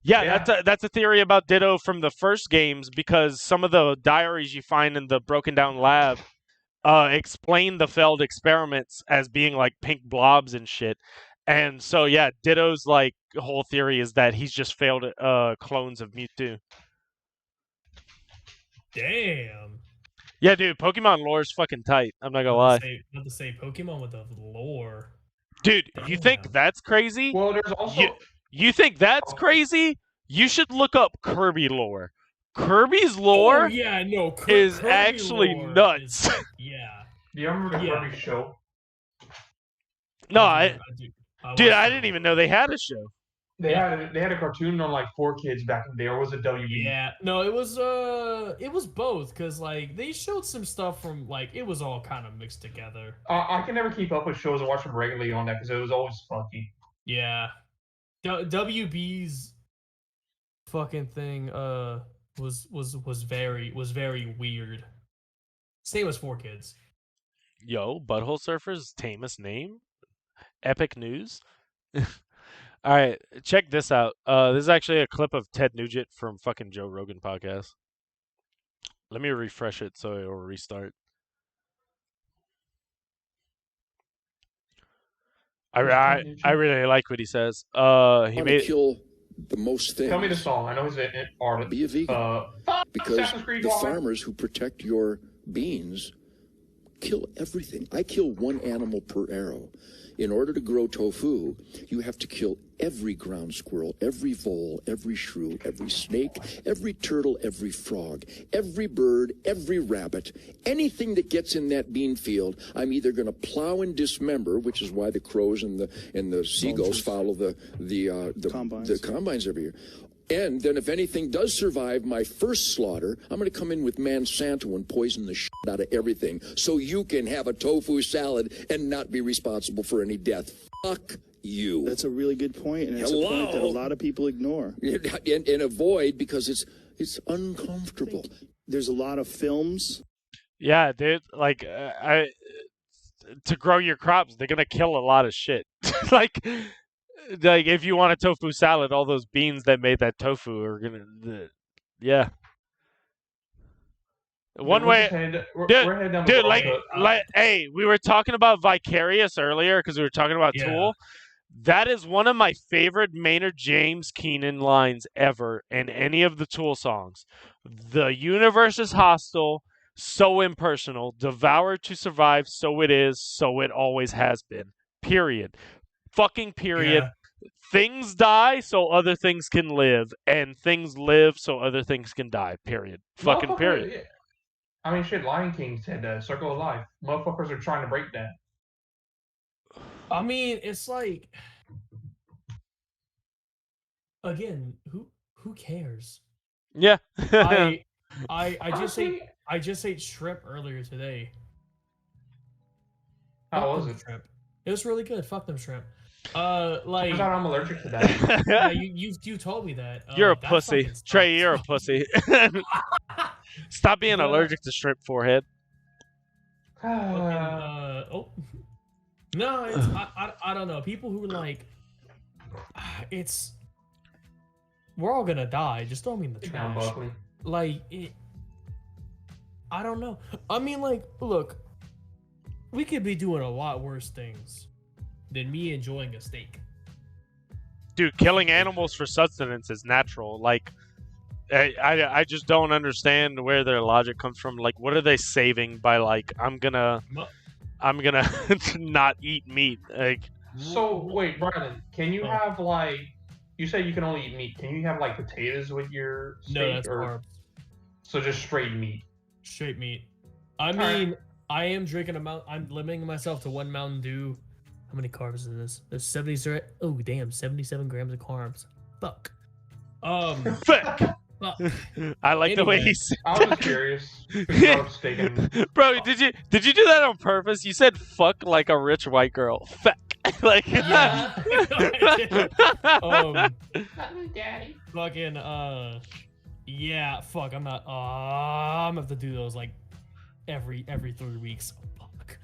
a theory about Ditto from the first games because some of the diaries you find in the broken down lab explain the failed experiments as being like pink blobs and shit. And so yeah, Ditto's like whole theory is that he's just failed clones of Mewtwo. Damn. Yeah, dude, Pokemon lore is fucking tight. I'm not gonna lie. Not to say Pokemon with the lore. Dude, you think that's crazy? Well, there's also you think that's crazy? You should look up Kirby lore. Kirby's lore is Kirby actually lore nuts. Yeah. Do you remember the Kirby show? No, do. Dude, I didn't even know they had a show. They had a cartoon on like 4Kids back in the day, or was it WB? Yeah, no, it was both because like they showed some stuff from like it was all kind of mixed together. I can never keep up with shows. I watch them regularly on that because it was always funky. Yeah, WB's fucking thing was very weird. Same as 4Kids. Yo, Butthole Surfer's tamest name? Epic news? All right, check this out. This is actually a clip of Ted Nugent from fucking Joe Rogan podcast. Let me refresh it so it will restart. I really like what he says. He made kill the most things. Tell me the song. I know he's an artist. Be a vegan. Because Assassin's Creed the Valhalla. farmers who protect your beans kill everything. I kill one animal per arrow. In order to grow tofu, you have to kill every ground squirrel, every vole, every shrew, every snake, every turtle, every frog, every bird, every rabbit, anything that gets in that bean field. I'm either going to plow and dismember, which is why the crows and the seagulls follow the combines every year. And then if anything does survive my first slaughter, I'm going to come in with Monsanto and poison the shit out of everything so you can have a tofu salad and not be responsible for any death. Fuck you. That's a really good point, and it's a point that a lot of people ignore. And avoid because it's uncomfortable. There's a lot of films. Yeah, dude. Like, to grow your crops, they're gonna kill a lot of shit. like if you want a tofu salad, all those beans that made that tofu are gonna, yeah. One way, dude, like, hey, we were talking about Vicarious earlier because we were talking about Tool. That is one of my favorite Maynard James Keenan lines ever in any of the Tool songs. The universe is hostile, so impersonal, devoured to survive, so it is, so it always has been. Period. Fucking period. Yeah. Things die so other things can live, and things live so other things can die. Period. Fucking period. Yeah. I mean, shit, Lion King said that. Circle of life. Motherfuckers are trying to break that. I mean, it's like, again, who cares? Yeah. I just ate shrimp earlier today. How was it? Shrimp. It was really good. Fuck them shrimp. Like, turns out I'm allergic to that. Yeah, you told me that. You're a pussy, Trey. You're a pussy. Stop being allergic to shrimp, forehead. No, it's I don't know. People who like, it's we're all gonna die. Just throw me in the trash. Like it. I don't know. I mean, like, look, we could be doing a lot worse things than me enjoying a steak. Dude, killing animals for sustenance is natural. Like, I just don't understand where their logic comes from. Like, what are they saving by, like, I'm gonna not eat meat? Like, so wait, Brandon, can you have like, you say you can only eat meat? Can you have like potatoes with your steak? No, that's carbs. So just straight meat. Straight meat. I mean, I am drinking I'm limiting myself to 1 Mountain Dew. How many carbs is this? There's 77 grams of carbs. Fuck. Fuck. I like the way he said that. I was curious. Bro, did you do that on purpose? You said fuck like a rich white girl. Fuck. Like, yeah. Daddy. Fucking yeah, fuck, I'm not I'm gonna have to do those like every 3 weeks. Fuck.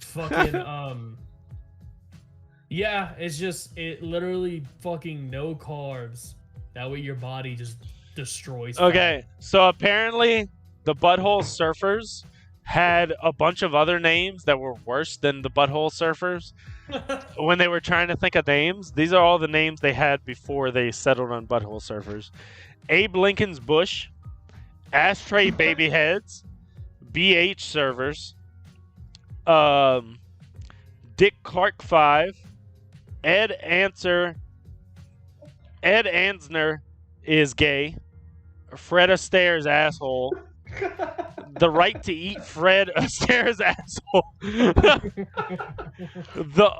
Fucking yeah, it's just it literally fucking no carbs. That way your body just destroys. Okay, so apparently the Butthole Surfers had a bunch of other names that were worse than the Butthole Surfers. When they were trying to think of names, these are all the names they had before they settled on Butthole Surfers. Abe Lincoln's Bush, Ashtray Baby Heads, BH Servers, Dick Clark 5, Ed Ansner is gay. Fred Astaire's asshole. The right to eat Fred Astaire's asshole. The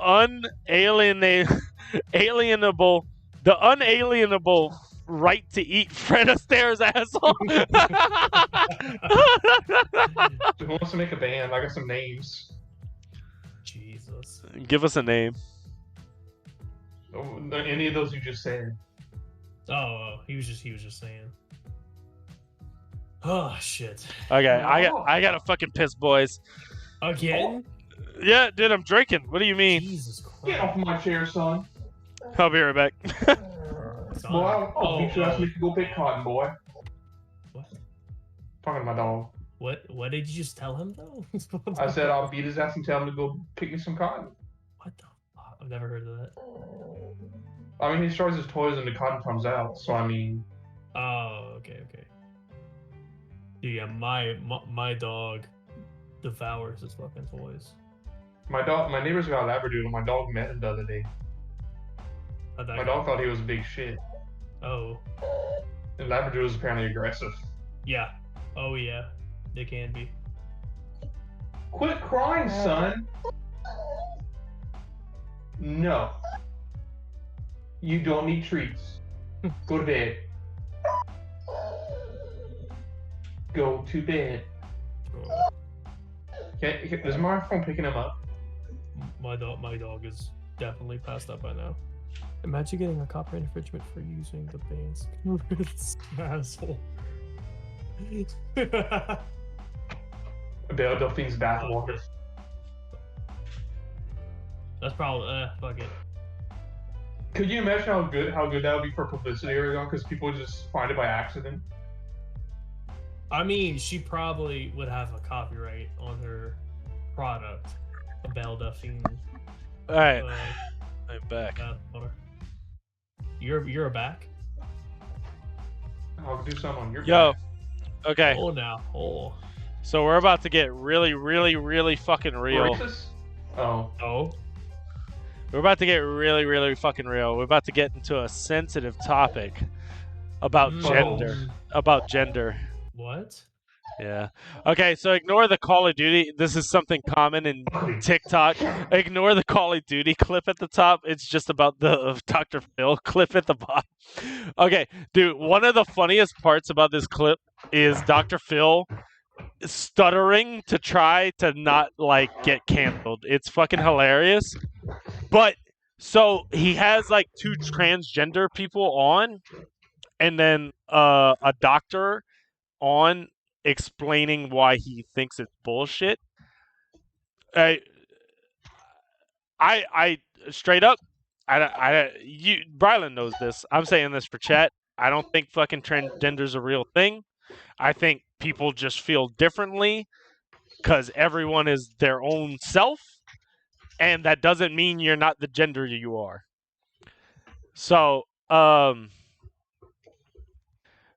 unalienable right to eat Fred Astaire's asshole. Who wants to make a band? I got some names. Jesus. Give us a name. Oh, any of those you just said. Oh, he was just saying. Oh shit. Okay, I got a fucking piss, boys. Again? Yeah, dude, I'm drinking. What do you mean? Jesus Christ. Get off my chair, son. I'll be right back. Boy, I'll beat your ass if you go pick cotton, boy. What? Talking to my dog. What did you just tell him though? I said I'll beat his ass and tell him to go pick me some cotton. What the fuck? I've never heard of that. I mean, he stores his toys and the cotton comes out, so I mean... Oh, okay. Dude, yeah, my dog devours his fucking toys. My neighbor's got a Labradoodle, and my dog met him the other day. My dog thought he was big shit. Oh. And Labradoodle's apparently aggressive. Yeah. Oh yeah. They can be. Quit crying, son! No. You don't need treats. Go to bed. Go to bed. Okay, is my phone picking him up? My dog is definitely passed up by now. Imagine getting a copyright infringement for using the band's asshole. Belle Delphine's bathwater. That's probably fuck it. Could you imagine how good that would be for publicity, Oregon? Because people just find it by accident. I mean, she probably would have a copyright on her product, a Belle Delphine. All right, I'm back. You're back. I'll do some on your. Yo, back. okay. Oh now, oh. So we're about to get really, really, really fucking real. Racist? Oh. We're about to get really, really fucking real. We're about to get into a sensitive topic about gender. About gender. What? Yeah. Okay, so ignore the Call of Duty. This is something common in TikTok. Ignore the Call of Duty clip at the top. It's just about the Dr. Phil clip at the bottom. Okay, dude, one of the funniest parts about this clip is Dr. Phil stuttering to try to not, get canceled. It's fucking hilarious. But, so, he has, 2 transgender people on, and then a doctor on explaining why he thinks it's bullshit. I straight up, Brylan knows this. I'm saying this for chat. I don't think fucking transgender's a real thing. I think people just feel differently because everyone is their own self, and that doesn't mean you're not the gender you are. So,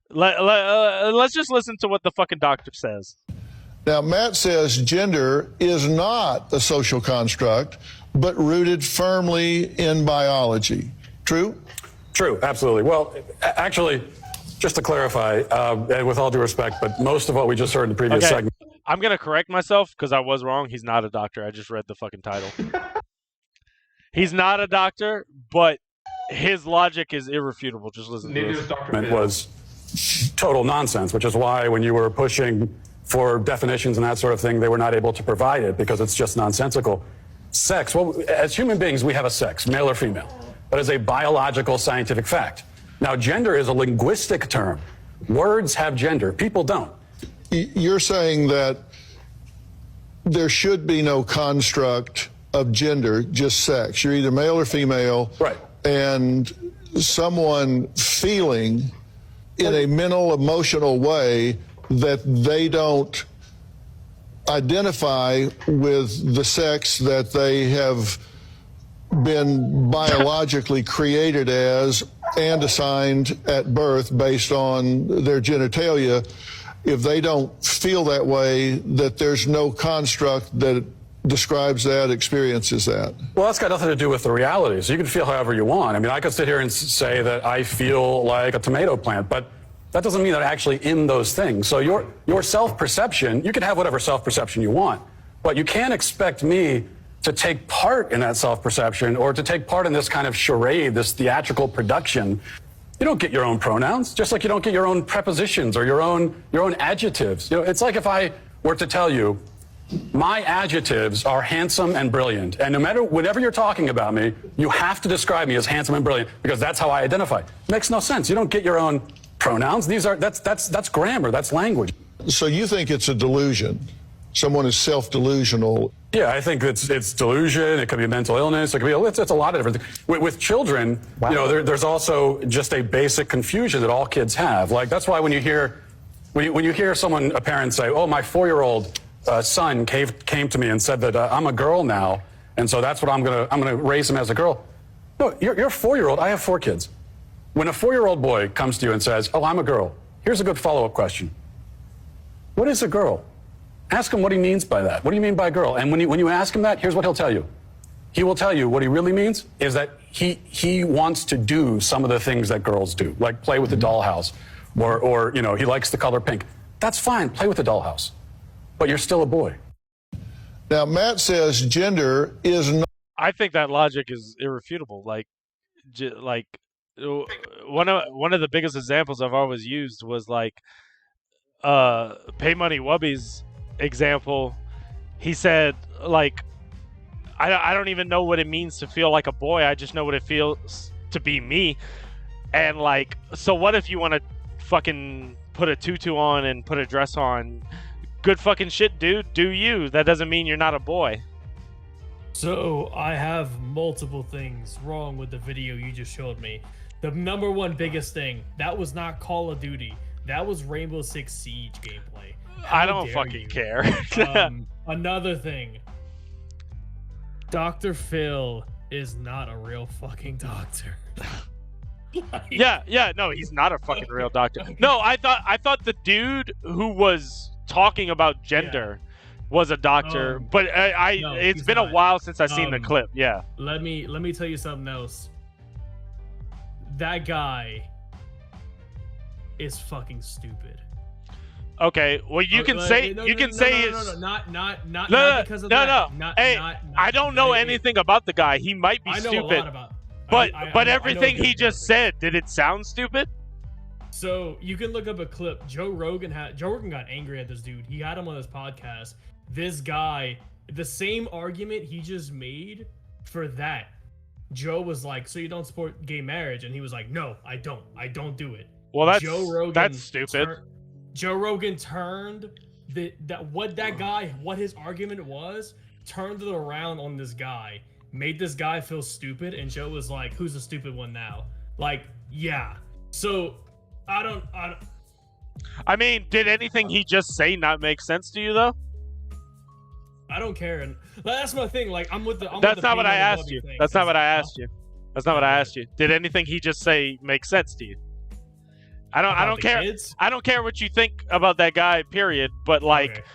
let's just listen to what the fucking doctor says. Now, Matt says gender is not a social construct, but rooted firmly in biology. True? True, absolutely. Well, actually, just to clarify, and with all due respect, but most of what we just heard in the previous segment. I'm going to correct myself because I was wrong. He's not a doctor. I just read the fucking title. He's not a doctor, but his logic is irrefutable. Just listen to this. Was total nonsense, which is why when you were pushing for definitions and that sort of thing, they were not able to provide it because it's just nonsensical. Sex, well, as human beings, we have a sex, male or female. That is a biological scientific fact. Now, gender is a linguistic term. Words have gender. People don't. You're saying that there should be no construct of gender, just sex. You're either male or female. Right. And someone feeling in a mental, emotional way that they don't identify with the sex that they have been biologically created as and assigned at birth based on their genitalia. If they don't feel that way, that there's no construct that describes that, experiences that. Well, that's got nothing to do with the reality. So you can feel however you want. I mean, I could sit here and say that I feel like a tomato plant, but that doesn't mean that I'm actually in those things. So your self-perception, you can have whatever self-perception you want, but you can't expect me to take part in that self-perception or to take part in this kind of charade, this theatrical production. You don't get your own pronouns, just like you don't get your own prepositions or your own adjectives. You know, it's like if I were to tell you, my adjectives are handsome and brilliant, and no matter whenever you're talking about me, you have to describe me as handsome and brilliant because that's how I identify. It makes no sense. You don't get your own pronouns. That's grammar. That's language. So you think it's a delusion? Someone is self-delusional. Yeah, I think it's delusion. It could be mental illness. It could be it's a lot of different things. With children, you know, there's also just a basic confusion that all kids have. Like that's why when you hear a parent say, "Oh, my 4-year-old son came to me and said that I'm a girl now, and so that's what I'm gonna raise him as a girl." No, you're a 4-year-old. I have 4 kids. When a 4-year-old boy comes to you and says, "Oh, I'm a girl," here's a good follow-up question. What is a girl? Ask him what he means by that. What do you mean by girl? And when you ask him that, here's what he'll tell you. He will tell you what he really means is that he wants to do some of the things that girls do, like play with the dollhouse, or you know, he likes the color pink. That's fine. Play with the dollhouse. But you're still a boy. Now, Matt says gender is not... I think that logic is irrefutable. Like one of the biggest examples I've always used was like Pay Money Wubby's example. He said, like, I don't even know what it means to feel like a boy. I just know what it feels to be me. And like, so what if you want to fucking put a tutu on and put a dress on? Good fucking shit, dude. Do you. That doesn't mean you're not a boy. So I have multiple things wrong with the video you just showed me. The number one biggest thing, that was not Call of Duty. That was Rainbow Six Siege gameplay. I don't fucking care. Another thing. Dr. Phil is not a real fucking doctor. Yeah, no, he's not a fucking real doctor. No, I thought the dude who was talking about gender was a doctor, but it's been a while since I've seen the clip. Yeah. Let me tell you something else. That guy is fucking stupid. Okay, well you can say not because of that. Hey, I don't know anything about the guy. He might be stupid. A lot about. But everything he just said, did it sound stupid? So you can look up a clip. Joe Rogan got angry at this dude. He had him on his podcast. This guy, the same argument he just made for that. Joe was like, "So you don't support gay marriage?" And he was like, "No, I don't. I don't do it." Well, that's stupid. Joe Rogan turned what his argument was, turned it around on this guy, made this guy feel stupid, and Joe was like, "Who's the stupid one now?" Like, yeah. So I mean, did anything he just say not make sense to you though? I don't care, and that's my thing. Like, That's not what I asked you. That's not what I asked you. That's not what I asked you. Did anything he just say make sense to you? I don't care. Kids? I don't care what you think about that guy. Period. But like,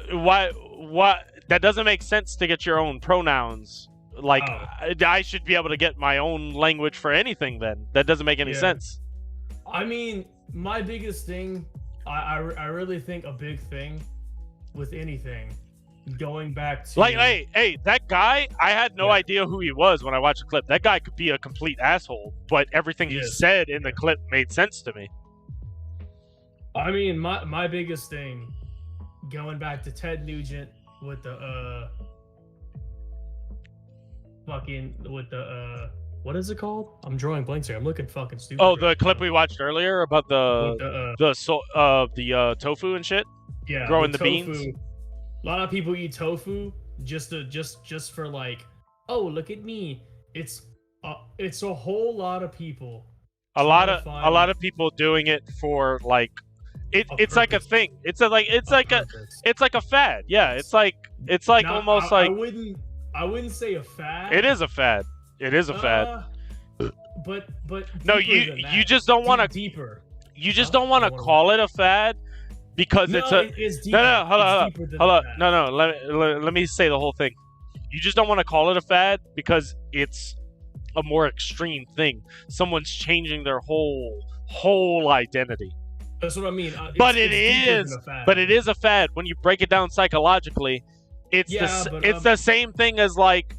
okay. What? That doesn't make sense to get your own pronouns. Like, I should be able to get my own language for anything. Then that doesn't make any sense. I mean, my biggest thing, I really think a big thing with anything, going back to like, hey, that guy, I had no idea who he was when I watched the clip. That guy could be a complete asshole, but everything he said in the clip made sense to me. I mean, my biggest thing, going back to Ted Nugent with the what is it called? I'm drawing blanks here. I'm looking fucking stupid. Oh, the clip we watched earlier about the tofu and shit. Yeah, growing the beans. A lot of people eat tofu just for like, oh, look at me. It's a whole lot of people. A lot of people doing it for like, it's like a thing. It's like a fad. Yeah, it's like almost like. I wouldn't say a fad. It is a fad. It is a fad. But no, you just don't want to deeper. You just don't want to call it a fad because No, it's a it's deeper. no. Hold It's on. deeper than Hold on. that. No. Let me say the whole thing. You just don't want to call it a fad because it's a more extreme thing. Someone's changing their whole identity. That's what I mean. But it's deeper than a fad. But it is a fad when you break it down psychologically. It's the same thing as like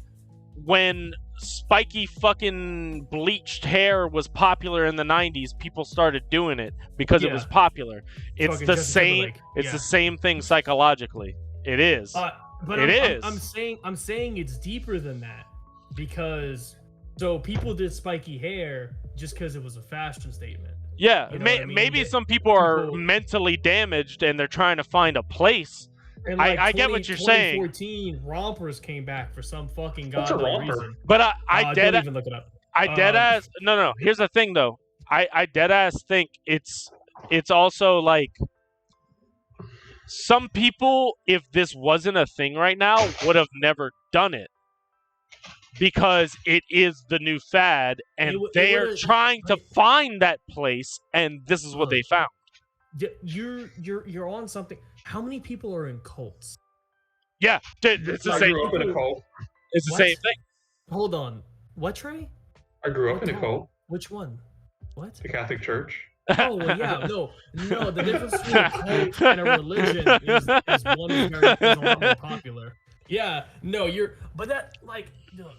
when spiky fucking bleached hair was popular in the 90s. People started doing it because it was popular. It's Fucking the Justin same. Timberlake. It's the same thing psychologically. It is. But I'm saying it's deeper than that because so people did spiky hair just because it was a fashion statement. Yeah, You know what I mean? maybe some people are mentally damaged and they're trying to find a place. And like I get what you're saying. 2014, rompers came back for some fucking What's a goddamn romper? reason. But I dead don't even look it up. I dead ass no. Here's the thing though. I dead ass think it's also like some people, if this wasn't a thing right now, would have never done it because it is the new fad, and they are trying to find that place, and this is what they found. You're on something. How many people are in cults? Yeah, it's the I same. grew up in a cult. It's the What? same thing. Hold on. What, Trey? I grew up in a cult. Which one? What? The Catholic Church. Oh, well, yeah, no. The difference between a cult and a religion is one is a lot more popular. Yeah, no, but that, like,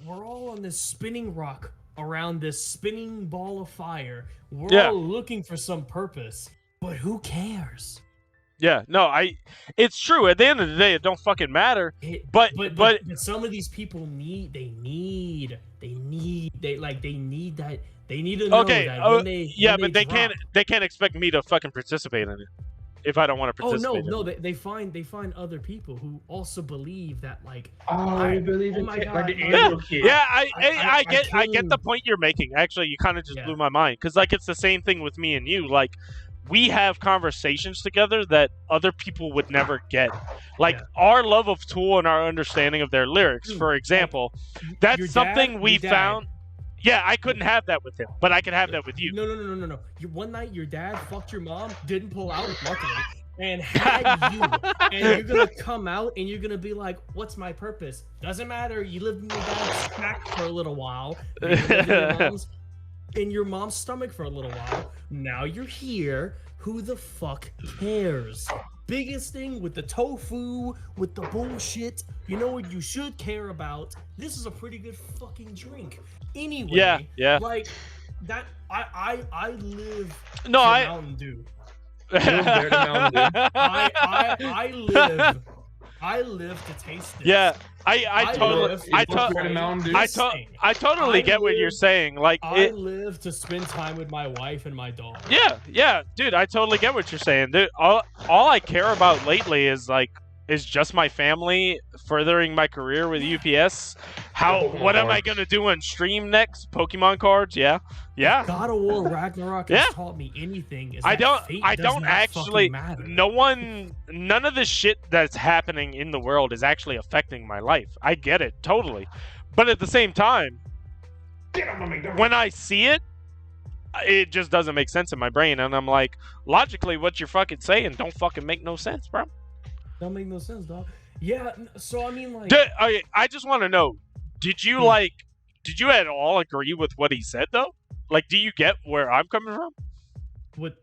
we're all on this spinning rock around this spinning ball of fire. We're all looking for some purpose, but who cares? Yeah, no, it's true. At the end of the day, it don't fucking matter. But some of these people need that. They need to know that when they drop. They can't expect me to fucking participate in it if I don't want to participate. They find other people who also believe that, like, I believe in my like God, the angel kid. Yeah, I get the point you're making. Actually, you kind of just blew my mind because like it's the same thing with me and you. Like, we have conversations together that other people would never get. Like our love of Tool and our understanding of their lyrics, for example, that's something we found. Yeah, I couldn't have that with him, but I could have that with you. No. One night, your dad fucked your mom, didn't pull out, luckily, and had you. And you're gonna come out and you're gonna be like, "What's my purpose?" Doesn't matter. You lived in your dad's smack for a little while. You lived in your mom's stomach for a little while. Now you're here. Who the fuck cares? Biggest thing with the tofu, with the bullshit. You know what you should care about? This is a pretty good fucking drink. Anyway, yeah. Like that, I live to I Mountain Dew. I live to taste this. Yeah, I totally get what you're saying. Like, I live to spend time with my wife and my dog. Yeah, dude, I totally get what you're saying. Dude, all I care about lately is just my family, furthering my career with UPS. What am I gonna do on stream next? Pokemon cards? Yeah. God of War Ragnarok has taught me anything. I don't actually. None of the shit that's happening in the world is actually affecting my life. I get it totally, but at the same time, when I see it, it just doesn't make sense in my brain, and I'm like, logically, what you're fucking saying don't fucking make no sense, bro. Don't make no sense, dog. Yeah, so I mean, like, I just want to know, did you at all agree with what he said though? Like, do you get where I'm coming from? With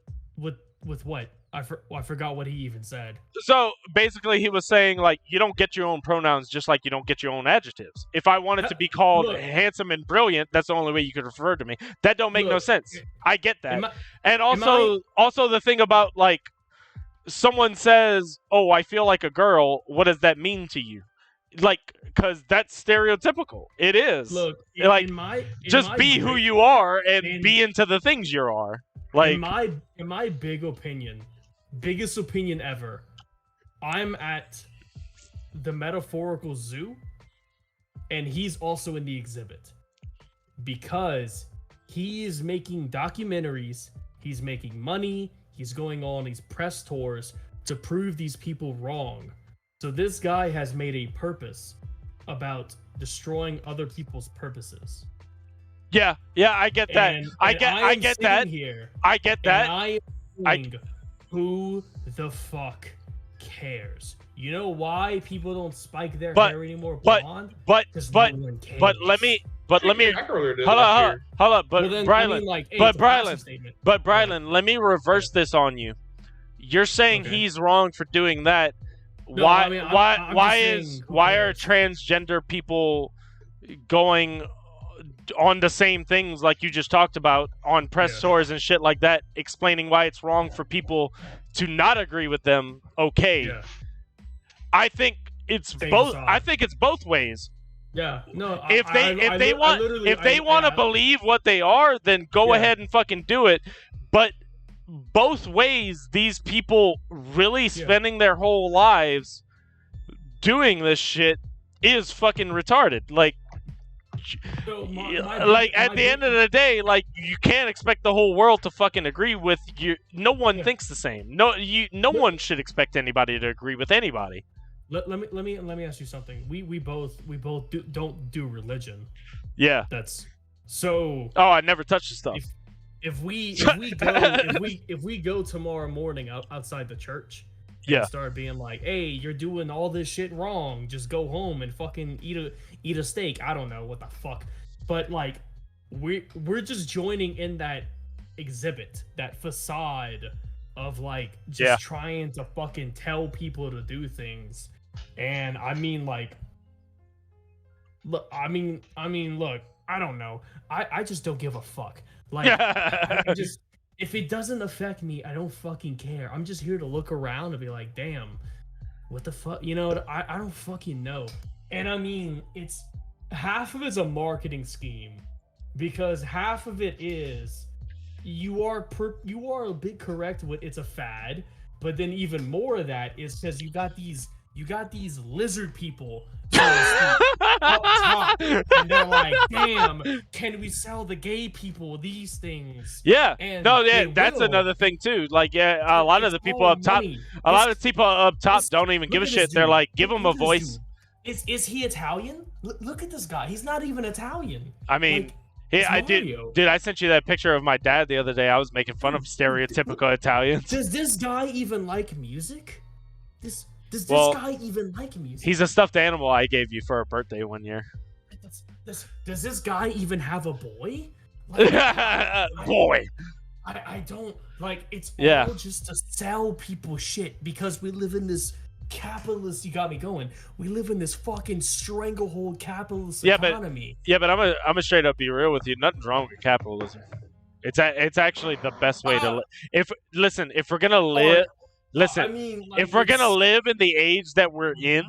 what? I forgot what he even said. So basically, he was saying like, you don't get your own pronouns just like you don't get your own adjectives. If I wanted to be called handsome and brilliant, that's the only way you could refer to me. That don't make no sense. I get that. And also the thing about like, someone says, "Oh, I feel like a girl." What does that mean to you? Like, because that's stereotypical. It is. Look, just be who you are and be into the things you are. Like, in my biggest opinion ever, I'm at the metaphorical zoo, and he's also in the exhibit because he is making documentaries. He's making money. He's going on these press tours to prove these people wrong. So this guy has made a purpose about destroying other people's purposes. Yeah, I get that. I get that. Here, I get that. Who the fuck cares? You know why people don't spike their hair anymore blonde? But let me hold up. But Well, Brylan, like, hey, but it's a passive Brylan, statement. but Brylan, let me reverse this on you. You're saying he's wrong for doing that. No, why? I mean, I'm why just saying, why are transgender people going on the same things like you just talked about on press tours and shit like that, explaining why it's wrong for people to not agree with them? Okay. Yeah. I think it's both. I think it's both ways. Yeah, no. If they want to believe what they are, then go ahead and fucking do it. But both ways, these people really spending their whole lives doing this shit is fucking retarded. Like, at the end of the day, like, you can't expect the whole world to fucking agree with you. No one thinks the same. No one should expect anybody to agree with anybody. Let me ask you something. We both don't do religion. Yeah. That's so. Oh, I never touched the stuff. If we go tomorrow morning outside the church, and start being like, hey, you're doing all this shit wrong. Just go home and fucking eat a steak. I don't know what the fuck, but like, we're just joining in that exhibit, that facade of like just trying to fucking tell people to do things. And I mean, like, look, I mean, look, I don't know. I just don't give a fuck. Like, I just, if it doesn't affect me, I don't fucking care. I'm just here to look around and be like, damn, what the fuck? You know, I don't fucking know. And I mean, it's half of it's a marketing scheme, because half of it is you are a bit correct with it's a fad, but then even more of that is because you got these lizard people up top, and they're like, damn, can we sell the gay people these things? Yeah. And no, yeah, that's another thing too. Like, a lot of the people up top, don't even give a shit. They're like, give them a voice. Is he Italian? Look at this guy. He's not even Italian. I mean, I did. Dude, I sent you that picture of my dad the other day. I was making fun of stereotypical Italians. Does this guy even like music? Does this guy even like music? He's a stuffed animal I gave you for a birthday one year. Does this guy even have a boy? Like, boy. I don't like. It's all just to sell people shit, because we live in this capitalist. You got me going. We live in this fucking stranglehold capitalist economy. But I'm gonna straight up be real with you. Nothing's wrong with capitalism. It's actually the best way to live. If we're gonna live, if we're gonna live in the age that we're in,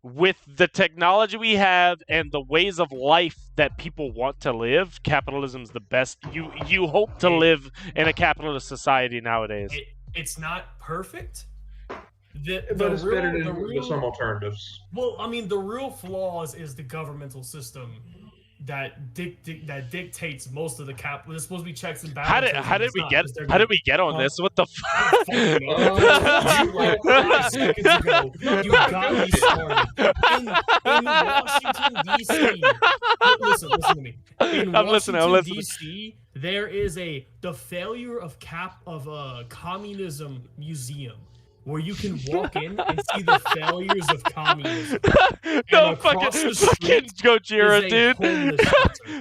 with the technology we have and the ways of life that people want to live, capitalism's the best. You hope to live in a capitalist society nowadays. It's not perfect. But it's better than some alternatives. Well, I mean, the real flaws is the governmental system that dictates most of the cap. There's supposed to be checks and balances. How did we get on this? What the fuck? Seconds ago, you got me started. In Washington D.C. Listen to me. In Washington D.C., there is the failure of communism museum, where you can walk in and see the failures of communism. No, fucking Gojira, dude.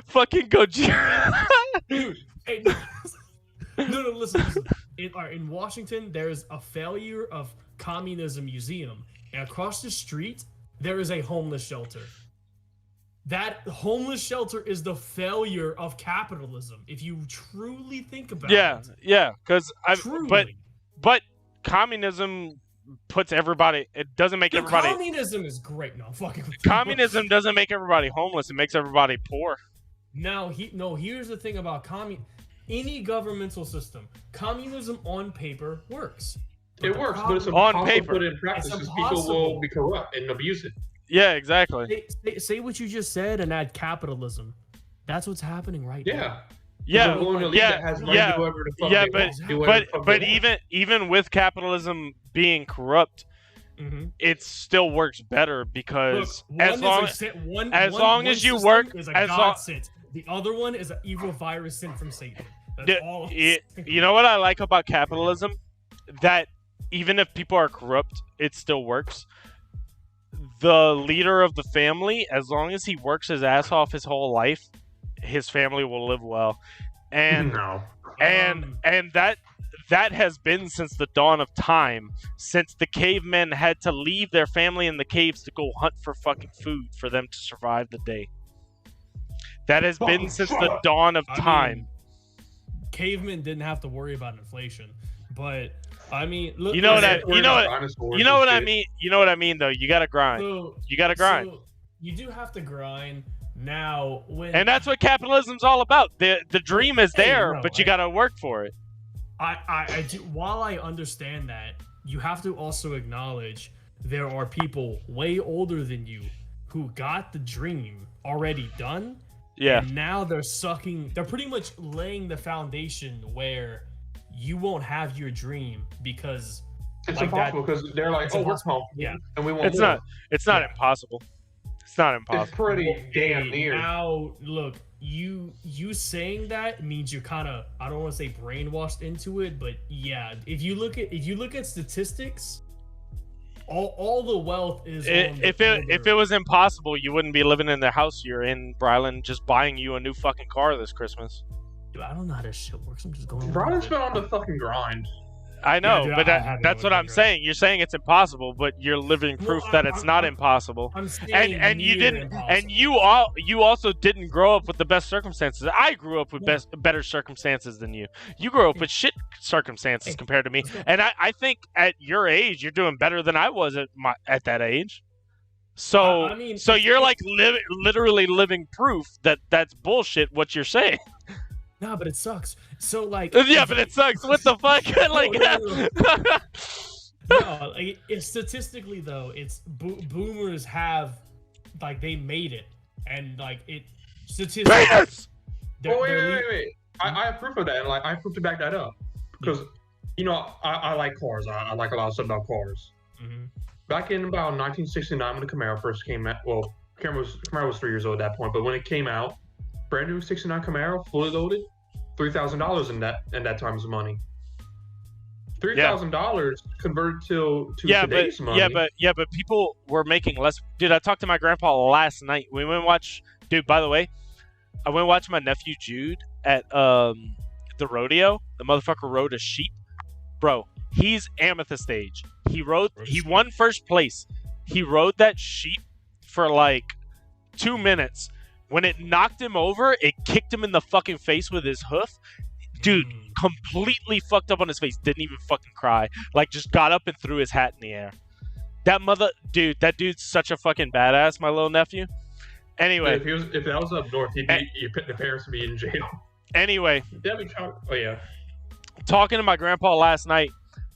Fucking Gojira. Dude, hey, no, listen. In Washington, there's a failure of communism museum, and across the street, there is a homeless shelter. That homeless shelter is the failure of capitalism, if you truly think about it. Yeah, because but communism puts everybody. It doesn't make everybody. Communism is great. No, fucking. Communism doesn't make everybody homeless. It makes everybody poor. Here's the thing about any governmental system. Communism on paper works. It works, but it's on impossible paper. to put it in practice because people will be corrupt and abuse it. Yeah, exactly. Say what you just said and add capitalism. That's what's happening right now. But even with capitalism being corrupt, it still works better because as long as you work, the other one is an evil virus sent from Satan. You know what I like about capitalism? that even if people are corrupt, it still works. The leader of the family, as long as he works his ass off his whole life, his family will live well. And that has been since the dawn of time, since the cavemen had to leave their family in the caves to go hunt for fucking food for them to survive the day. That has been since the dawn of time. Cavemen didn't have to worry about inflation, but I mean, look, you know what I mean. You know what I mean, though. You gotta grind. You gotta grind. So you do have to grind now. And that's what capitalism's all about. The dream is there, but you gotta work for it. I do. While I understand that, you have to also acknowledge there are people way older than you who got the dream already done. Yeah. And now they're pretty much laying the foundation where you won't have your dream because it's impossible because they're like, oh, we're comfortable, and we won't. It's not impossible. It's not impossible. It's pretty damn near. Now, look, you saying that means you're kind of, I don't want to say brainwashed into it, but yeah, if you look at statistics, all the wealth is. If it was impossible, you wouldn't be living in the house you're in, Brylan. Just buying you a new fucking car this Christmas. Dude, I don't know how this shit works. I'm just going. Brylan's been on the fucking grind. I know, but that's what I'm saying. You're saying it's impossible, but you're living proof that it's not impossible. I'm saying and you didn't, and you also didn't grow up with the best circumstances. I grew up with better circumstances than you. You grew up with shit circumstances compared to me, and I think at your age you're doing better than I was at that age. So you're like literally living proof that that's bullshit what you're saying. Nah, but it sucks. So like, yeah, but it sucks. What the fuck? Like, no, like, statistically though, it's boomers have like they made it, and like it statistically. Wait! I have proof of that, and like I have proof to back that up because I like cars. I like a lot of stuff about cars. Mm-hmm. Back in about 1969, when the Camaro first came out, well, Camaro was 3 years old at that point, but when it came out. Brand new 69 Camaro, fully loaded, $3,000 in that time's money. $3,000 converted to today's money. But people were making less. Dude, I talked to my grandpa last night. We went and watched. Dude, by the way, I went and watched my nephew Jude at the rodeo. The motherfucker rode a sheep, bro. He's amethyst age. He won first place. He rode that sheep for like 2 minutes. When it knocked him over, it kicked him in the fucking face with his hoof. Dude, completely fucked up on his face. Didn't even fucking cry. Like, just got up and threw his hat in the air. That dude's such a fucking badass, my little nephew. Anyway. If that was up north, the parents would be in jail. Anyway. Oh, yeah. Talking to my grandpa last night,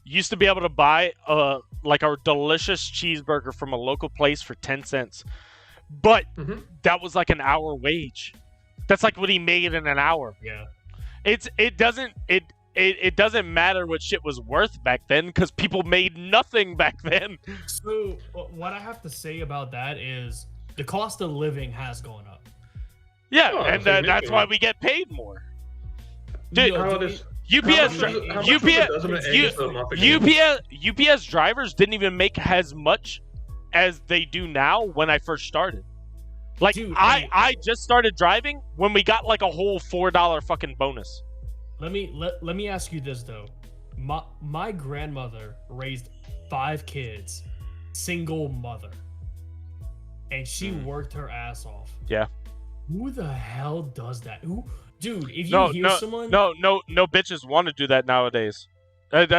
used to be able to buy a delicious cheeseburger from a local place for 10 cents. But that was like an hour wage. That's like what he made in an hour. Yeah. It doesn't matter what shit was worth back then because people made nothing back then. So what I have to say about that is the cost of living has gone up. Yeah, that's why we get paid more. Dude, UPS drivers didn't even make as much as they do now when I first started. Like, dude, I just started driving when we got like a whole $4 fucking bonus. Let me ask you this though. My grandmother raised 5 kids, single mother, and she worked her ass off. Yeah. Who the hell does that? Dude, if you hear someone... No bitches want to do that nowadays. Not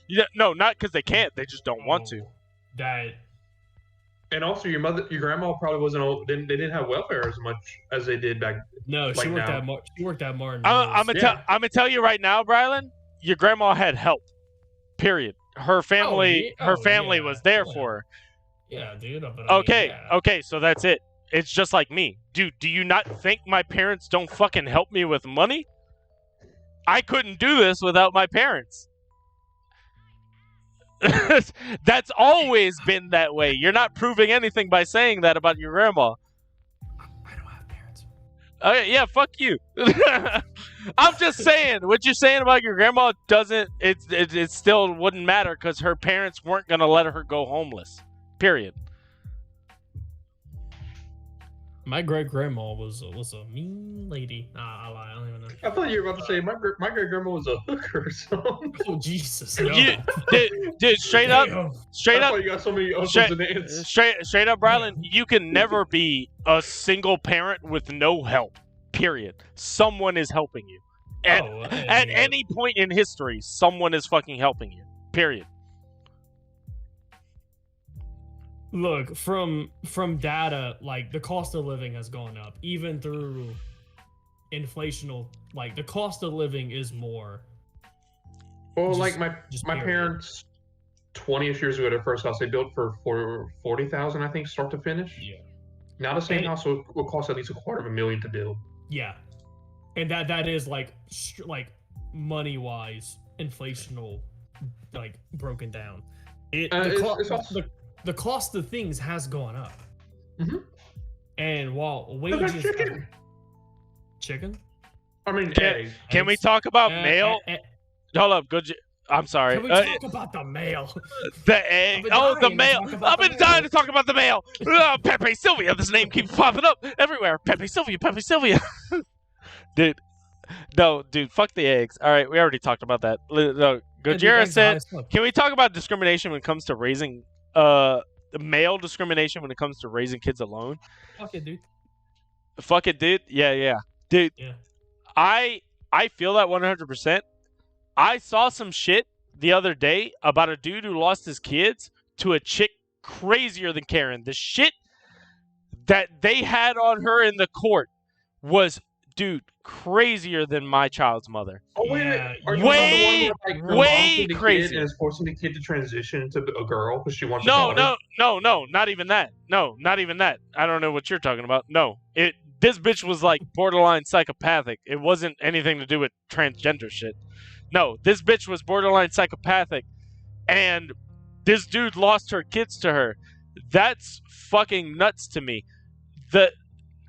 because they can't. They just don't want to. And also, your grandma probably wasn't old. They didn't have welfare as much as they did back. No, she worked at Martin. I'm gonna tell you right now, Brylan. Your grandma had help. Period. Her family was there for her. Yeah, dude. Okay, so that's it. It's just like me, dude. Do you not think my parents don't fucking help me with money? I couldn't do this without my parents. That's always been that way. You're not proving anything by saying that about your grandma. I don't have parents. Okay, yeah, fuck you. I'm just saying. What you're saying about your grandma doesn't. It still wouldn't matter because her parents weren't gonna let her go homeless. Period. My great grandma was a mean lady. Nah, I lie. I don't even know. I thought you were about to say my great grandma was a hooker or something. Oh Jesus! No. Dude, straight up, That's why you got so many uncles and aunts. straight up, Brylan. You can never be a single parent with no help. Period. Someone is helping you. At any point in history, someone is fucking helping you. Period. Look, from data, like the cost of living has gone up, even through inflational. Like the cost of living is more. Well, like my parents, 20ish years ago, their first house they built for $40,000, I think, start to finish. Yeah. Now the same house will cost at least $250,000 to build. Yeah, and that is like money wise, inflational, like broken down. The cost of things has gone up. Mm-hmm. And while wages, chicken. I mean, can we talk about mail? Hold up, good. I'm sorry. Can we talk about the mail? The egg. Oh, the mail. I've been dying to talk about the mail. Pepe Sylvia. This name keeps popping up everywhere. Pepe Sylvia. Pepe Sylvia. Dude. No, dude. Fuck the eggs. All right, we already talked about that. No, Gojira said, "Can we talk about discrimination when it comes to raising male discrimination when it comes to raising kids alone?" Fuck it, dude. Fuck it, dude. Yeah. Dude. Yeah. I feel that 100%. I saw some shit the other day about a dude who lost his kids to a chick crazier than Karen. The shit that they had on her in the court was, dude, crazier than my child's mother. Oh, wait, are you way, the one where, way the crazy. Kid and is forcing the kid to transition to a girl because she wants No, not even that. No, not even that. I don't know what you're talking about. No, this bitch was like borderline psychopathic. It wasn't anything to do with transgender shit. No, this bitch was borderline psychopathic, and this dude lost her kids to her. That's fucking nuts to me.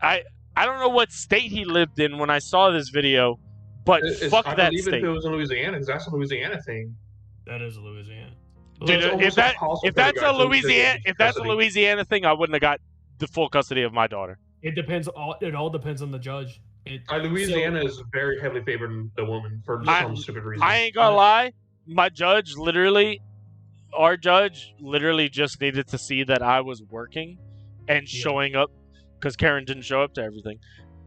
I don't know what state he lived in when I saw this video, but fuck that state. I believe it was in Louisiana, because that's a Louisiana thing. That is Louisiana. Dude, if that's a Louisiana thing, I wouldn't have got the full custody of my daughter. It depends. It all depends on the judge. Louisiana is very heavily favoring the woman for some stupid reason. I ain't gonna lie. Our judge literally just needed to see that I was working and showing up, because Karen didn't show up to everything.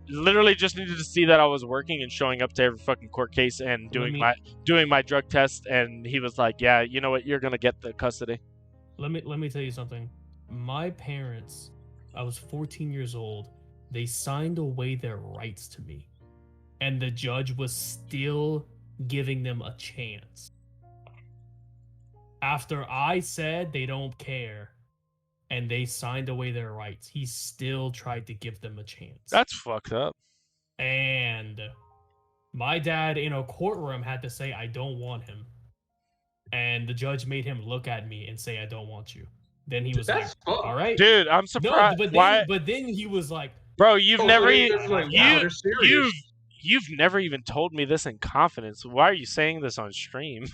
Literally just needed to see that I was working and showing up to every fucking court case and doing my drug test, and he was like, "Yeah, you know what? You're gonna get the custody." Let me tell you something. My parents, I was 14 years old. They signed away their rights to me, and the judge was still giving them a chance. After I said they don't care, and they signed away their rights, he still tried to give them a chance. That's fucked up. And my dad in a courtroom had to say, "I don't want him." And the judge made him look at me and say, "I don't want you." Then he was like, "All right." Dude, I'm surprised. No, but then he was like, "Bro, you've never even told me this in confidence. Why are you saying this on stream?"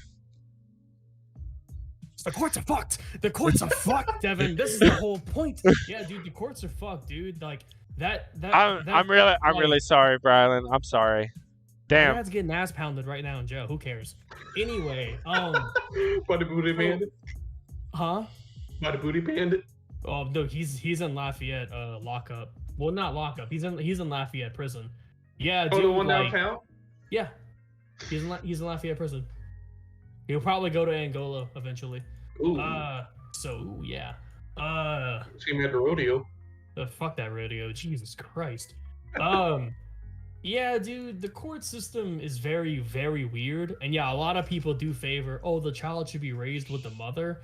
The courts are fucked. The courts are fucked, Devin. This is the whole point. Yeah, dude, the courts are fucked, dude. Like I'm really sorry, Brylan. I'm sorry. Damn. My dad's getting ass pounded right now in jail. Who cares? Anyway, by the booty bandit. Huh? By the booty bandit. Oh no, he's in Lafayette lockup. Well, not lockup. He's in Lafayette prison. Yeah, dude. Oh, the one downtown. Yeah, he's in Lafayette prison. He'll probably go to Angola eventually. Ooh. Yeah. See me at the rodeo. Fuck that rodeo. Jesus Christ. Yeah, dude, the court system is very, very weird. And yeah, a lot of people do favor, the child should be raised with the mother.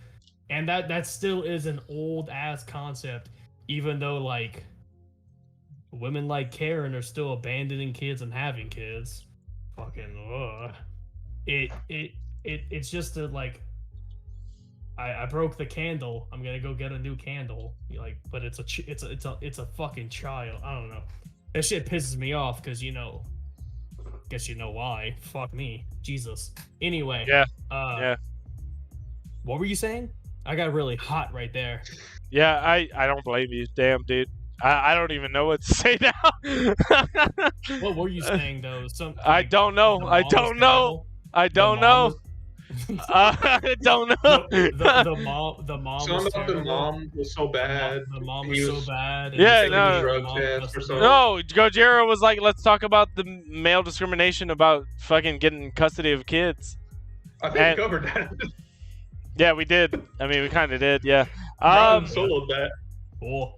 And that still is an old ass concept, even though like women like Karen are still abandoning kids and having kids. Fucking it's just a like I broke the candle. I'm gonna go get a new candle. But it's a fucking child. I don't know. That shit pisses me off because guess you know why. Fuck me, Jesus. Anyway. Yeah. Yeah. What were you saying? I got really hot right there. Yeah, I don't blame you. Damn, dude. I don't even know what to say now. What were you saying though? I don't know. I don't know. I don't know. I don't know. The mom Some was of the terrible. mom was so bad. The mom was so bad. and Yeah, so no. the Drug mom test or was- something. No, Gojira was like, let's talk about the male discrimination about fucking getting custody of kids. I think we covered that. Yeah, we did. I mean, we kind of did. Yeah. Ryan soloed that. Oh,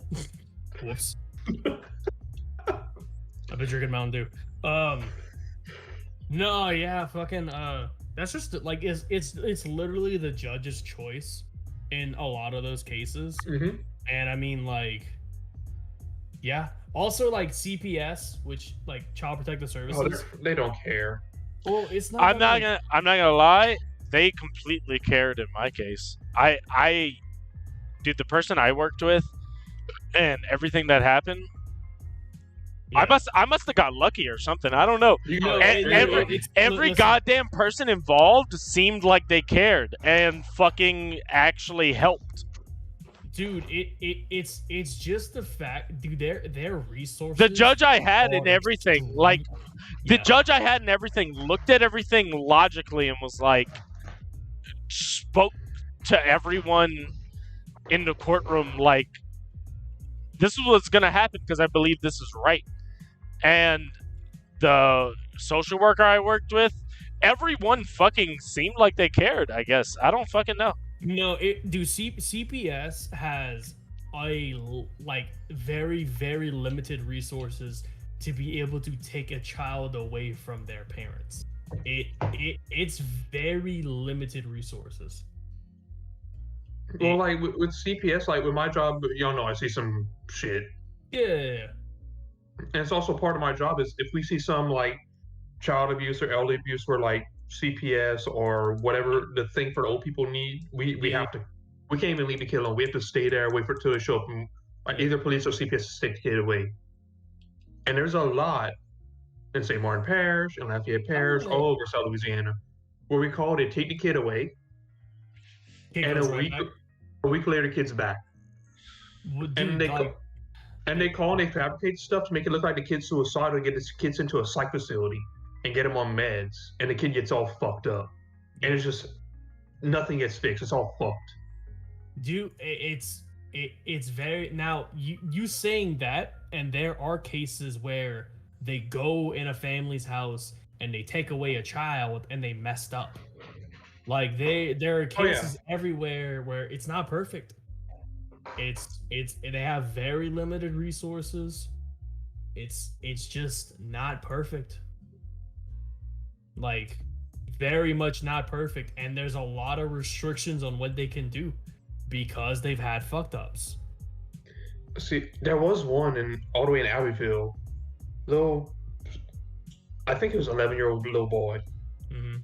whoops. I've been drinking Mountain Dew. No, yeah, fucking. That's just like it's literally the judge's choice in a lot of those cases. Mm-hmm. And I mean, like, yeah. Also, like CPS, which like Child Protective Services. They don't care. Well, it's not. I'm not gonna lie. They completely cared in my case. Dude, the person I worked with and everything that happened. Yeah. I must have got lucky or something. I don't know. Every goddamn person involved seemed like they cared and fucking actually helped. Dude, it's just the fact, dude. Their resources. The judge I had in everything, like the judge I had in everything, looked at everything logically and was like, spoke to everyone in the courtroom like, this is what's gonna happen because I believe this is right. And the social worker I worked with, everyone fucking seemed like they cared, I guess. I don't fucking know. No, CPS has very, very limited resources to be able to take a child away from their parents. It's very limited resources. Well, like with CPS, like with my job, y'all know I see some shit. Yeah. And it's also part of my job is if we see some like child abuse or elderly abuse where like CPS or whatever the thing for old people need, we have to, we can't even leave the kid alone. We have to stay there, wait for it to show up, and like either police or CPS to take the kid away. And there's a lot in St. Martin Parish and Lafayette Parish, all over South Louisiana, where we call it take the kid away, and a week later the kid's back. And they call and they fabricate stuff to make it look like the kid's suicidal and get the kids into a psych facility and get them on meds, and the kid gets all fucked up, and it's just nothing gets fixed. It's all fucked. Dude, it's very now you saying that, and there are cases where they go in a family's house and they take away a child and they messed up. Like there are cases everywhere where it's not perfect. They have very limited resources. It's just not perfect. Like very much not perfect, and there's a lot of restrictions on what they can do because they've had fucked ups. See, there was one all the way in Abbeville, though. I think it was an 11-year-old little boy. Mm-hmm.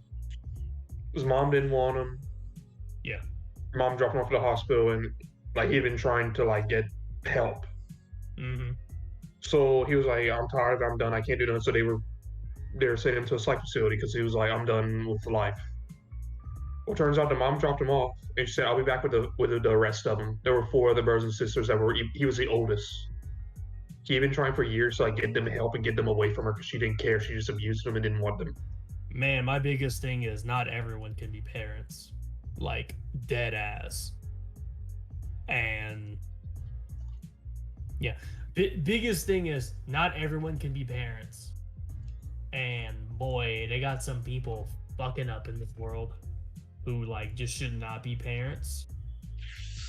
His mom didn't want him. Yeah. Mom dropped him off at the hospital, and like he'd been trying to like get help. Mm-hmm. So he was like, "I'm tired. I'm done. I can't do nothing." So they were sending him to a psych facility because he was like, "I'm done with life." Well, turns out the mom dropped him off, and she said, "I'll be back with the rest of them." There were 4 other brothers and sisters that were. He was the oldest. He'd been trying for years to like get them help and get them away from her because she didn't care. She just abused them and didn't want them. Man, my biggest thing is not everyone can be parents, like dead ass. And yeah, biggest thing is not everyone can be parents. And boy, they got some people fucking up in this world who like just should not be parents.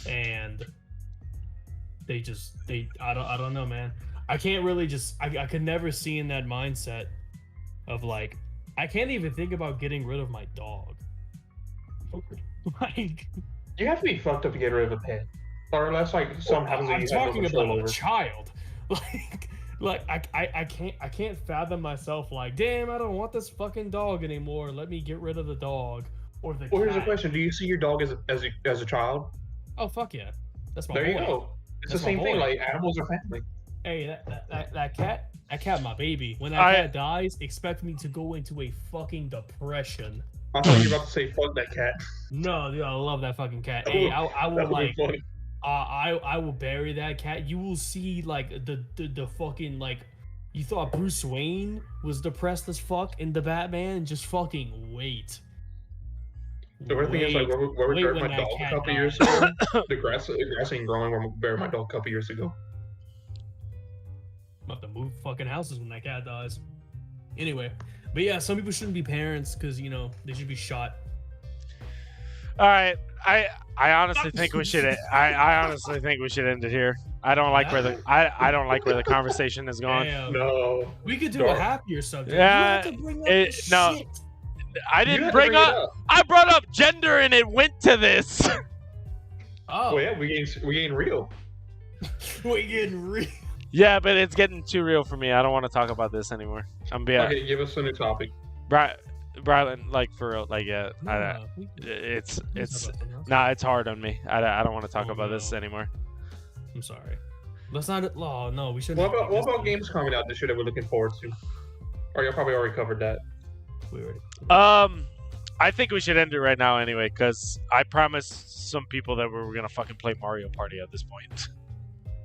And I don't know, man. I can't really I could never see in that mindset of like, I can't even think about getting rid of my dog. Like, you have to be fucked up to get rid of a pet, or unless like something happens. I'm talking about over. a child. Like I can't fathom myself like, damn, I don't want this fucking dog anymore. Let me get rid of the dog or the. Well, here's the cat. question: do you see your dog as a child? Oh fuck yeah, that's my there boy. you go. It's That's the same my thing. boy. Like animals are family. Hey, that cat, That cat, my baby. When that cat dies, expect me to go into a fucking depression. I thought you were about to say fuck that cat. No, dude, I love that fucking cat. Hey, I will like, I will bury that cat. You will see like the fucking like, you thought Bruce Wayne was depressed as fuck in the Batman? Just fucking wait. The weird thing is, like, where we buried my dog a couple years ago, the grass ain't growing where we buried my dog a couple years ago. I'm about to move fucking houses when that cat dies. Anyway, but yeah, some people shouldn't be parents because, you know, they should be shot. All right, I honestly think we should. I honestly think we should end it here. I don't like where the I don't like where the conversation is going. Damn. No, we could do a happier subject. Yeah, you have to bring up no. shit. I didn't bring up. I brought up gender and it went to this. Oh, well, yeah, we getting real. We getting real. Yeah, but it's getting too real for me. I don't want to talk about this anymore. Okay, give us a new topic. Brylan, like for real, like yeah, it's hard on me. I don't want to talk about this anymore. I'm sorry. Let's not. Oh no, we shouldn't. What about games coming out this year that we're looking forward to? Or you probably already covered that. We already. I think we should end it right now anyway, because I promised some people that we were gonna fucking play Mario Party at this point.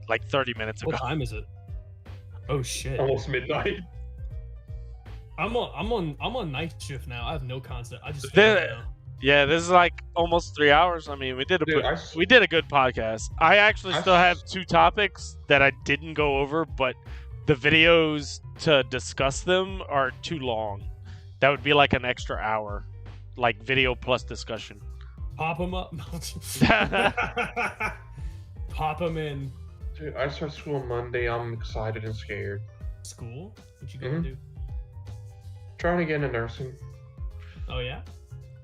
Like 30 minutes ago. What time is it? Oh shit. Almost midnight. I'm on night shift now. I have no concept. I just yeah, this is like almost 3 hours. I mean, we did a good podcast. I actually still have 2 topics that I didn't go over, but the videos to discuss them are too long. That would be like an extra hour, like video plus discussion. Pop them up. Pop them in. Dude, I start school Monday. I'm excited and scared. School? What you gonna do? Trying to get into nursing. Oh yeah?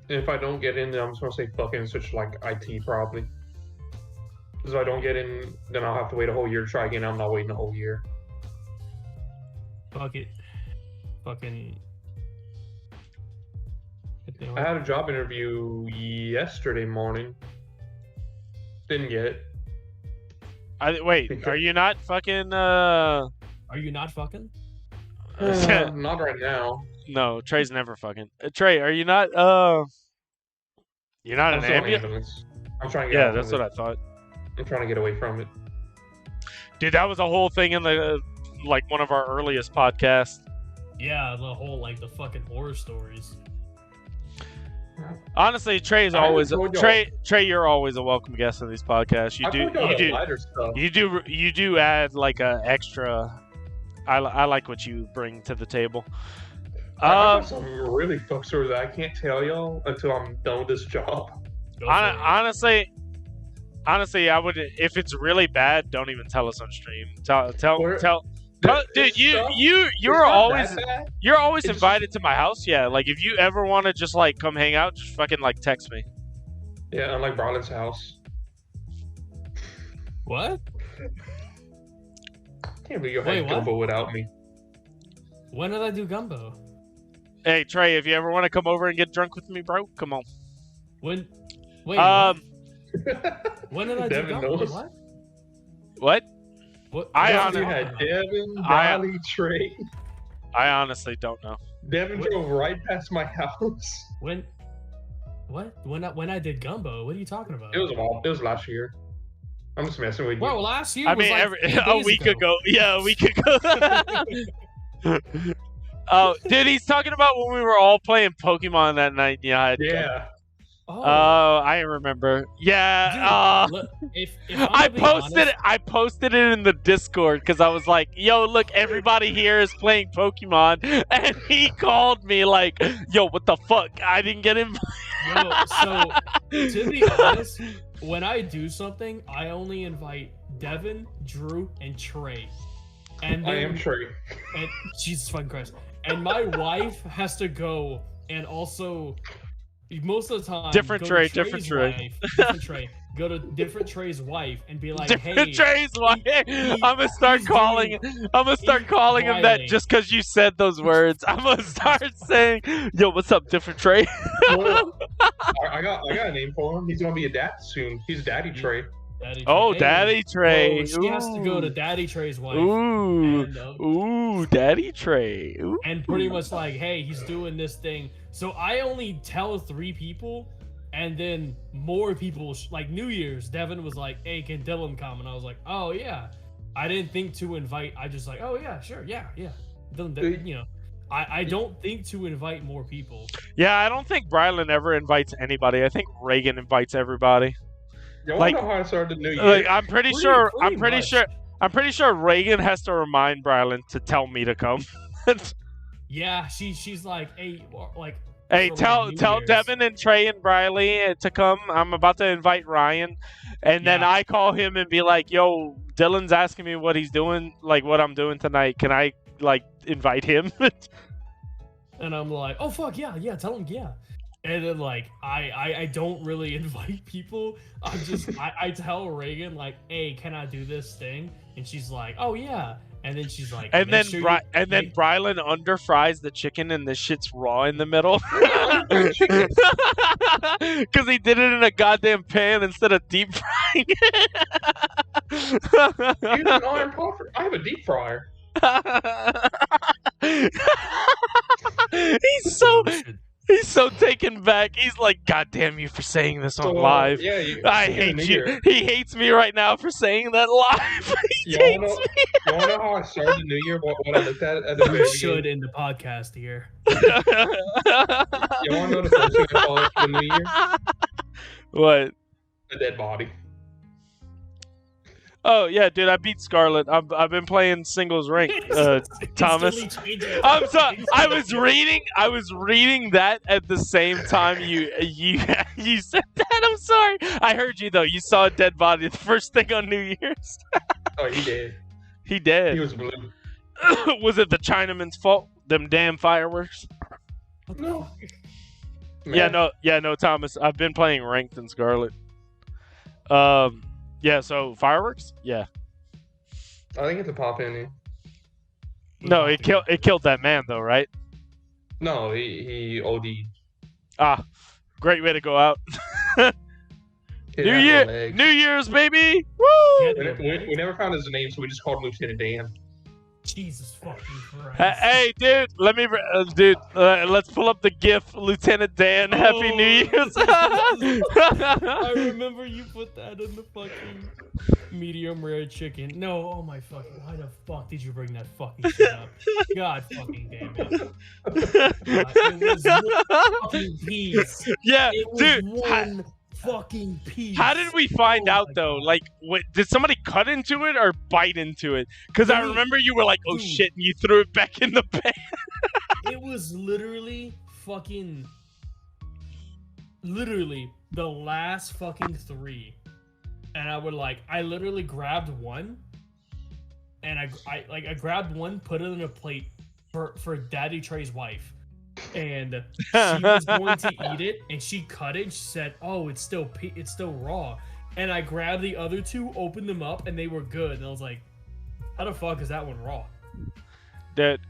And if I don't get in, then I'm just gonna say fucking switch to like IT probably. Because if I don't get in, then I'll have to wait a whole year to try again. I'm not waiting a whole year. Fuck it. Fucking. I had a job interview yesterday morning. Didn't get it. Wait, are you not fucking? Are you not fucking? Not right now. No, Trey's never fucking. Trey, are you not? You're not an ambulance. I'm trying to get. Yeah, that's what I thought. I'm trying to get away from it. Dude, that was a whole thing in the like one of our earliest podcasts. Yeah, the whole like the fucking horror stories. Honestly, Trey's always Trey. You're always a welcome guest on these podcasts. You do add like a extra. I like what you bring to the table. I got some really fuck stories that I can't tell y'all until I'm done with this job. Honestly, I would. If it's really bad, don't even tell us on stream. Tell. Dude, you're always invited to my house. Yeah, like if you ever want to just like come hang out, just fucking like text me. Yeah, unlike Brylan's house. What? Can't believe you had gumbo without me. When did I do gumbo? Hey Trey, if you ever want to come over and get drunk with me, bro, come on. When? Wait. When did I do gumbo? What? What? I honestly had Devin, Riley, Trey. I honestly don't know. Devin drove right past my house. When? What? When I did gumbo? What are you talking about? It was last year. I'm just messing with you. Well, last year. I mean, a week ago. Yeah, a week ago. Oh, dude, he's talking about when we were all playing Pokemon that night. Yeah. Oh, I remember. Yeah. Dude, look, if I posted it in the Discord because I was like, "Yo, look, everybody here is playing Pokemon," and he called me like, "Yo, what the fuck? I didn't get invited." Yo, so to be honest, when I do something, I only invite Devin, Drew, and Trey. And then, I am Trey. And Jesus fucking Christ. And my wife has to go, and also. Most of the time, different Trey. Go to different Trey's wife and be like, different Trey's wife. I'm gonna start calling him that just because you said those words. I'm gonna start saying, "Yo, what's up, different Trey?" Well, I got a name for him. He's gonna be a dad soon. He's Daddy Trey. Daddy Oh, Trey. Daddy Trey. Oh, she has to go to Ooh. Daddy Trey's wife. Ooh, And, ooh, Daddy Trey. Ooh. and pretty much like, hey, he's doing this thing. So I only tell 3 people, and then more people, like New Year's, Devin was like, hey, can Dylan come? And I was like, oh, yeah. I didn't think to invite, I just like, oh, yeah, sure, yeah. Dylan, you know, I don't think to invite more people. Yeah, I don't think Brylan ever invites anybody. I think Reagan invites everybody. Y'all Like- know how I started the new year. Like, I'm pretty sure much. Reagan has to remind Brylan to tell me to come. Yeah, she's like, hey, like, Hey, for, tell like, New tell Year's. Devin and Trey and Briley to come. I'm about to invite Ryan, and then Yeah. I call him and be like, "Yo, Dylan's asking me what he's doing, like what I'm doing tonight. Can I like invite him?" And I'm like, oh fuck yeah, tell him yeah. And then like I don't really invite people. I tell Reagan like, hey, can I do this thing? And she's like, oh yeah. And then she's like, And then sure Brylan underfries the chicken and the shit's raw in the middle. Because he did it in a goddamn pan instead of deep frying it. Use an iron pot. I have a deep fryer. He's so taken back. He's like, God damn you for saying this on live. Yeah, I hate you. He hates me right now for saying that live. Y'all know how I started the new year? What I looked at the we very should end the podcast here. Y'all want to know the first thing I saw for the new year? What? A dead body. Oh yeah, dude, I beat Scarlet. I've been playing singles rank, Thomas. I'm sorry. I was reading that at the same time you said that. I'm sorry. I heard you though. You saw a dead body the first thing on New Year's. Oh, he did. He did. He was blue. Was it the Chinaman's fault? Them damn fireworks. No. Yeah, no, Thomas. I've been playing ranked in Scarlet. Yeah, so fireworks? Yeah. I think it's a pop in. No, it killed that man though, right? No, he OD'd. Ah, great way to go out. New Year's, baby! Woo! We never found his name, so we just called him Lieutenant Dan. Jesus fucking Christ. Hey, dude, let's pull up the GIF, Lieutenant Dan. Happy New Year's. I remember you put that in the fucking medium rare chicken. No, oh my fucking, why the fuck did you bring that fucking shit up? God fucking damn it. It was one fucking piece. Yeah, it was dude. One fucking piece. How did we find out though? Like, did somebody cut into it or bite into it? Because I remember you were like, "Oh shit," and you threw it back in the pan. It was literally the last fucking 3, and I literally grabbed one, and I grabbed one, put it in a plate for Daddy Trey's wife. And she was going to eat it, and she cut it. And she said, "Oh, it's still raw." And I grabbed the other 2, opened them up, and they were good. And I was like, "How the fuck is that one raw?" Dude,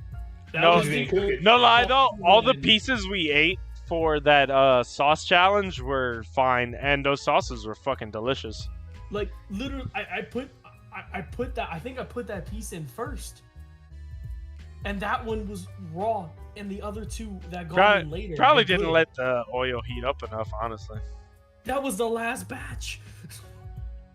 no lie though. All the pieces we ate for that sauce challenge were fine, and those sauces were fucking delicious. Like literally, I put that. I think I put that piece in first, and that one was raw. And the other 2 that got in later. Probably didn't let the oil heat up enough, honestly. That was the last batch.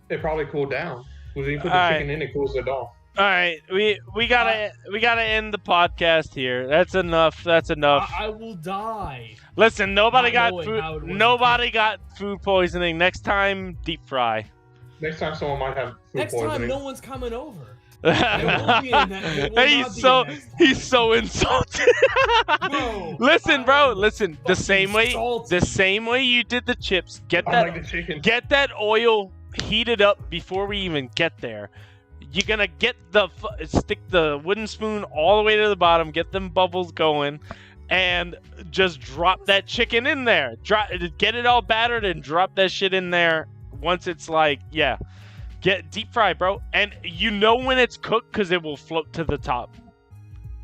It probably cooled down. When you put the chicken in, it cools it off. All right, we gotta end the podcast here. That's enough. I will die. Listen, nobody got food. Nobody got food poisoning. Next time, deep fry. Next time, someone might have food poisoning. Next time, no one's coming over. He's so insulted. Listen, bro. Listen. The same way you did the chips. Get that oil heated up before we even get there. You're gonna stick the wooden spoon all the way to the bottom. Get them bubbles going, and just drop that chicken in there. Get it all battered and drop that shit in there. Once it's like, yeah. Get deep fry, bro. And you know when it's cooked because it will float to the top.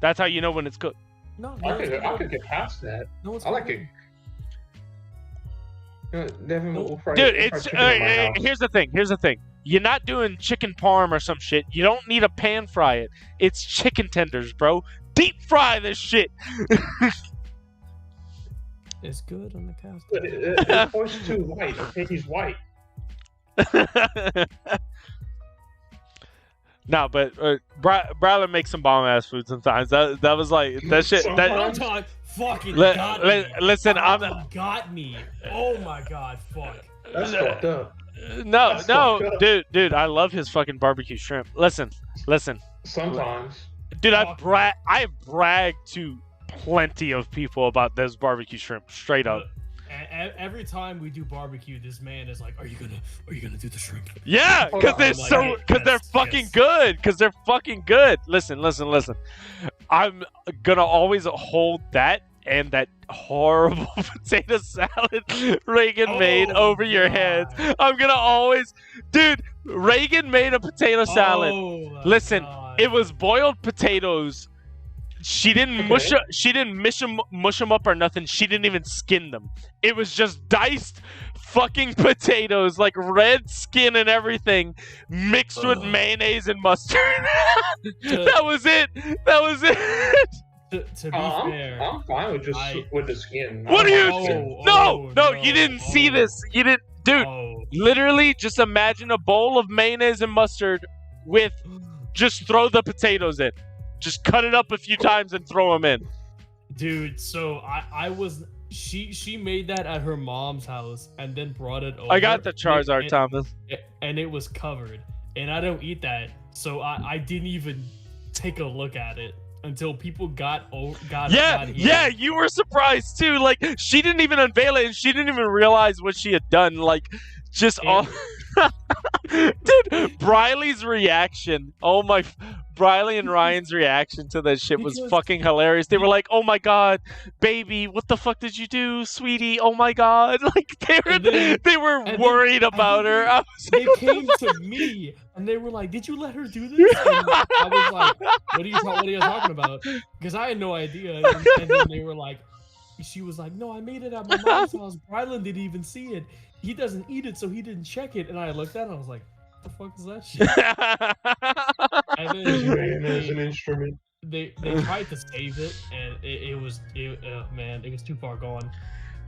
That's how you know when it's cooked. No, I could get past that. I like it. Devin, we'll fry, dude, here's the thing. You're not doing chicken parm or some shit. You don't need to pan fry it. It's chicken tenders, bro. Deep fry this shit. It's good on the cast. But his voice is too white. Okay, he's white. No, but Bradley makes some bomb ass food sometimes. That was like that shit. That fucking got me. Listen, got me. Oh my god, fuck. That's fucked up. No, dude, I love his fucking barbecue shrimp. Listen. Sometimes, dude, I bragged to plenty of people about this barbecue shrimp, straight up. Every time we do barbecue, this man is like, "Are you gonna do the shrimp?" Yeah, because they're fucking good. Because they're fucking good. Listen. I'm gonna always hold that and that horrible potato salad Reagan made over your heads. I'm gonna always, dude. Reagan made a potato salad. Listen, it was boiled potatoes. She didn't mush them up or nothing. She didn't even skin them. It was just diced fucking potatoes, like red skin and everything, mixed with mayonnaise and mustard. That was it. To be fair, I'm fine with with the skin. What are you? No, you didn't see this. You didn't, dude. Literally, just imagine a bowl of mayonnaise and mustard with, just throw the potatoes in. Just cut it up a few times and throw them in. Dude, so she made that at her mom's house and then brought it over. I got the Charizard, Thomas. And it was covered. And I don't eat that. So I didn't even take a look at it until people got here. Yeah, you were surprised too. Like, she didn't even unveil it and she didn't even realize what she had done. Like, just all... Dude, Briley's reaction. Oh my... Briley and Ryan's reaction to that shit was fucking hilarious. They were like, "Oh my god, baby, what the fuck did you do, sweetie? Oh my god!" Like they were worried about her. I was they came to me and they were like, "Did you let her do this?" And I was like, "What are you talking about?" Because I had no idea. And then they were like, she was like, "No, I made it at my mom's house. Brylan didn't even see it. He doesn't eat it, so he didn't check it." And I looked at it and I was like, "What the fuck is that shit?" And then as an instrument. They tried to save it, and it was too far gone.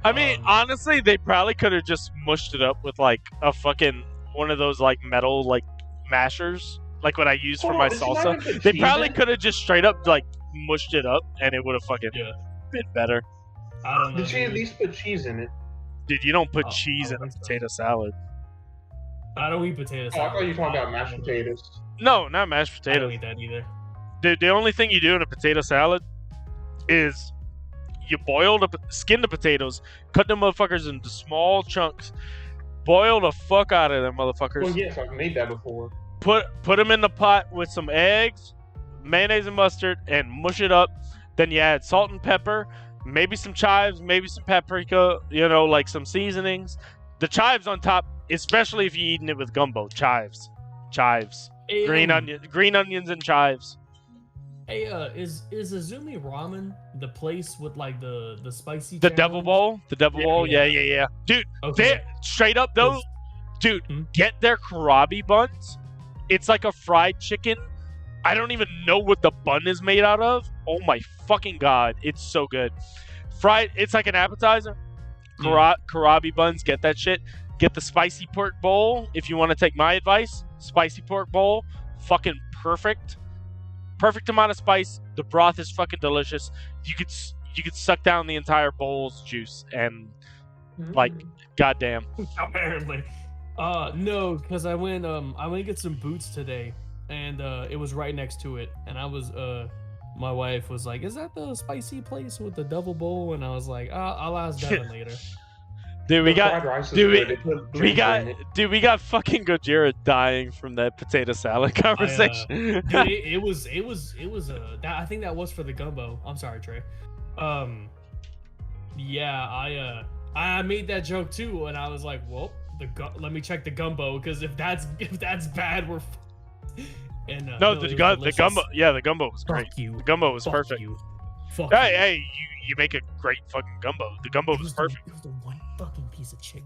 I mean, honestly, they probably could have just mushed it up with like a fucking one of those like metal like mashers, like what I use for my salsa. They probably could have just straight up like mushed it up, and it would have fucking been better. I don't know. Did she at least put cheese in it? Dude, you don't put cheese in a potato salad. I don't eat potato salad. I thought you were talking about mashed potatoes. No, not mashed potatoes. I don't eat that either. Dude, the only thing you do in a potato salad is you skin the potatoes, cut them motherfuckers into small chunks, boil the fuck out of them motherfuckers. Well, yes, I've made that before. Put them in the pot with some eggs, mayonnaise and mustard, and mush it up. Then you add salt and pepper, maybe some chives, maybe some paprika, like some seasonings. The chives on top, especially if you're eating it with gumbo. Chives. Green onions and chives. Hey, is Azumi Ramen the place with like the spicy? The Devil Bowl? The Devil Bowl? Yeah. Dude, they straight up though. Dude, get their karabi buns. It's like a fried chicken. I don't even know what the bun is made out of. Oh my fucking god, it's so good. Fried, it's like an appetizer. Karabi buns, get that shit. Get the spicy pork bowl if you want to take my advice. Spicy pork bowl, fucking perfect. Perfect amount of spice. The broth is fucking delicious. You could suck down the entire bowl's juice and like goddamn. Apparently. No, because I went to get some boots today, and it was right next to it, and I was my wife was like, "Is that the spicy place with the double bowl?" And I was like, "I'll ask Devin later." Dude, we got fucking Gojira dying from that potato salad conversation. Dude, it was I think that was for the gumbo. I'm sorry, Trey. Yeah, I made that joke too, and I was like, well, let me check the gumbo, because if that's bad, we're. And the gumbo, yeah, the gumbo was great. The gumbo was perfect. Hey, you make a great fucking gumbo. The gumbo was perfect. It was the one fucking piece of chicken.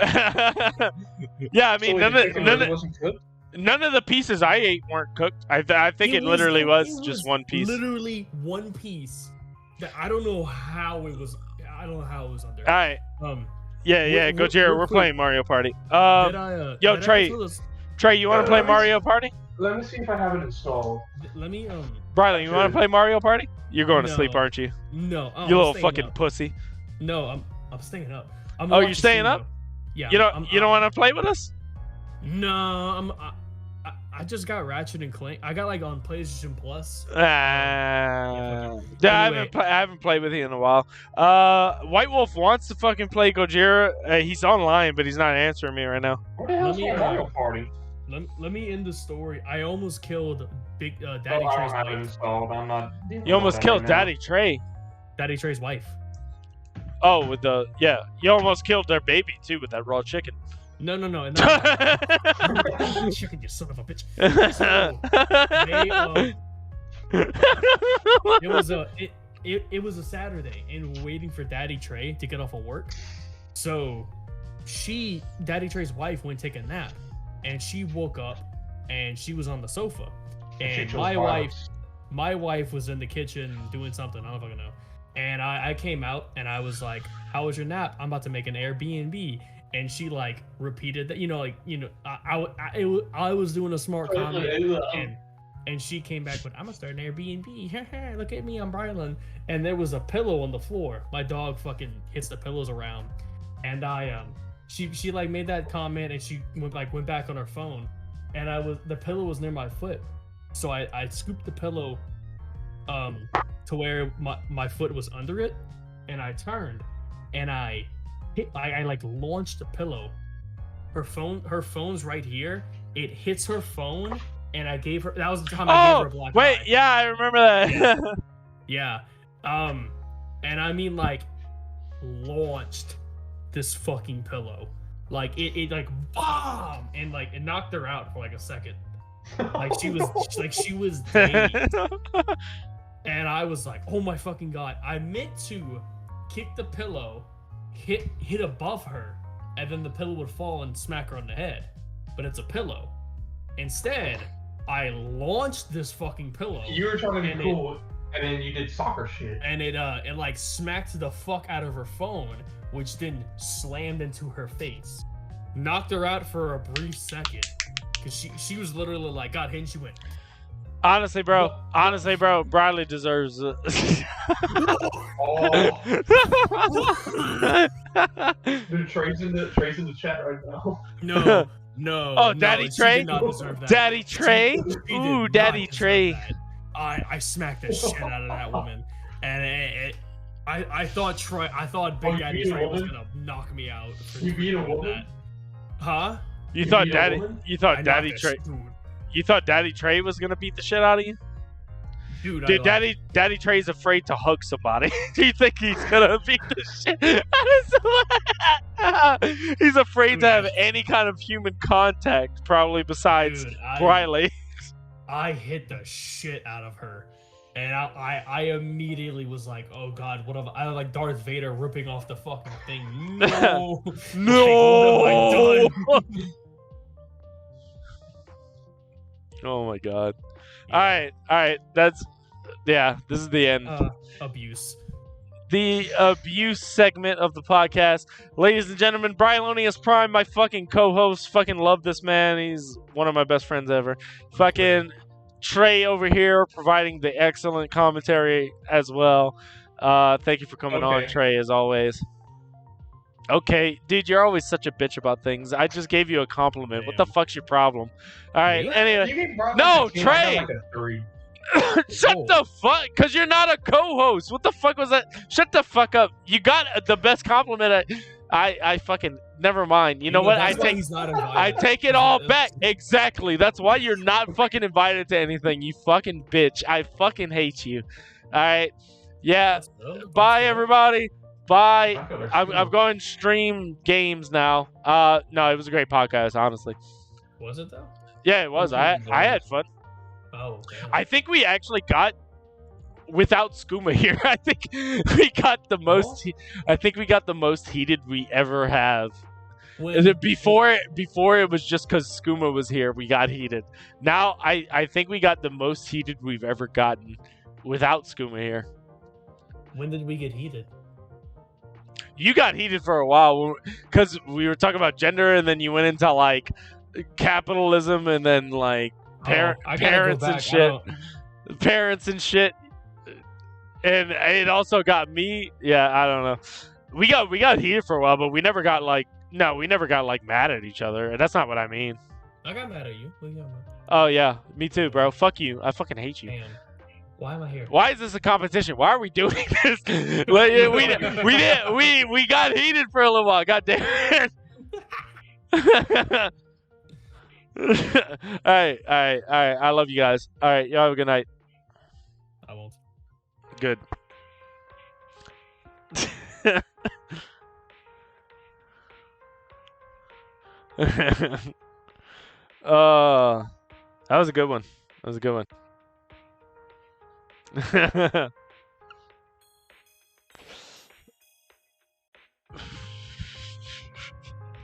Yeah, I mean, So the chicken really wasn't cooked? none of the pieces I ate weren't cooked. I think it literally was just one piece. Literally one piece. That I don't know how it was. I don't know how it was under. All right. Yeah, go Jared. We're playing Mario Party. Yo, Trey. Trey, you want to play Mario Party? Let me see if I have it installed. Let me Brylan, you want to play Mario Party? You're going to No. sleep, aren't you? No, You little fucking pussy. No, I'm staying up. Oh, you're staying up? Yeah. You don't want to play with us? No, I just got Ratchet and Clank. I got like on PlayStation Plus. Yeah, Anyway. I haven't played with you in a while. White Wolf wants to fucking play Gojira. He's online, but he's not answering me right now. What the hell's Mario Party? Let me end the story. I almost killed Big Daddy I Trey's don't have it wife. installed. I'm not. You almost killed Daddy Trey. Daddy Trey's wife. Oh, with the you almost killed their baby too with that raw chicken. No. Chicken, you son of a bitch. So, it was a Saturday, and we're waiting for Daddy Trey to get off of work. So, Daddy Trey's wife, went to take a nap, and she woke up, and she was on the sofa, and my wife was in the kitchen doing something. I don't fucking know. And I came out, and I was like, "How was your nap? I'm about to make an Airbnb." And she like repeated that, I was doing a smart comment, and she came back with, "I'm gonna start an Airbnb. Look at me, I'm Brylan." And there was a pillow on the floor. My dog fucking hits the pillows around, and she like made that comment, and she went back on her phone, and the pillow was near my foot, so I scooped the pillow, to where my foot was under it, and I turned, and I like launched the pillow. Her phone's right here. It hits her phone, and I gave her. That was the time I gave her a black eye. Yeah, I remember that. Yeah. And I mean, like, launched this fucking pillow. Like it like bomb, and like it knocked her out for like a second. Like she was dazed. And I was like, "Oh my fucking god!" I meant to kick the pillow, hit above her, and then the pillow would fall and smack her on the head. But it's a pillow. Instead, I launched this fucking pillow. You were trying to be cool, and then you did soccer shit. And it like smacked the fuck out of her phone, which then slammed into her face. Knocked her out for a brief second. Cause she was literally like, got hit, and she went. Honestly, bro, Bradley deserves it. Dude, Trey's in the chat right now. No. Oh, Daddy Trey? Did not deserve that. Daddy Trey? She did Ooh, not Daddy deserve Trey. that. I smacked the shit out of that woman, and I thought Big Daddy Trey was gonna knock me out. You beat a woman? That. Huh? You thought Daddy Trey was gonna beat the shit out of you? Dude, Daddy Trey's afraid to hug somebody. Do you think he's gonna beat the shit out of somebody? He's afraid to have any kind of human contact, probably besides Briley. I hit the shit out of her, and I immediately was like, "Oh God, what am I like Darth Vader ripping off the fucking thing?" No, no. Like, what have I done? Oh my god. Yeah. All right. This is the end. Abuse. The abuse segment of the podcast. Ladies and gentlemen, Brylonius Prime, my fucking co-host. Fucking love this man. He's one of my best friends ever. Fucking Trey over here providing the excellent commentary as well. Thank you for coming on, Trey, as always. Okay, dude, you're always such a bitch about things. I just gave you a compliment. Damn. What the fuck's your problem? All right, anyway. No, Trey! Shut the fuck, because you're not a co-host. What the fuck was that? Shut the fuck up. You got the best compliment. I fucking, never mind. You know what? I take it all back. Exactly. That's why you're not fucking invited to anything, you fucking bitch. I fucking hate you. All right. Yeah. Bye, everybody. Bye. I'm going stream games now. No, it was a great podcast, honestly. Was it though? Yeah, it was. I had fun. Oh, damn. I think we actually got, without Skooma here, I think we got the most. I think we got the most heated we ever have. And then before it was just because Skooma was here, we got heated. Now I think we got the most heated we've ever gotten without Skooma here. When did we get heated? You got heated for a while because we were talking about gender, and then you went into like capitalism, and then like parents and shit, and it also got me. Yeah, I don't know. We got heated for a while, but we never got like mad at each other, and that's not what I mean. I got mad at you. What you got mad? Oh yeah, me too, bro. Fuck you. I fucking hate you. Damn. Why am I here? Why is this a competition? Why are we doing this? we got heated for a little while. God damn it. All right. I love you guys. All right, y'all have a good night. I won't. Good. That was a good one.